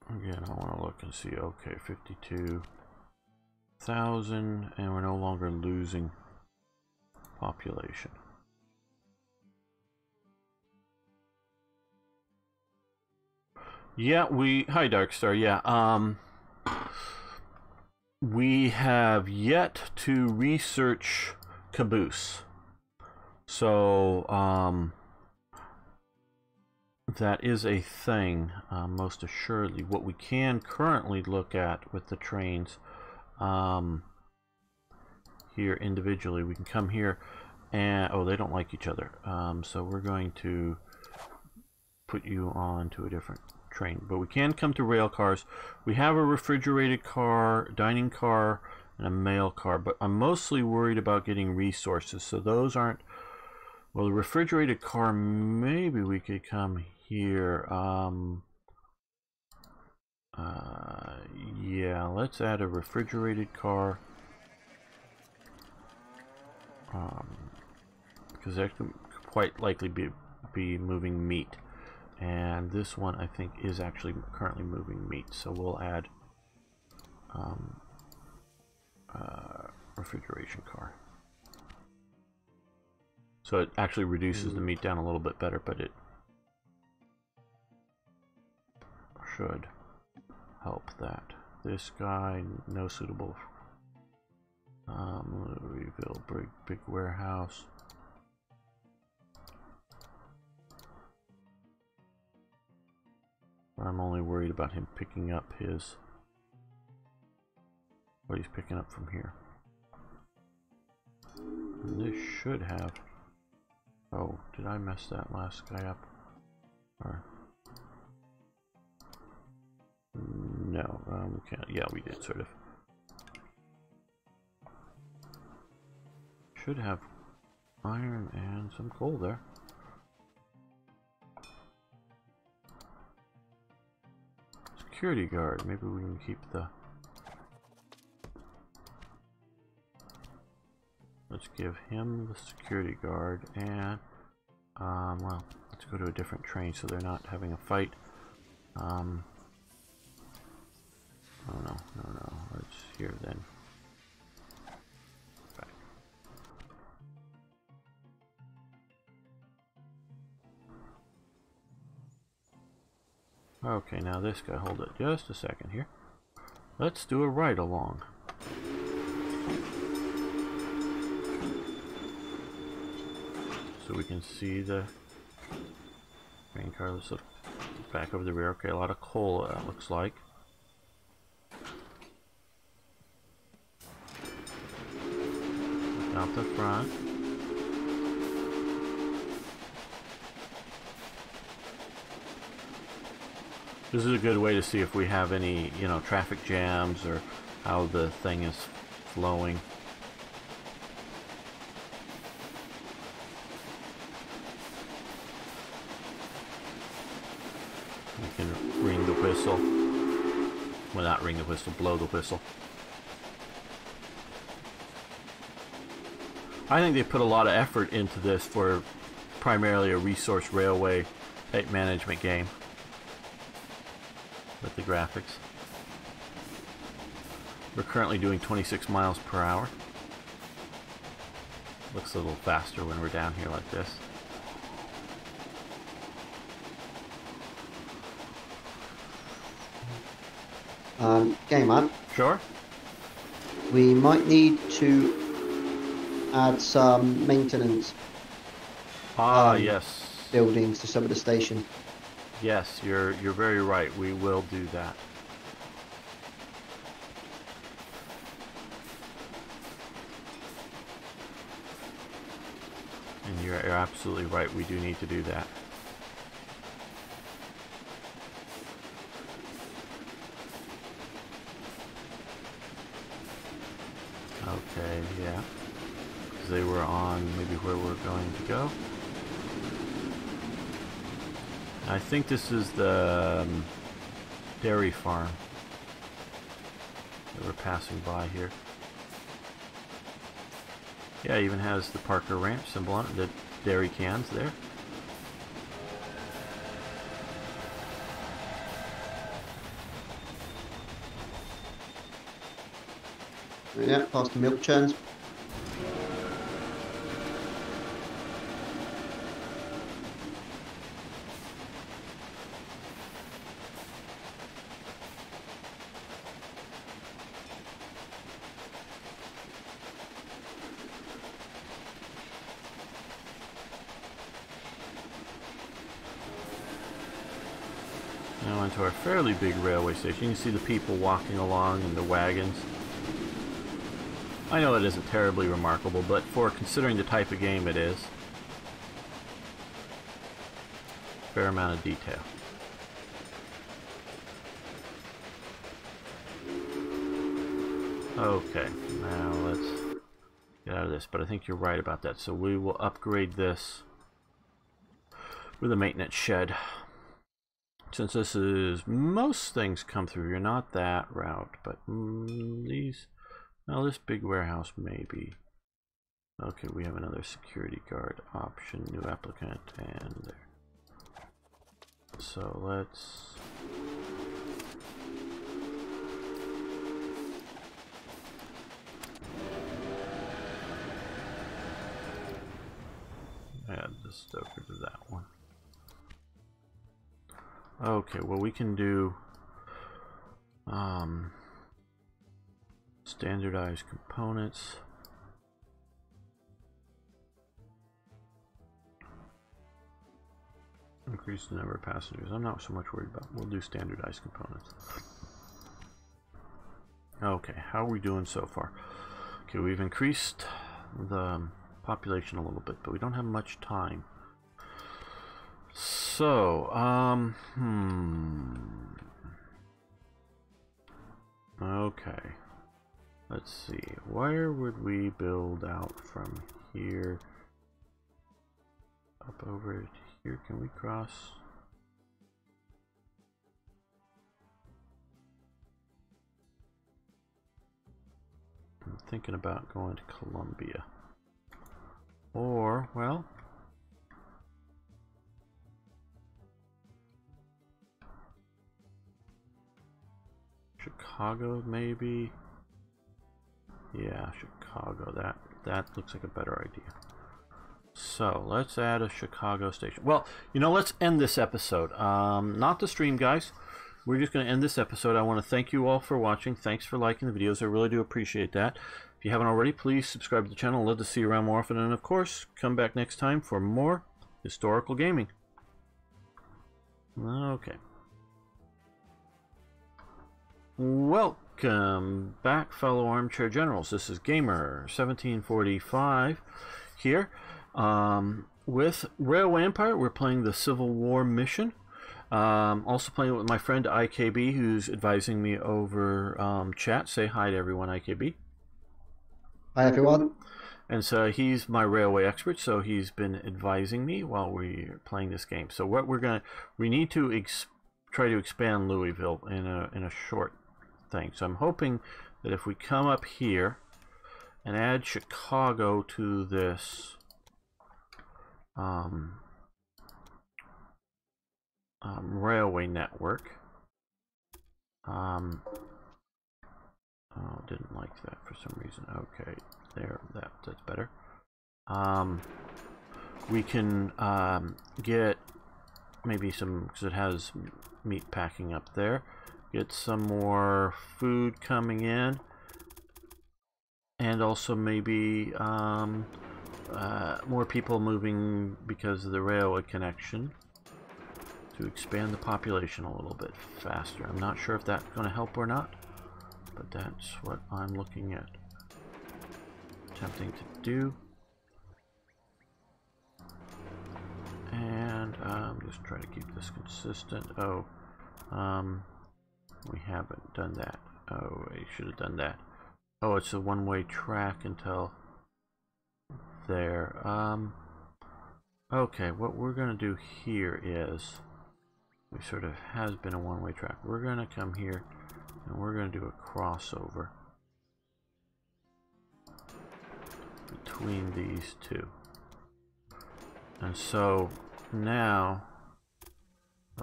Again, I want to look and see. Okay, 52,000, and we're no longer losing population. Yeah, hi Darkstar. Yeah, we have yet to research Caboose, so that is a thing, most assuredly. What we can currently look at with the trains, here individually, we can come here and, oh, they don't like each other, so we're going to put you on to a different train. But we can come to rail cars. We have a refrigerated car, dining car, and a mail car, but I'm mostly worried about getting resources, so those aren't, well, the refrigerated car, maybe we could come here. Yeah, let's add a refrigerated car, because that could quite likely be moving meat, and this one I think is actually currently moving meat, so we'll add refrigeration car. So it actually reduces the meat down a little bit better, but it should help that. This guy, no suitable. Rebuild big warehouse. I'm only worried about him picking up what he's picking up from here. And this should have. Oh, did I mess that last guy up? Or no, we can't. Yeah, we did sort of. Should have iron and some coal there. security guard. Maybe we can keep the... Let's give him the security guard, and well, let's go to a different train so they're not having a fight. Oh no, let's here then. Back. Okay, now this guy, hold it just a second here. Let's do a ride along. So we can see the train car. Let's look back over the rear. Okay, a lot of coal, that looks like. Look out the front. This is a good way to see if we have any, you know, traffic jams or how the thing is flowing. We can ring the whistle. Well, not ring the whistle, blow the whistle. I think they put a lot of effort into this for primarily a resource railway type management game with the graphics. We're currently doing 26 miles per hour. Looks a little faster when we're down here like this. Game man. Sure. We might need to add some maintenance Yes. buildings to some of the station. Yes, you're very right. We will do that. And you're absolutely right. We do need to do that. Okay, yeah. Because they were on maybe where we're going to go. I think this is the dairy farm that we're passing by here. Yeah, it even has the Parker Ranch symbol on it, the dairy cans there. Yeah, past the milk churns. Now onto our fairly big railway station. You can see the people walking along in the wagons. I know it isn't terribly remarkable, but for considering the type of game it is, fair amount of detail. Okay, now let's get out of this, but I think you're right about that. So we will upgrade this with a maintenance shed. Since this is, most things come through here, not that route, but these... Now this big warehouse maybe. Okay, we have another security guard option, new applicant, and there. So let's... add the stoker to that one. Okay, well we can do standardized components. Increase the number of passengers. I'm not so much worried about. We'll do standardized components. Okay, how are we doing so far? Okay, we've increased the population a little bit, but we don't have much time. So, okay. Let's see. Where would we build out from here? Up over to here. Can we cross? I'm thinking about going to Columbia. Or, well, Chicago maybe. Yeah, Chicago. That looks like a better idea. So let's add a Chicago station. Well, you know, let's end this episode. Not the stream, guys. We're just going to end this episode. I want to thank you all for watching. Thanks for liking the videos. I really do appreciate that. If you haven't already, please subscribe to the channel. I'd love to see you around more often. And of course, come back next time for more historical gaming. Okay. Welcome back, fellow armchair generals. This is Gamer 1745 here. With Railway Empire, we're playing the Civil War mission. Also playing it with my friend IKB, who's advising me over chat. Say hi to everyone, IKB. Hi everyone. And so he's my railway expert, so he's been advising me while we're playing this game. So what we need to try to expand Louisville in a short thing. So I'm hoping that if we come up here and add Chicago to this railway network. Oh, didn't like that for some reason. Okay, there, that's better. We can get maybe some, because it has meat packing up there. Get some more food coming in, and also maybe more people moving because of the railway connection to expand the population a little bit faster. I'm not sure if that's going to help or not, but that's what I'm looking at attempting to do. And just try to keep this consistent. Oh, we haven't done that. Oh, I should have done that. Oh, it's a one-way track until there. Okay, what we're gonna do here is, we sort of has been a one-way track. We're gonna come here and we're gonna do a crossover between these two. And so now,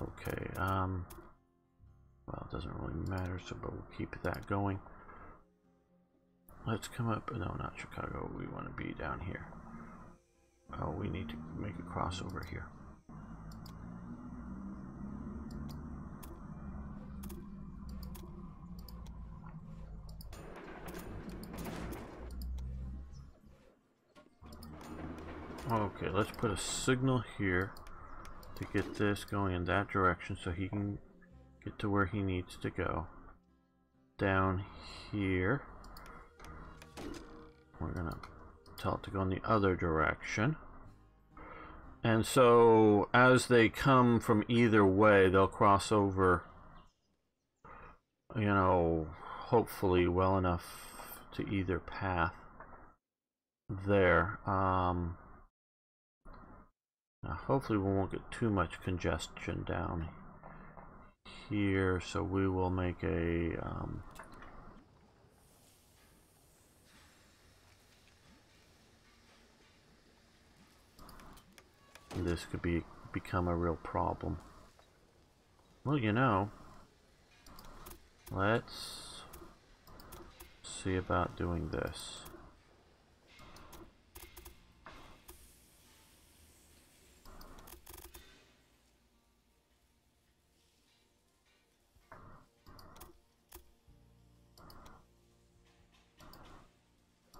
okay, well, it doesn't really matter, so but we'll keep that going. Let's come up, no, not Chicago, we want to be down here. Oh, we need to make a crossover here. Okay, let's put a signal here to get this going in that direction so he can get to where he needs to go. Down here, we're gonna tell it to go in the other direction. And so as they come from either way, they'll cross over, you know, hopefully well enough to either path there. Now hopefully we won't get too much congestion down here, so we will make a this could become a real problem. Well, you know, let's see about doing this.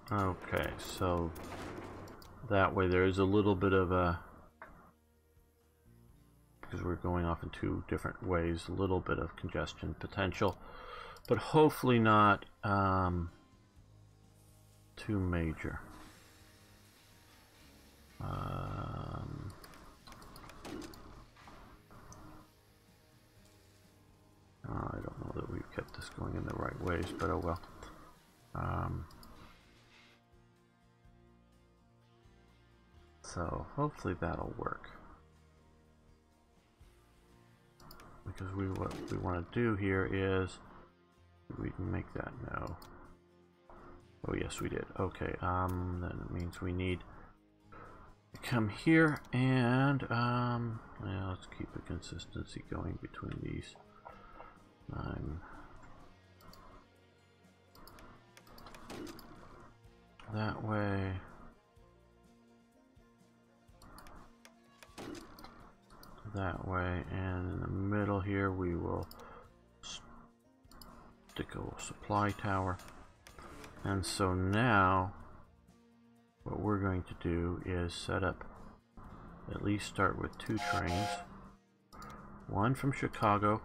Okay, so that way there is a little bit of a, because we're going off in two different ways, a little bit of congestion potential, but hopefully not too major. I don't know that we've kept this going in the right ways, but oh well. So hopefully that'll work. Because what we want to do here is, we can make that no. Oh yes, we did. Okay, then it means we need to come here and yeah, let's keep a consistency going between these. That way. That way, and in the middle here we will stick a supply tower. And so now what we're going to do is set up, at least start with 2 trains. One from Chicago.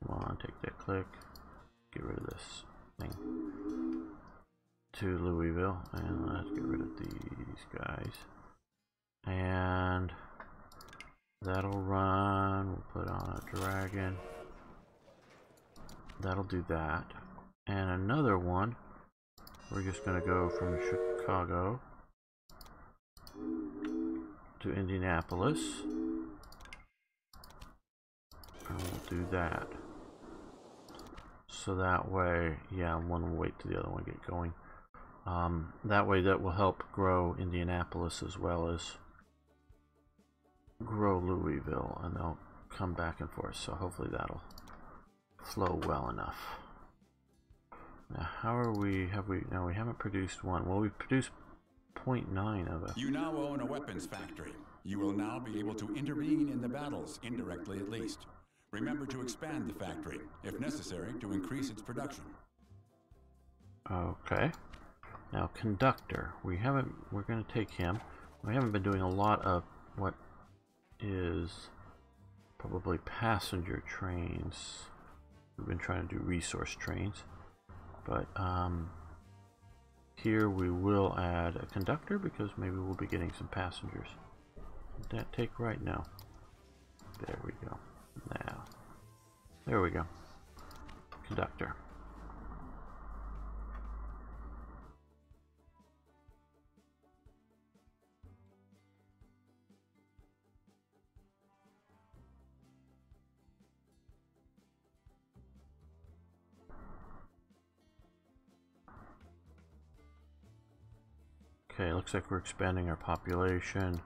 Come on, take that click. Get rid of this thing. To Louisville, and let's get rid of these guys. And that'll run. We'll put on a dragon. That'll do that. And another one, we're just going to go from Chicago to Indianapolis. And we'll do that. So that way, yeah, one will wait till the other one get going. That way that will help grow Indianapolis as well as grow Louisville, and they'll come back and forth. So hopefully that'll flow well enough. Now, how are we? No, we haven't produced one. Well, we've produced 0.9 of it. You now own a weapons factory. You will now be able to intervene in the battles, indirectly at least. Remember to expand the factory, if necessary, to increase its production. Okay. Now, conductor. We're going to take him. We haven't been doing a lot of what is probably passenger trains. We've been trying to do resource trains. But here we will add a conductor because maybe we'll be getting some passengers. Did that take right now? There we go. Now, there we go. Conductor. Okay, looks like we're expanding our population.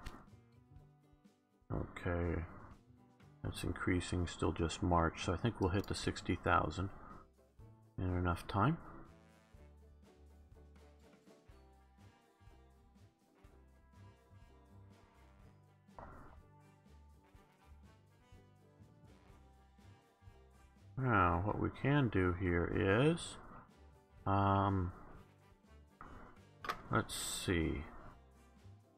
Okay, that's increasing, still just March, so I think we'll hit the 60,000 in enough time. Now, what we can do here is, let's see.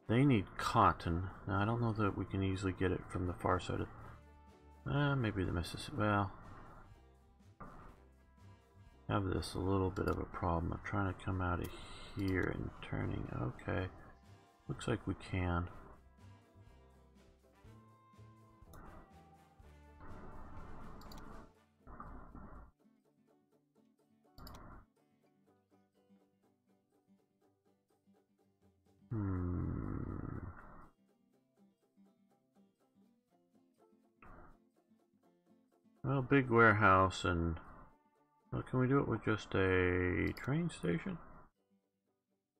They need cotton. Now, I don't know that we can easily get it from the far side of... maybe the Mississippi... Well... have this a little bit of a problem of trying to come out of here and turning. Okay. Looks like we can. Well, big warehouse and... Well, can we do it with just a train station?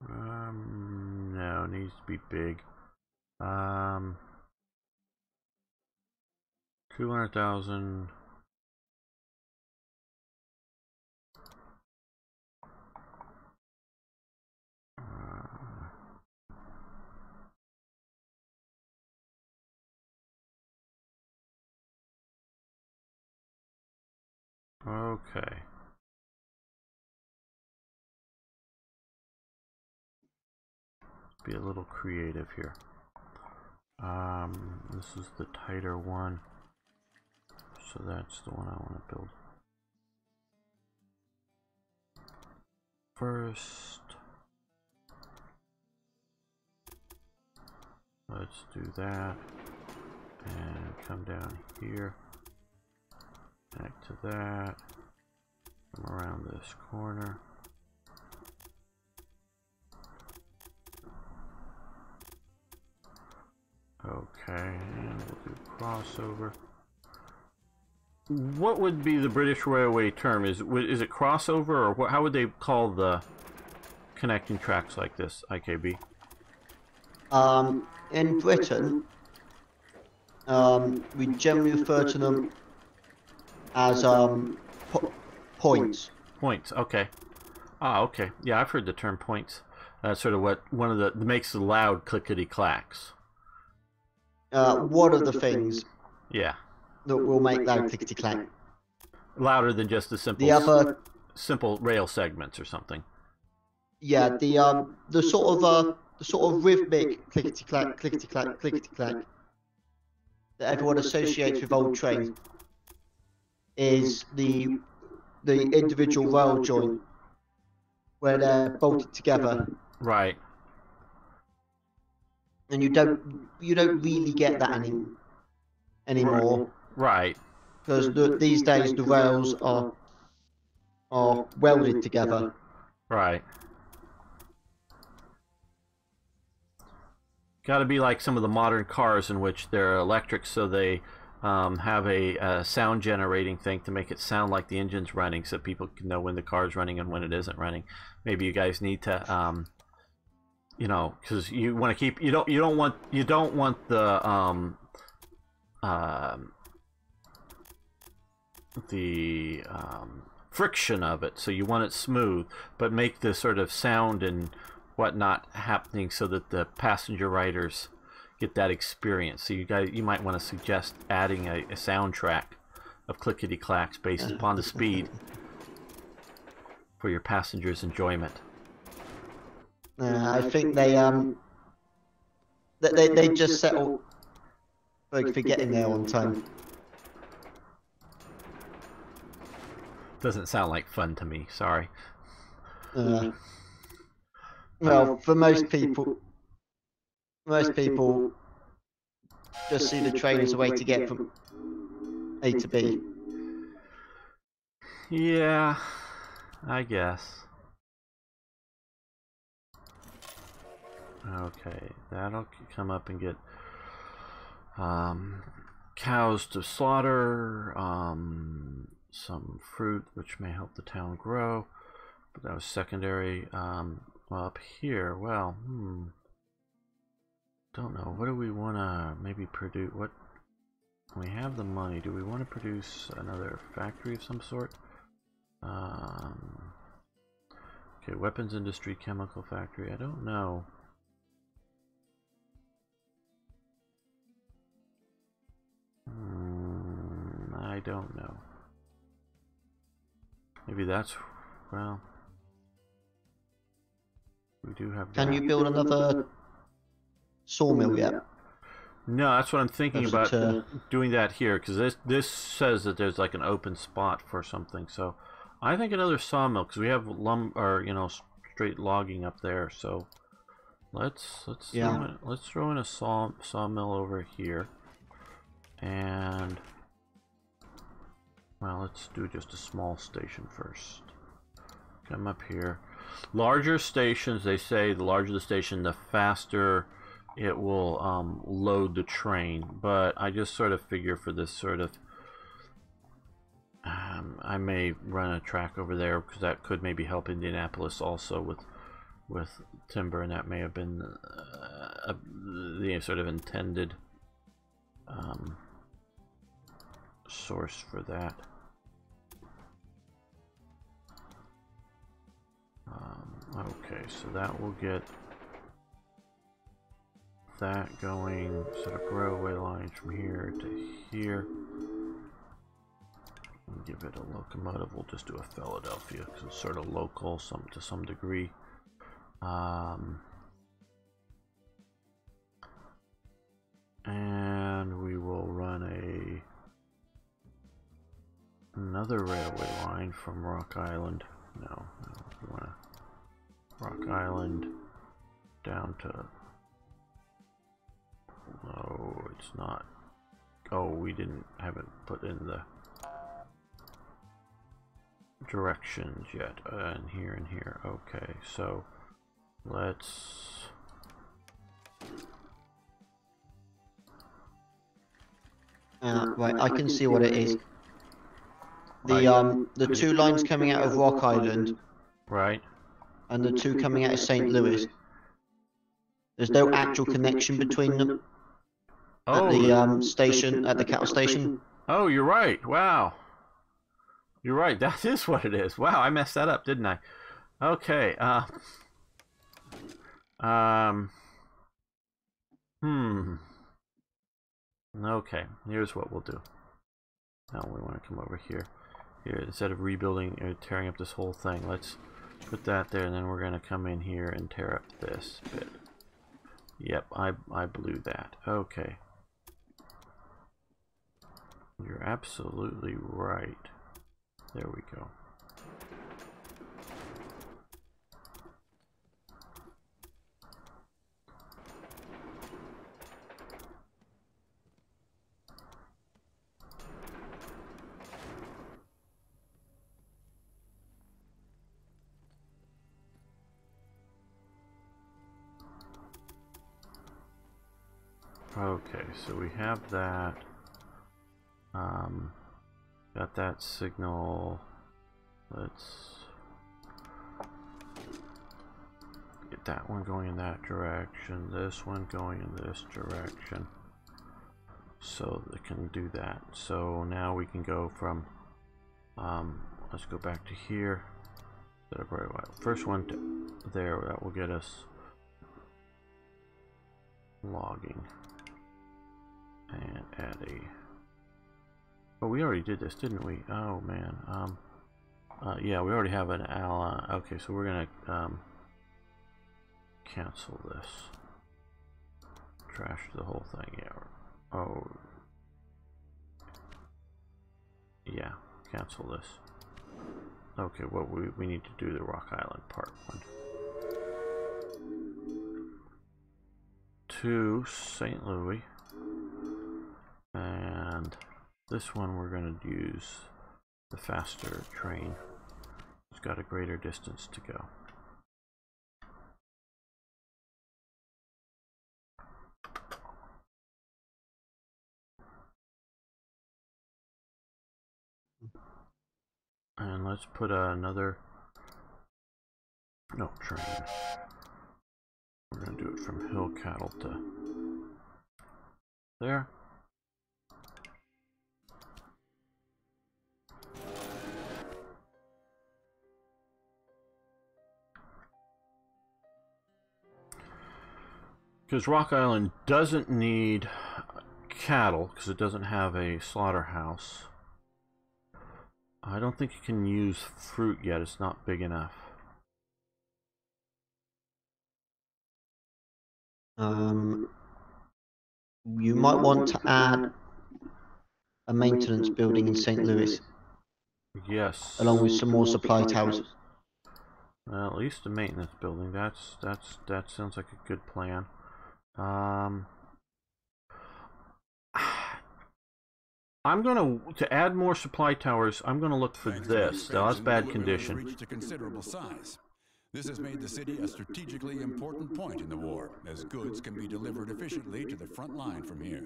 No, it needs to be big. 200,000... Okay. Let's be a little creative here. This is the tighter one, so that's the one I want to build first. Let's do that and come down here. Back to that. Come around this corner. Okay, and we'll do crossover. what would be the British Railway term? Is it crossover, or what? How would they call the connecting tracks like this? IKB. In Britain, we generally refer to them as points. Points. Okay. Ah, okay. Yeah, I've heard the term points. That's sort of what one of the makes the loud clickety clacks. One of the things. Yeah. That will make loud clickety clack. Louder than just the simple. The other. Simple rail segments or something. Yeah, the sort of rhythmic clickety clack that everyone associates with old trains is the individual rail joint where they're bolted together. Right. And you don't really get that anymore. Right. Because these days the rails are welded together. Right. Got to be like some of the modern cars in which they're electric, so they have a sound generating thing to make it sound like the engine's running, so people can know when the car's running and when it isn't running. Maybe you guys need to, you know, because you want to keep you don't want the friction of it, so you want it smooth, but make the sort of sound and whatnot happening so that the passenger riders get that experience. So you might want to suggest adding a soundtrack of clickety clacks based upon the speed for your passengers' enjoyment. I think they just settle for getting there on time. Doesn't sound like fun to me. Sorry. Well, for most people just see the train as a way to get from A to B. Yeah, I guess. Okay, that'll come up and get cows to slaughter, some fruit which may help the town grow, but that was secondary. Well, up here, well, don't know. What do we want to maybe produce? What, when we have the money, do we want to produce another factory of some sort? Okay, weapons industry, chemical factory. I don't know. I don't know. Maybe that's, well, we do have. Can you build another sawmill yet? No, that's what I'm thinking about doing that here, because this says that there's like an open spot for something. So I think another sawmill, because we have straight logging up there. So let's throw in a sawmill over here, and well, let's do just a small station first. Come up here. Larger stations, they say the larger the station, the faster it will load the train. But I just sort of figure for this sort of, I may run a track over there, because that could maybe help Indianapolis also with timber, and that may have been the sort of intended source for that. Okay, so that will get that going, sort of railway lines from here to here. And give it a locomotive. We'll just do a Philadelphia because it's sort of local, to some degree. And we will run another railway line from Rock Island. No, we want to Rock Island down to. No, it's not. Oh, we haven't put in the directions yet. And here. Okay, so let's. Right, I can see what it is. The two lines coming out of Rock Island Right. and the two coming out of St. Louis. There's no actual connection between them at the station, at the cattle station. Oh, you're right. Wow. You're right. That is what it is. Wow, I messed that up, didn't I? Okay. Okay, here's what we'll do. Now we want to come over here. Here, instead of rebuilding or tearing up this whole thing, let's put that there, and then we're going to come in here and tear up this bit. Yep, I blew that. Okay. You're absolutely right. There we go. Okay, so we have that. Got that signal. Let's get that one going in that direction, this one going in this direction, so it can do that. So now we can go from, let's go back to here. First one to there, that will get us logging. And add a... Oh, we already did this, didn't we? Oh, man. Yeah, we already have an ally. Okay, so we're gonna cancel this. Trash the whole thing. Yeah. Oh. Yeah, cancel this. Okay, what we need to do the Rock Island part 1. To St. Louis. And this one we're going to use the faster train. It's got a greater distance to go. And let's put another train. We're going to do it from Hill Cattle to there. Because Rock Island doesn't need cattle, because it doesn't have a slaughterhouse. I don't think you can use fruit yet, it's not big enough. You might want to add a maintenance building in St. Louis. Yes. Along with some more supply towers. Well, at least a maintenance building. That sounds like a good plan. I'm gonna to add more supply towers. I'm gonna look for this. Now that's bad condition. Reached a considerable size. This has made the city a strategically important point in the war, as goods can be delivered efficiently to the front line from here.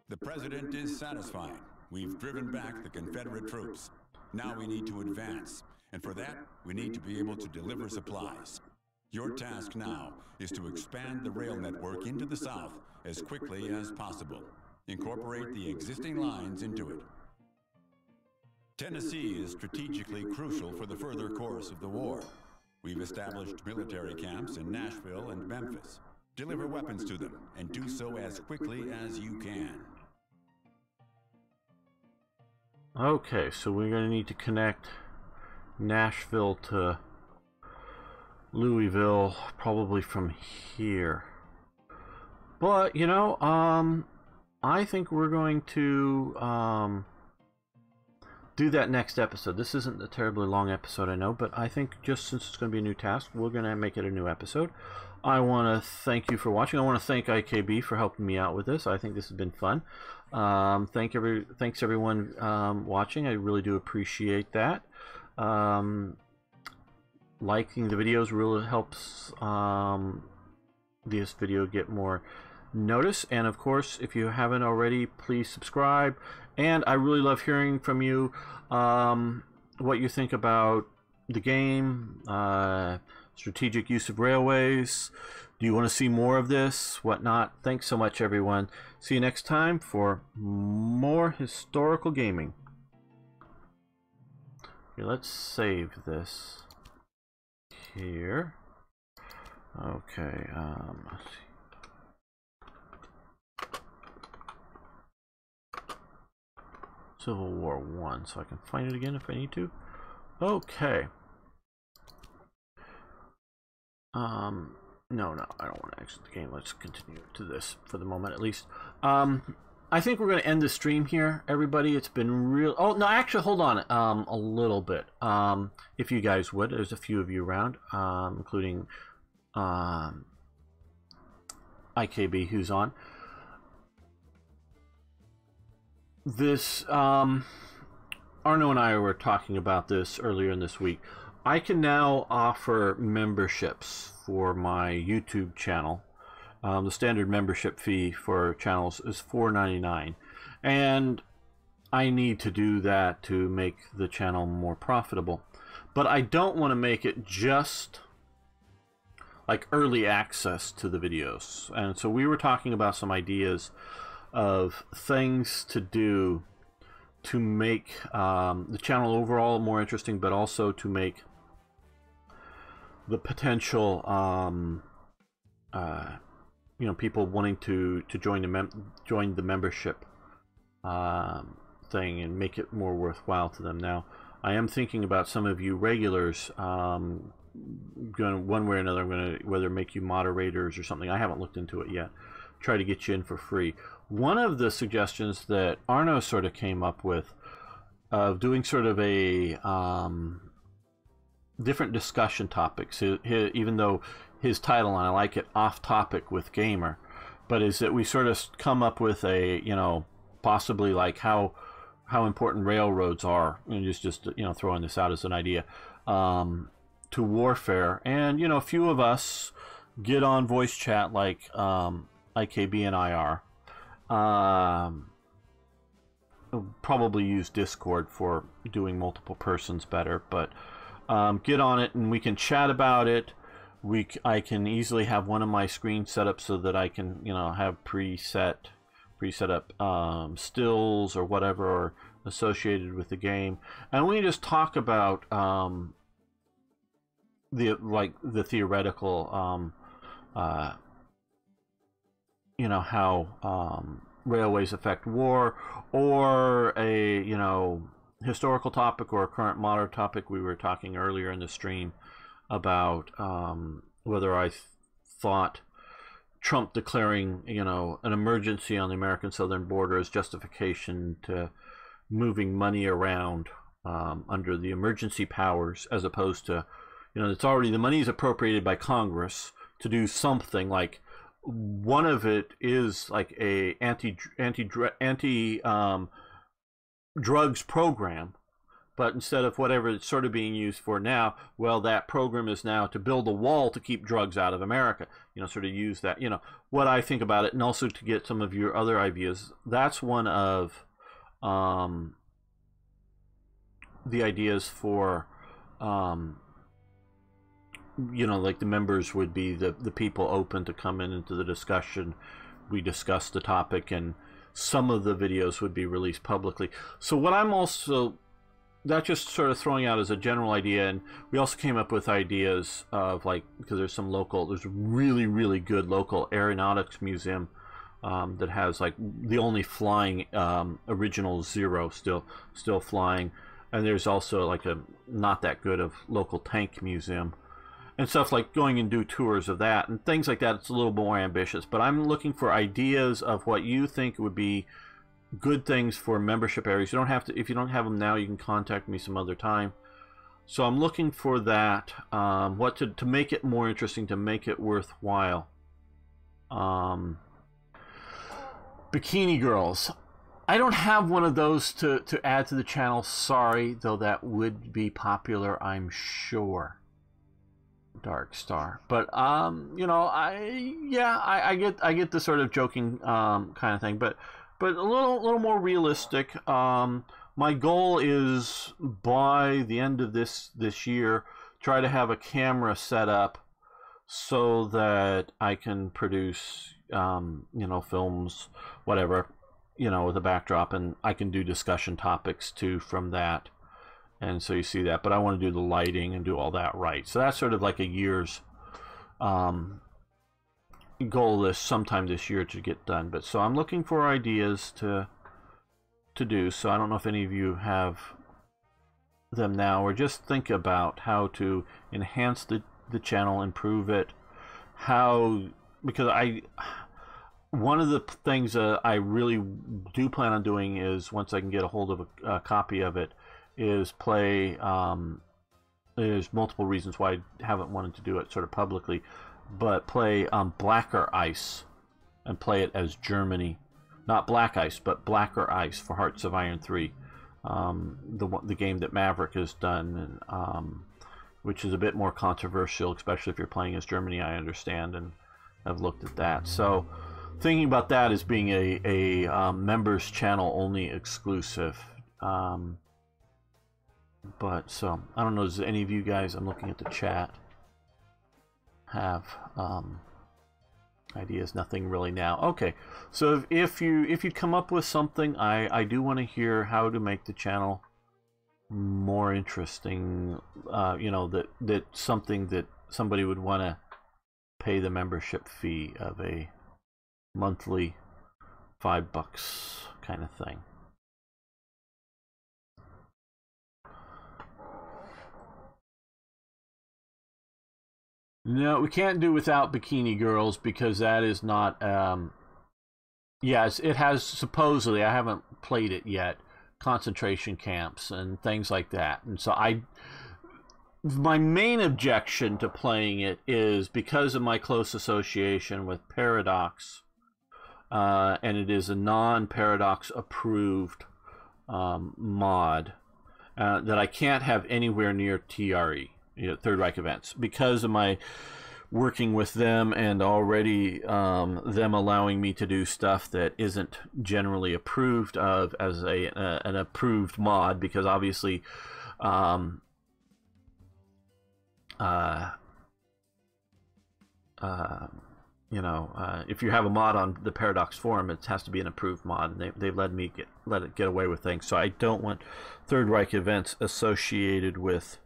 The president is satisfied. We've driven back the Confederate troops. Now we need to advance, and for that, we need to be able to deliver supplies. Your task now is to expand the rail network into the south as quickly as possible. Incorporate the existing lines into it. Tennessee is strategically crucial for the further course of the war. We've established military camps in Nashville and Memphis. Deliver weapons to them, and do so as quickly as you can. Okay, so we're going to need to connect Nashville to Louisville, probably from here. But, you know, I think we're going to do that next episode. This isn't a terribly long episode, I know, but I think just since it's going to be a new task, we're going to make it a new episode. I want to thank you for watching. I want to thank IKB for helping me out with this. I think this has been fun. Thanks everyone watching. I really do appreciate that. Liking the videos really helps this video get more notice. And of course, if you haven't already, please subscribe. And I really love hearing from you what you think about the game, strategic use of railways. Do you want to see more of this? Whatnot? Thanks so much, everyone. See you next time for more historical gaming. Okay, let's save this here. Okay, let's see. Civil War 1, so I can find it again if I need to. Okay. No, I don't want to exit the game. Let's continue to this for the moment, at least. I think we're going to end the stream here, everybody. It's been real. Oh no, actually, hold on, a little bit. If you guys would, there's a few of you around, including IKB, who's on. This Arno and I were talking about this earlier in this week. I can now offer memberships for my YouTube channel. The standard membership fee for channels is $4.99, and I need to do that to make the channel more profitable. But I don't want to make it just like early access to the videos. And so we were talking about some ideas of things to do to make the channel overall more interesting, but also to make the potential you know, people wanting to join the membership thing and make it more worthwhile to them. Now, I am thinking about some of you regulars, one way or another, I'm going to whether make you moderators or something. I haven't looked into it yet. Try to get you in for free. One of the suggestions that Arno sort of came up with of doing sort of a different discussion topics, even though his title, and I like it, Off Topic with Gamer, but is that we sort of come up with a, you know, possibly like how important railroads are, and just you know, throwing this out as an idea, to warfare. And, you know, a few of us get on voice chat like IKB and IR. Probably use Discord for doing multiple persons better, but get on it and we can chat about it. I can easily have one of my screens set up so that I can, you know, have preset up stills or whatever associated with the game, and we just talk about the theoretical, you know, how railways affect war, or a, you know, historical topic or a current modern topic. We were talking earlier in the stream about whether I thought Trump declaring, you know, an emergency on the American southern border as justification to moving money around under the emergency powers, as opposed to, you know, it's already, the money is appropriated by Congress to do something. Like, one of it is like a anti drugs program, but instead of whatever it's sort of being used for now, well, that program is now to build a wall to keep drugs out of America. You know, sort of use that, you know, what I think about it, and also to get some of your other ideas. That's one of the ideas for, you know, like the members would be the people open to come into the discussion. We discuss the topic, and some of the videos would be released publicly. So what I'm also, that's just sort of throwing out as a general idea, and we also came up with ideas of, like, because there's a really good local aeronautics museum that has like the only flying original Zero still flying, and there's also like a not that good of local tank museum and stuff, like going and do tours of that and things like that. It's a little more ambitious, but I'm looking for ideas of what you think would be good things for membership areas. You don't have to, if you don't have them now, you can contact me some other time. So I'm looking for that, what to make it more interesting, to make it worthwhile. Bikini girls, I don't have one of those to add to the channel, sorry, though that would be popular, I'm sure. Dark Star. But you know, I get the sort of joking kind of thing, but a little more realistic. My goal is by the end of this year, try to have a camera set up so that I can produce you know, films, whatever, you know, with a backdrop, and I can do discussion topics too from that. And so you see that, but I want to do the lighting and do all that right. So that's sort of like a year's goal this sometime this year to get done. But so I'm looking for ideas to do. So I don't know if any of you have them now, or just think about how to enhance the channel, improve it. Because one of the things I really do plan on doing is, once I can get a hold of a copy of it, is play, there's multiple reasons why I haven't wanted to do it sort of publicly, but play Blacker Ice, and play it as Germany. Not Black Ice, but Blacker Ice for Hearts of Iron 3. The game that Maverick has done, and, which is a bit more controversial, especially if you're playing as Germany, I understand, and I've looked at that. So thinking about that as being a members channel only exclusive. But so I don't know, does any of you guys, I'm looking at the chat, have ideas? Nothing really now. Okay, so if you come up with something, I do want to hear how to make the channel more interesting. You know, that something that somebody would want to pay the membership fee of a monthly $5 kind of thing. No, we can't do without Bikini Girls, because that is not, yes, it has supposedly, I haven't played it yet, concentration camps and things like that. And so my main objection to playing it is because of my close association with Paradox, and it is a non-Paradox approved mod that I can't have anywhere near TRE. You know, Third Reich events, because of my working with them, and already them allowing me to do stuff that isn't generally approved of as an approved mod, because obviously you know, if you have a mod on the Paradox forum, it has to be an approved mod, and they've let it get away with things. So I don't want Third Reich events associated with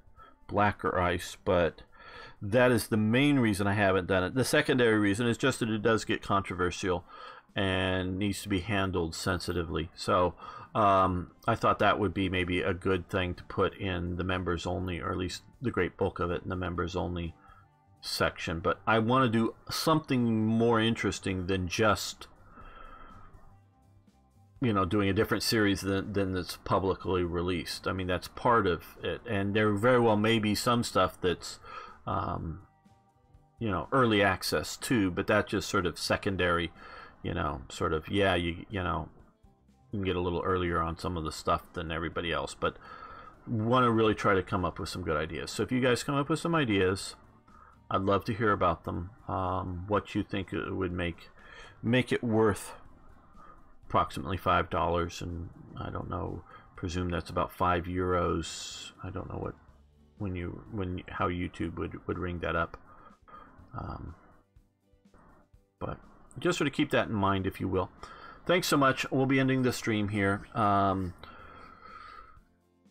Blacker Ice, but that is the main reason I haven't done it. The secondary reason is just that it does get controversial and needs to be handled sensitively. So I thought that would be maybe a good thing to put in the members only, or at least the great bulk of it in the members only section. But I want to do something more interesting than just, you know, doing a different series than that's publicly released. I mean, that's part of it, and there very well may be some stuff that's you know, early access too, but that's just sort of secondary, you know, sort of, yeah, you know, you can get a little earlier on some of the stuff than everybody else, but want to really try to come up with some good ideas. So if you guys come up with some ideas, I'd love to hear about them. What you think it would make it worth approximately $5, and I don't know, presume that's about €5. I don't know what how YouTube would ring that up, but just sort of keep that in mind, if you will. Thanks so much. We'll be ending the stream here.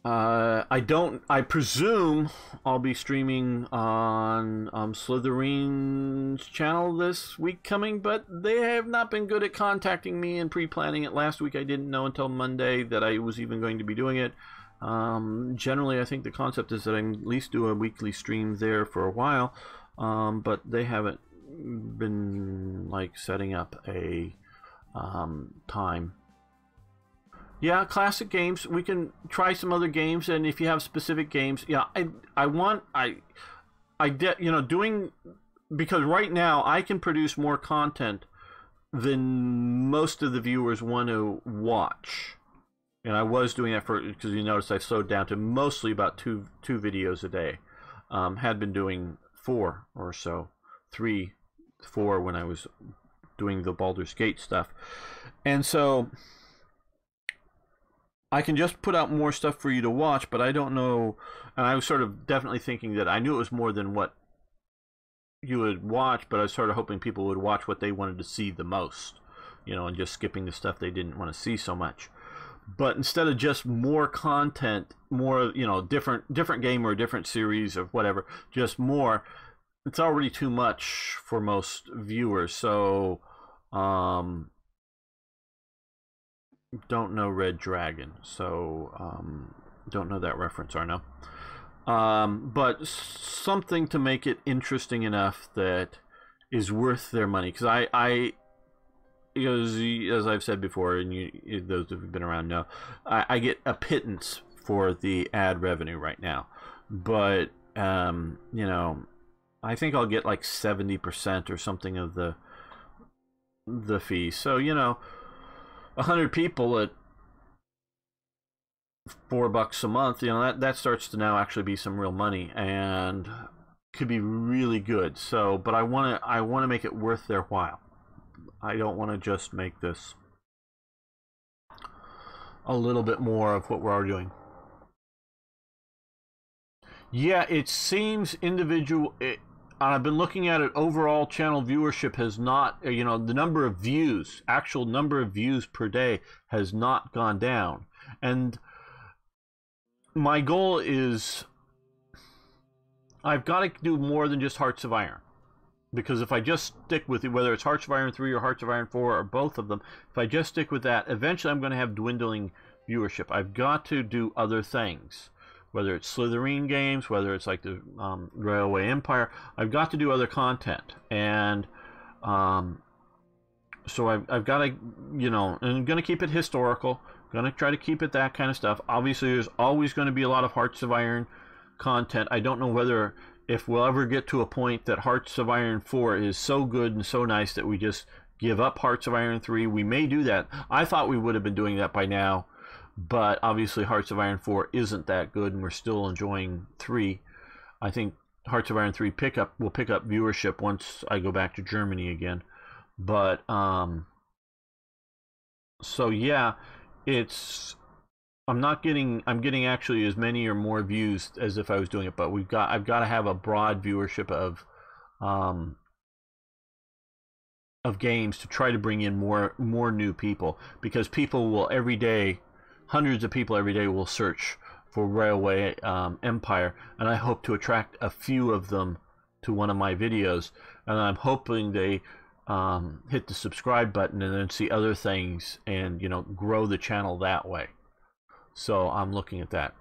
I presume I'll be streaming on Slytherin's channel this week coming, but they have not been good at contacting me and pre-planning it. Last week I didn't know until Monday that I was even going to be doing it. Generally, I think the concept is that I at least do a weekly stream there for a while, but they haven't been like setting up a time. Yeah, classic games. We can try some other games, and if you have specific games, yeah, doing, because right now I can produce more content than most of the viewers want to watch. And I was doing that because you notice I slowed down to mostly about two videos a day. Had been doing 4 or so, 3, 4 when I was doing the Baldur's Gate stuff. And so I can just put out more stuff for you to watch, but I don't know. And I was sort of definitely thinking that I knew it was more than what you would watch, but I was sort of hoping people would watch what they wanted to see the most, you know, and just skipping the stuff they didn't want to see so much. But instead of just more content, more, you know, different game or different series or whatever, just more, it's already too much for most viewers. So, don't know Red Dragon, so don't know that reference, Arno. But something to make it interesting enough that is worth their money. Because because as I've said before, and those who've been around know, I get a pittance for the ad revenue right now. But you know, I think I'll get like 70% or something of the fee. So, you know, 100 people at $4 a month, you know, that starts to now actually be some real money and could be really good. So, but I want to make it worth their while. I don't want to just make this a little bit more of what we're already doing. Yeah, it seems individual. I've been looking at it. Overall channel viewership has not, you know, the number of views, actual number of views per day has not gone down. And my goal is I've got to do more than just Hearts of Iron. Because if I just stick with it, whether it's Hearts of Iron 3 or Hearts of Iron 4 or both of them, if I just stick with that, eventually I'm going to have dwindling viewership. I've got to do other things. Whether it's Slytherin games, whether it's like the Railway Empire, I've got to do other content. And so I've got to, you know, and I'm going to keep it historical. Going to try to keep it that kind of stuff. Obviously, there's always going to be a lot of Hearts of Iron content. I don't know whether if we'll ever get to a point that Hearts of Iron 4 is so good and so nice that we just give up Hearts of Iron 3. We may do that. I thought we would have been doing that by now, but obviously Hearts of Iron 4 isn't that good, and we're still enjoying 3. I think Hearts of Iron 3 will pick up viewership once I go back to Germany again. But so yeah, I'm getting actually as many or more views as if I was doing it, but I've got to have a broad viewership of games to try to bring in more new people, because people will every day, hundreds of people every day will search for Railway Empire, and I hope to attract a few of them to one of my videos, and I'm hoping they hit the subscribe button and then see other things and, you know, grow the channel that way. So I'm looking at that.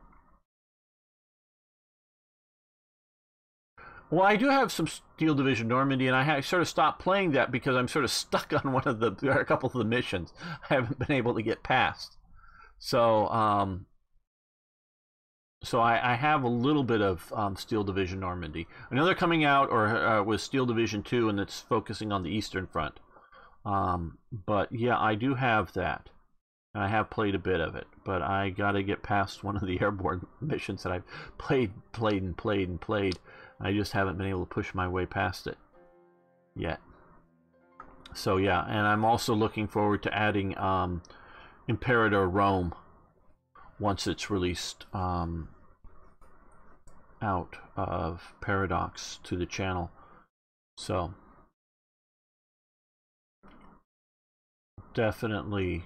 Well, I do have some Steel Division Normandy, and I sort of stopped playing that because I'm sort of stuck on a couple of the missions I haven't been able to get past. So I have a little bit of Steel Division Normandy. Another coming out was Steel Division 2, and it's focusing on the Eastern Front. But yeah, I do have that. And I have played a bit of it, but I got to get past one of the airborne missions that I've played. I just haven't been able to push my way past it yet. So yeah, and I'm also looking forward to adding Imperator Rome once it's released out of Paradox to the channel. So definitely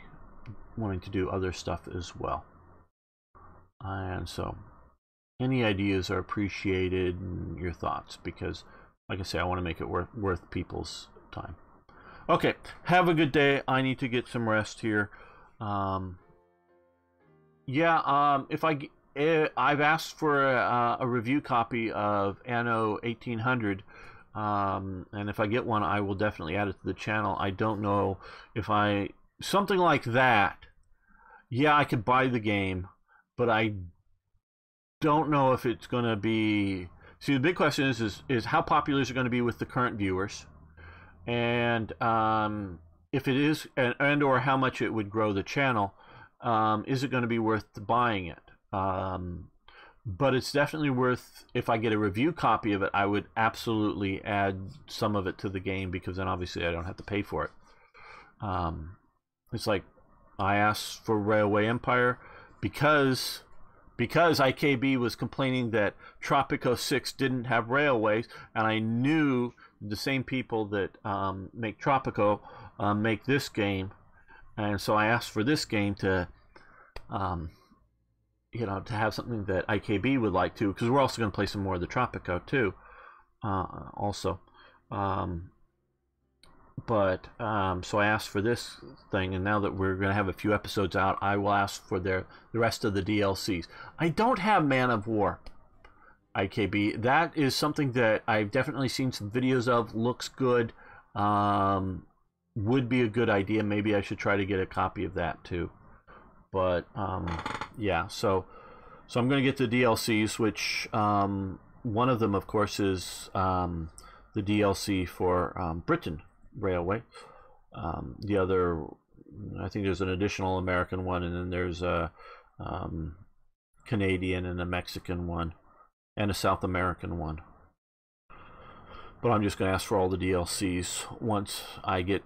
wanting to do other stuff as well. And so any ideas are appreciated, and your thoughts, because like I say, I want to make it worth people's time. Okay, have a good day. I need to get some rest here. If I've asked for a review copy of Anno 1800, and if I get one, I will definitely add it to the channel. I don't know if something like that. Yeah, I could buy the game, but I don't know if it's going to be. See, the big question is how popular is it going to be with the current viewers, and if it is, and or how much it would grow the channel. Is it going to be worth buying it? but it's definitely worth, if I get a review copy of it, I would absolutely add some of it to the game, because then obviously I don't have to pay for it. It's like I asked for Railway Empire because IKB was complaining that Tropico 6 didn't have railways, and I knew the same people that make Tropico make this game, and so I asked for this game to to have something that IKB would like to, because we're also going to play some more of the Tropico too, also. So I asked for this thing, and now that we're going to have a few episodes out, I will ask for the rest of the DLCs. I don't have Man of War, IKB. That is something that I've definitely seen some videos of. Looks good. Would be a good idea. Maybe I should try to get a copy of that too. But yeah, so I'm going to get the DLCs, which one of them, of course, is the DLC for Britain Railway. The other, I think there's an additional American one, and then there's a Canadian and a Mexican one, and a South American one. But I'm just going to ask for all the DLCs once I get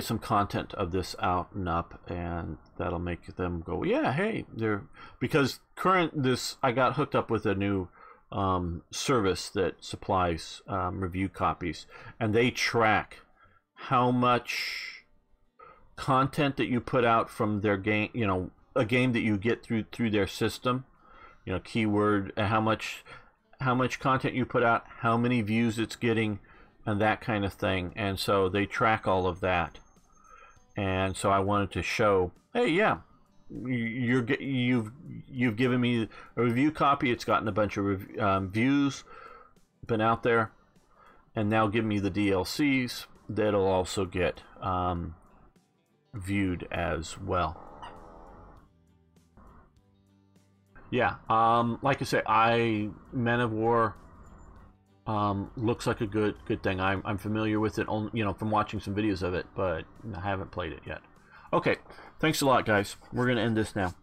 some content of this out and up, and that'll make them go, yeah, hey, because I got hooked up with a new service that supplies review copies, and they track how much content that you put out from their game, a game that you get through their system, keyword, and how much content you put out, how many views it's getting, and that kind of thing. And so they track all of that. And so I wanted to show, hey, yeah, you've given me a review copy. It's gotten a bunch of views, been out there, and now give me the DLCs. That'll also get viewed as well. Yeah, like I say, Man of War looks like a good thing. I'm familiar with it, from watching some videos of it, but I haven't played it yet. Okay, thanks a lot, guys. We're gonna end this now.